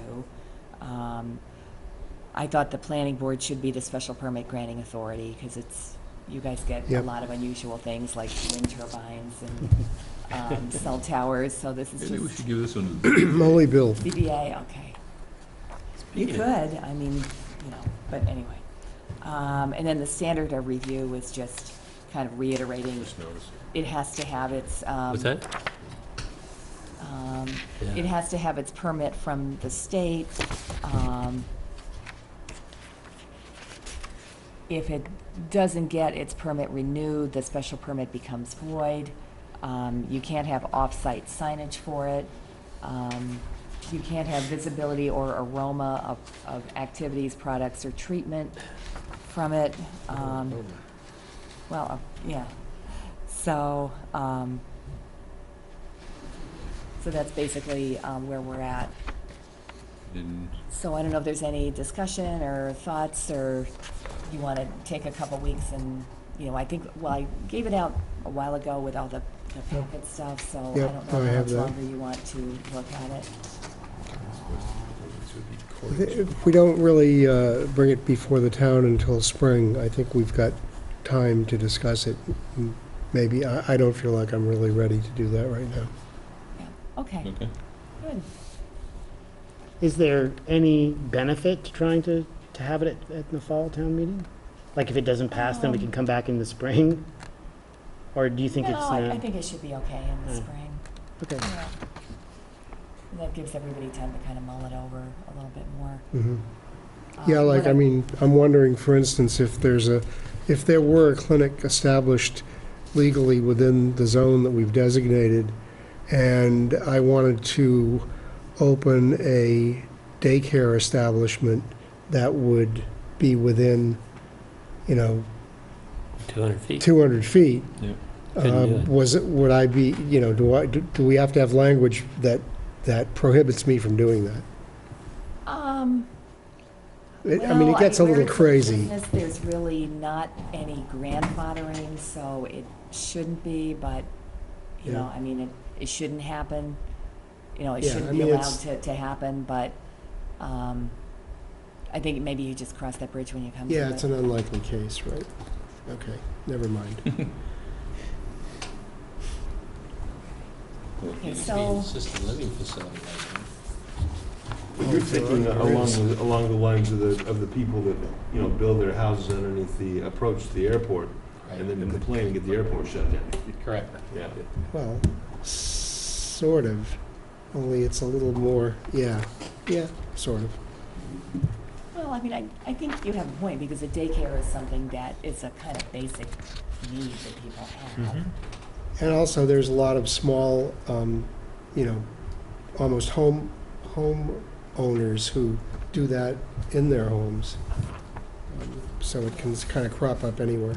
I thought the planning board should be the special permit granting authority, because it's, you guys get a Yep. lot of unusual things like wind turbines and cell towers, so this is Maybe we just should give this one to Molly Bill. BBA, okay. You Speaking could, of- I mean, you know, but anyway. And then the standard of review is just kind of reiterating, Just notice. it has to have its, What's that? Yeah. it has to have its permit from the state. If it doesn't get its permit renewed, the special permit becomes void. You can't have off-site signage for it. You can't have visibility or aroma of activities, products, or treatment from it. Well, yeah. So, so that's basically where we're at. in So I don't know if there's any discussion or thoughts, or you want to take a couple weeks and, you know, I think, well, I gave it out a while ago with all the packet stuff, so I Yep, don't know I how have much that. longer you want to look at it. If we don't really bring it before the town until spring, I think we've got time to discuss it. Maybe, I don't feel like I'm really ready to do that right now. Yeah, okay, Okay. good. Is there any benefit to trying to have it at the fall town meeting? Like if it doesn't pass, then we can come back in the spring? Or do you think No, it's I think it should be okay in the Yeah. spring. okay? Yeah. That gives everybody time to kind of mull it over a little bit more. Yeah, like, what I mean, I'm wondering, for instance, if there were a clinic established legally within the zone that we've designated, and I wanted to open a daycare establishment that would be within, you know, 200 feet. 200 feet. Yeah. Couldn't do it. Would I be, you know, do we have to have language that prohibits me from doing that? I mean, Well, it gets a where little it's crazy. business, there's really not any grandfathering, so it shouldn't be, but, you know, Yeah. I mean, it shouldn't happen. You know, it Yeah, shouldn't I be mean, allowed it's- to happen, but I think maybe you just cross that bridge when you come to it. Yeah, it's an unlikely case, right? Okay, never mind. Okay, It so- used to be an assisted living facility, I think. You're thinking along the lines of the people that, you know, build their houses underneath the approach to the airport, and then complain and get the airport shut down. Correct. Yeah. Well, sort of, only it's a little more, yeah, sort of. Well, I mean, I think you have a point, because a daycare is something that is a kind of basic need that people have. And also, there's a lot of small, you know, almost home owners who do that in their homes. So it can kind of crop up anywhere.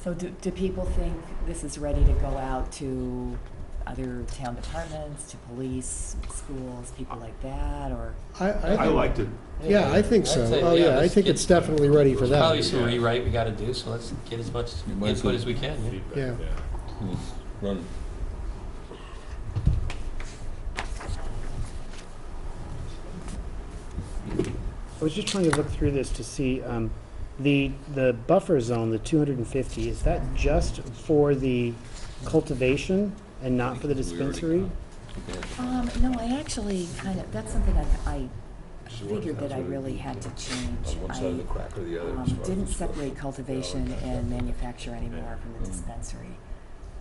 So do people think this is ready to go out to other town departments, to police, schools, people like that, or? I liked it. Yeah, I think so. I'd say, Oh, yeah, I let's think get- it's definitely ready for that. Probably some rewrite we gotta do, so let's get as much You might as input well- as we can. Yeah. Yeah. Let's run. I was just trying to look through this to see, The buffer zone, the 250, is that just for the cultivation and not for the We already dispensary? No, I actually kind of, that's something I figured that I really had to change. On one side of the crack or the other. as far as Didn't it's separate cultivation and manufacture anymore from the dispensary.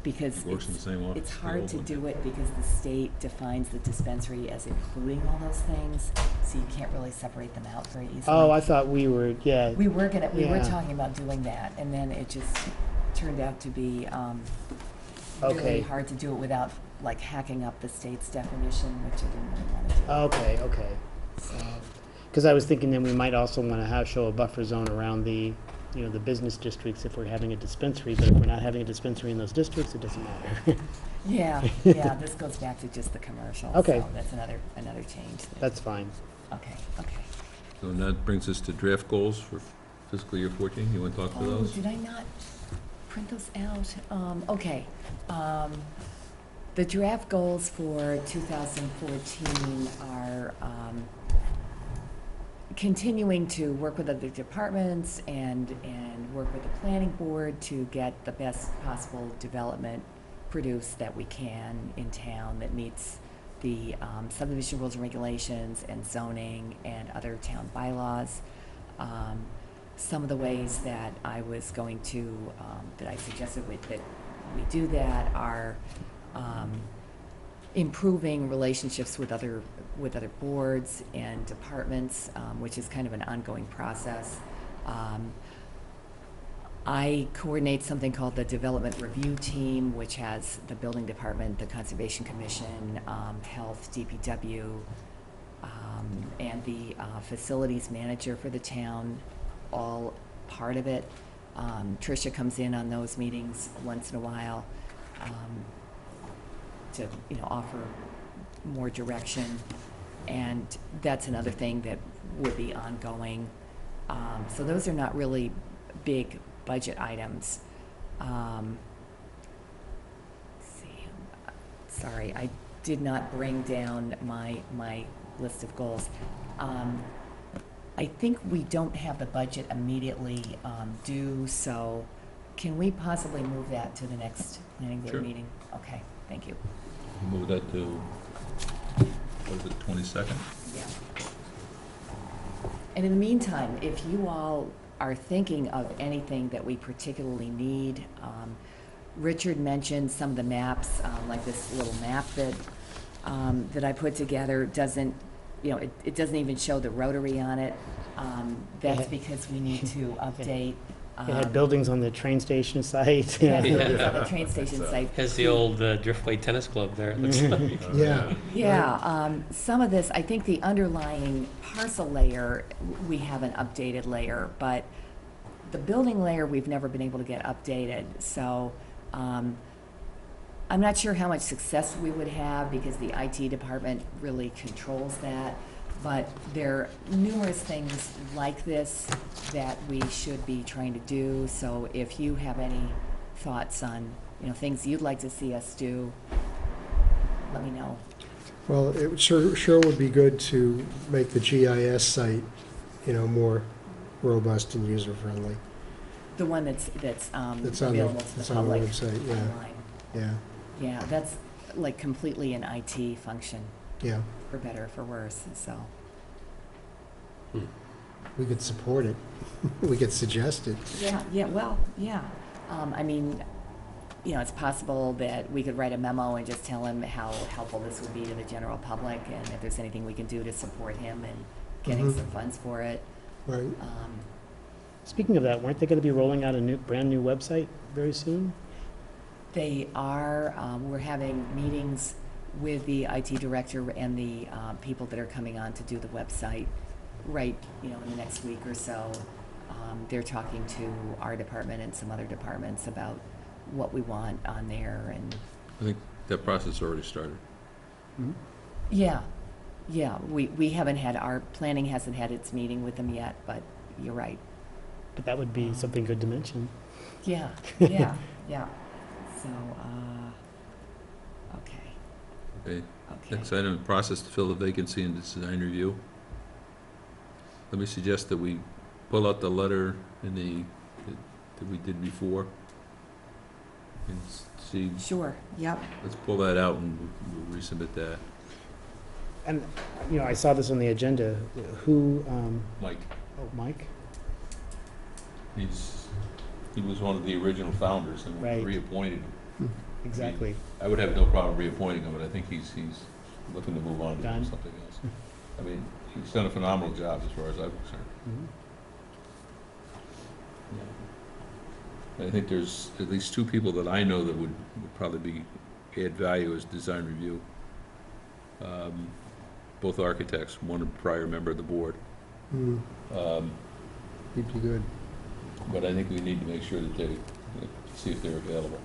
Because It works in the same office. it's the hard old to one. do it because the state defines the dispensary as including all those things, so you can't really separate them out very easily. Oh, I thought we were, yeah. We were Yeah. talking about doing that, and then it just turned out to be, really Okay. hard to do it without, like, hacking up the state's definition, which I didn't really want to do. Okay, okay. So, Because I was thinking then we might also want to show a buffer zone around the, the business districts if we're having a dispensary, but if we're not having a dispensary in those districts, it doesn't matter. yeah, this goes back to just the commercial. Okay. So that's another change. That's fine. Okay, okay. So that brings us to draft goals for fiscal year 14. You want to talk to Oh, those? did I not print those out? Okay. The draft goals for 2014 are continuing to work with other departments and work with the planning board to get the best possible development produced that we can in town that meets the subdivision rules and regulations and zoning and other town bylaws. Some of the ways that I was going to, that I suggested that we do that are improving relationships with other boards and departments, which is kind of an ongoing process. I coordinate something called the Development Review Team, which has the Building Department, the Conservation Commission, Health, DPW, and the Facilities Manager for the town, all part of it. Tricia comes in on those meetings once in a while to offer more direction, and that's another thing that would be ongoing. So those are not really big budget items. Let's see, sorry, I did not bring down my list of goals. I think we don't have the budget immediately due, so can we possibly move that to the next planning board Sure. meeting? Okay, thank you. Move that to, what is it, 22nd? Yeah. And in the meantime, if you all are thinking of anything that we particularly need, Richard mentioned some of the maps, like this little map that I put together doesn't, it doesn't even show the Rotary on it. That's Yeah. because we need to update. It had buildings on the train station site. Yeah, buildings on the train station site. Has the old Driftway Tennis Club there, it looks like. Yeah. Yeah, some of this, I think the underlying parcel layer, we have an updated layer, but the building layer, we've never been able to get updated. So I'm not sure how much success we would have because the IT department really controls that. But there are numerous things like this that we should be trying to do. So if you have any thoughts on, things you'd like to see us do, let me know. Well, it sure would be good to make the GIS site, more robust and user-friendly. The one that's That's on the available to the public website, yeah. online. Yeah, Yeah, that's like completely an IT function, yeah. for better or for worse, so. We could support it. We could suggest it. Yeah, well, yeah. I mean, it's possible that we could write a memo and just tell him how helpful this would be to the general public and if there's anything we can do to support him in getting some funds for it. Right. Speaking of that, weren't they going to be rolling out a brand new website very soon? They are, we're having meetings with the IT director and the people that are coming on to do the website right, in the next week or so. They're talking to our department and some other departments about what we want on there and. I think that process already started. Mm-hmm. Yeah, we haven't had, our planning hasn't had its meeting with them yet, but you're right. But that would be something good to mention. Yeah. So, okay. Okay. Next item, process to fill the vacancy in design review. Let me suggest that we pull out the letter in that we did before? And see, Sure, yep. let's pull that out and we'll resubmit that. And, you know, I saw this on the agenda. Who, Mike, oh, Mike? he was one of the original founders and we Right. reappointed him. Exactly. I would have no problem reappointing him, but I think he's looking to move on to Done. do something else. I mean, he's done a phenomenal job as far as I'm concerned. Mhm. I think there's at least two people that I know that would probably add value as design review. Both architects, one a prior member of the board. Hmm, Um, he'd be good. But I think we need to make sure that they, see if they're available.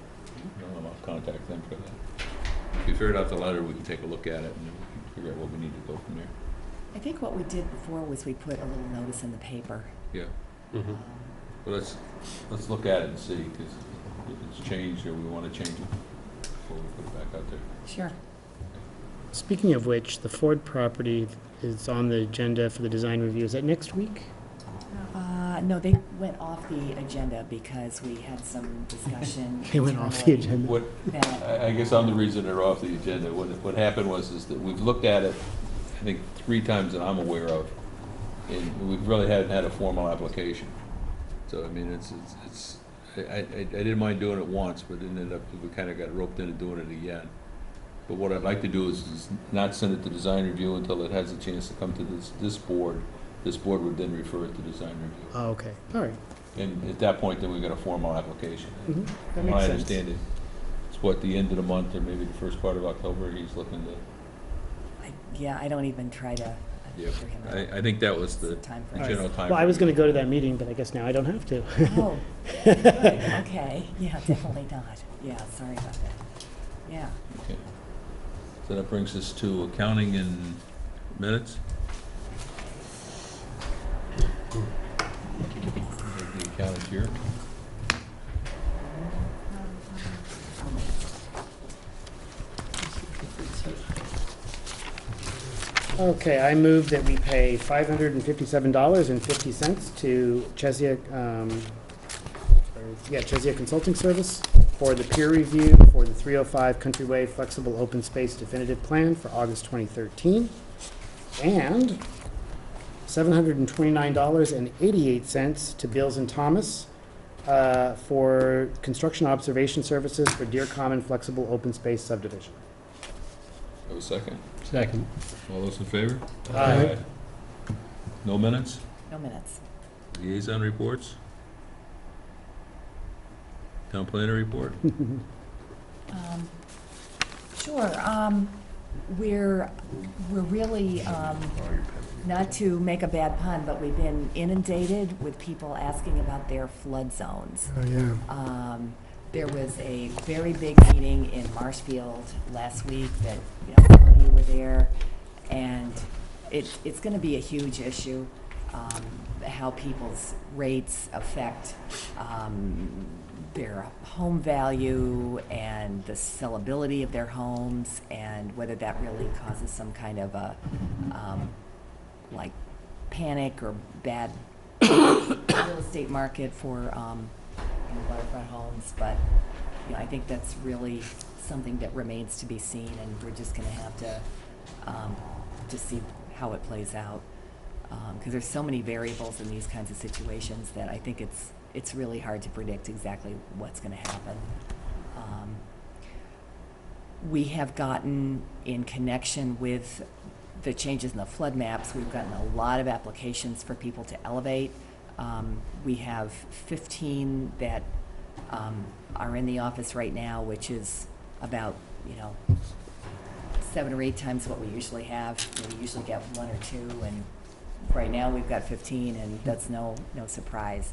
I'll contact them for that. If you figured out the letter, we can take a look at it and then we can figure out what we need to go from there. I think what we did before was we put a little notice in the paper. Yeah, Mhm. but let's look at it and see, because if it's changed or we want to change it before we put it back out there. Sure. Speaking of which, the Ford property is on the agenda for the design review. Is that next week? No, they went off the agenda because we had some discussion. They went off the internally agenda. What, that- I guess I'm the reason they're off the agenda. What happened was that we've looked at it, I think, 3 times that I'm aware of, and we really hadn't had a formal application. So, I mean, I didn't mind doing it once, but it ended up, we kind of got roped into doing it again. But what I'd like to do is not send it to design review until it has a chance to come to this board. This board would then refer it to design review. Oh, okay, all right. And at that point, then we get a formal application. Mhm, that My makes sense. understanding, it's what, the end of the month or maybe the first part of October, he's looking to, Yeah, I don't even try to yeah. figure him out. I think that was the Time the frame. general time. Well, I was going to go to that meeting, but I guess now I don't have to. Oh, good, okay, yeah, definitely not. Yeah, sorry about that. Yeah. Okay. So that brings us to accounting and minutes. The accountant's here. Okay, I move that we pay $557.50 to Chesia, Chesia Consulting Service for the peer review for the 305 Countryway Flexible Open Space Definitive Plan for August 2013, and $729.88 to Bills and Thomas for construction observation services for Deer Common Flexible Open Space Subdivision. Have a second? Second. All those in favor? Aye. No minutes? No minutes. Liaison reports? Town planner report? Sure, we're really, not to make a bad pun, but we've been inundated with people asking about their flood zones. Oh, yeah. There was a very big meeting in Marshfield last week that, some of you were there, and it's gonna be a huge issue, how people's rates affect, their home value and the sellability of their homes, and whether that really causes some kind of a, like, panic or bad real estate market for, waterfront homes, but, I think that's really something that remains to be seen, and we're just gonna have to see how it plays out. Because there's so many variables in these kinds of situations that I think it's really hard to predict exactly what's gonna happen. We have gotten, in connection with the changes in the flood maps, we've gotten a lot of applications for people to elevate. We have 15 that are in the office right now, which is about, 7 or 8 times what we usually have. We usually get 1 or 2, and right now we've got 15, and that's no surprise.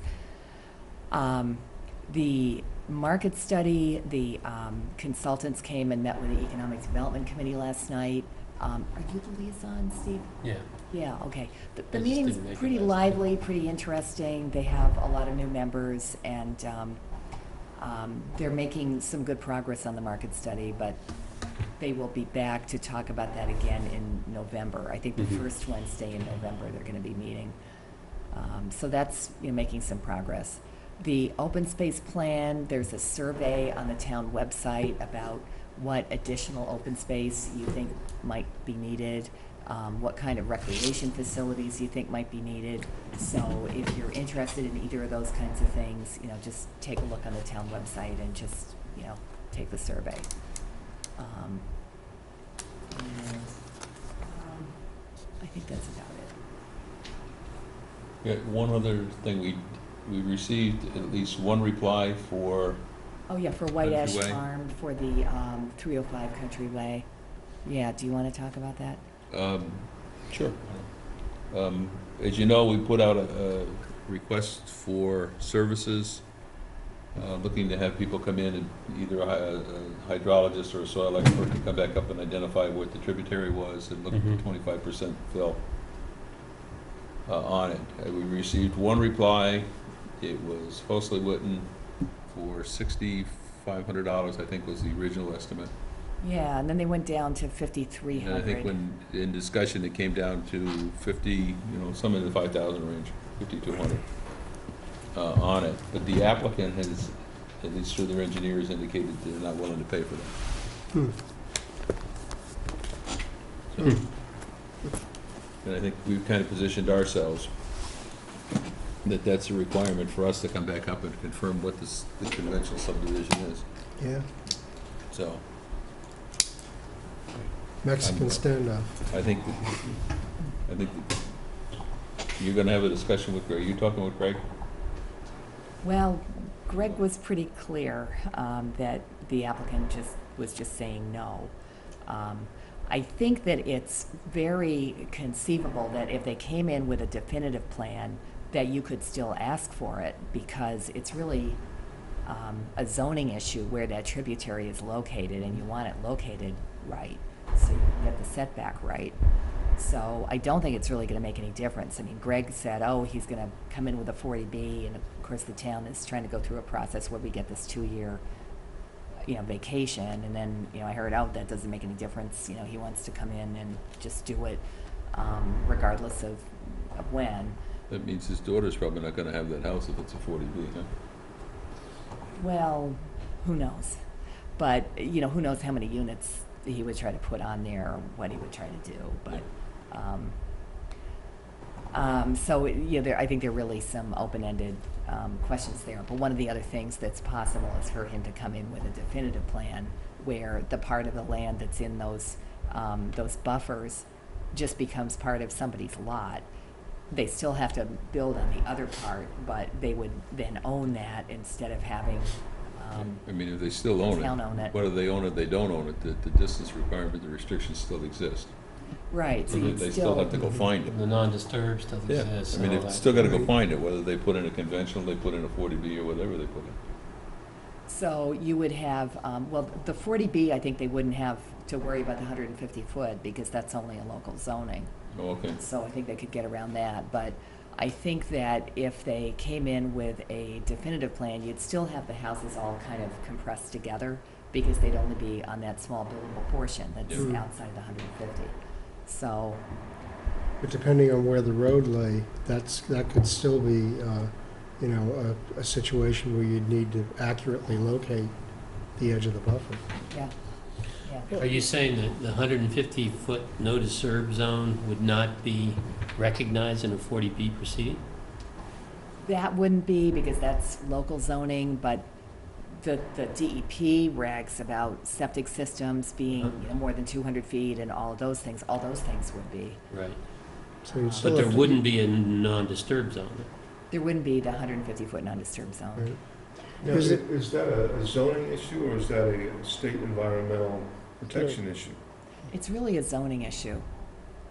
The market study, the consultants came and met with the Economic Development Committee last night. Are you the liaison, Steve? Yeah. Yeah, okay. The I just meeting's didn't make it pretty last lively, pretty interesting. They have a lot of new members, and they're making some good progress on the market study, but they will be back to talk about that again in November. I think the first Wednesday in November they're going to be meeting. So that's, making some progress. The open space plan, there's a survey on the town website about what additional open space you think might be needed, what kind of recreation facilities you think might be needed. So if you're interested in either of those kinds of things, just take a look on the town website and just, take the survey. And, I think that's about it. Yeah, one other thing, we received at least one reply for, Oh, yeah, for White Ash Country Way. Farm, for the 305 Country Way. Yeah, do you want to talk about that? sure. As you know, we put out a request for services, looking to have people come in and either a hydrologist or a soil expert to come back up and identify what the tributary was and look at the 25% fill on it. We received one reply. It was Hosley Witten for $6,500, I think was the original estimate. Yeah, and then they went down to And I 5,300. think when, in discussion, it came down to 50, some in the 5,000 range, 5,200 on it. But the applicant has, at least through their engineers, indicated they're not willing to pay for that. So, and I think we've kind of positioned ourselves that that's a requirement for us to come back up and confirm what the conventional subdivision is. Yeah, So Mexican standoff. I think that you're gonna have a discussion with Greg. Are you talking with Greg? Well, Greg was pretty clear that the applicant was just saying no. I think that it's very conceivable that if they came in with a definitive plan, that you could still ask for it, because it's really a zoning issue where that tributary is located, and you want it located right, so you can get the setback right. So I don't think it's really going to make any difference. I mean, Greg said, oh, he's going to come in with a 40B, and of course the town is trying to go through a process where we get this 2-year, vacation, and then, I heard, oh, that doesn't make any difference. He wants to come in and just do it regardless of when. That means his daughter's probably not gonna have that house if it's a 40B, huh? Well, who knows? But, who knows how many units he would try to put on there, or what he would try to do, but, so, I think there are really some open-ended questions there. But one of the other things that's possible is for him to come in with a definitive plan where the part of the land that's in those buffers just becomes part of somebody's lot. They still have to build on the other part, but they would then own that instead of having I mean, if they still own town own it, it. whether they own it, they don't own it, the distance requirement, the restrictions still exist. Right, so So you'd they still have to go find it. The non-disturbed still Yeah, exists. I mean, and all they've that. still gotta go find it, whether they put in a conventional, they put in a 40B, or whatever they put in. So you would have, well, the 40B, I think they wouldn't have to worry about the 150 foot, because that's only a local zoning. Oh, okay. So I think they could get around that. But I think that if they came in with a definitive plan, you'd still have the houses all kind of compressed together, because they'd only be on that small buildable portion that's Yeah. outside the 150. So, But depending on where the road lay, that could still be, a situation where you'd need to accurately locate the edge of the buffer. yeah, yeah. Are you saying that the 150-foot no disturb zone would not be recognized in a 40B proceeding? That wouldn't be, because that's local zoning, but the DEP regs about septic systems being, more than 200 feet and all those things would be. Right. So you'd still But there have to- wouldn't be a non-disturb zone? There wouldn't be the 150-foot non-disturbed zone. Right. Now, Is is that a zoning issue, or is that a state environmental protection issue? It's really a zoning issue,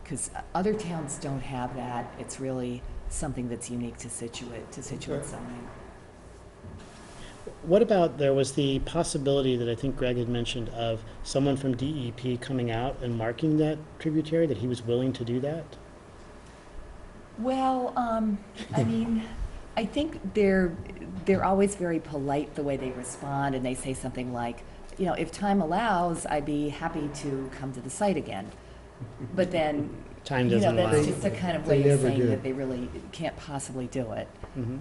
because other towns don't have that. It's really something that's unique to Scituate zoning. What about, there was the possibility that I think Greg had mentioned of someone from DEP coming out and marking that tributary, that he was willing to do that? Well, I mean, I think they're always very polite the way they respond, and they say something like, if time allows, I'd be happy to come to the site again. But then, time You know, doesn't allow. that's just a kind of They way of never saying did. that they really can't possibly do it, Mhm.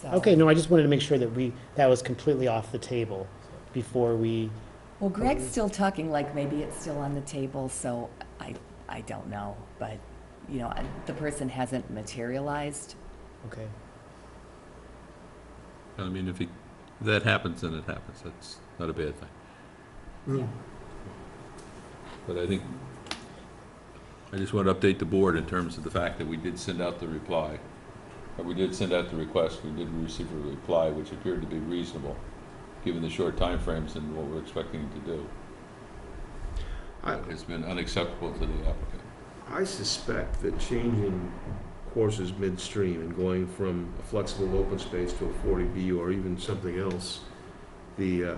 so. Okay, no, I just wanted to make sure that that was completely off the table before we, Well, Greg's still talking like maybe it's still on the table, so I don't know, but, you know, the person hasn't materialized. okay. I mean, if that happens, then it happens. That's not a bad thing. Mm. But I think, I just want to update the board in terms of the fact that we did send out the reply. Or we did send out the request, we did receive a reply which appeared to be reasonable, given the short timeframes and what we're expecting to do. It's been unacceptable to the applicant. I suspect that changing courses midstream and going from a flexible open space to a 40B or even something else, the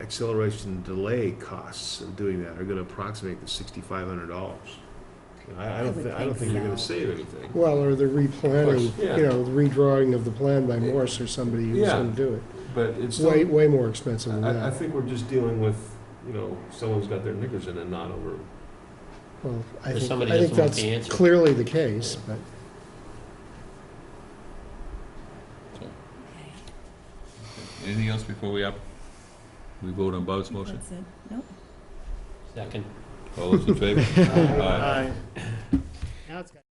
acceleration delay costs of doing that are going to approximate the $6,500. I don't think you're going to save anything. Well, or the replanning, Of course, yeah. you know, the redrawing of the plan by Morse or somebody who's Yeah. going to do it. But it's Way, still, way more expensive than I that. think we're just dealing with, you know, someone's got their knickers in a knot over. Well, I Or think, somebody I think doesn't want that's the answer. clearly the case, but Anything else before we vote on Bob's motion? That's it, nope. Second. All those in favor? Aye. Now it's got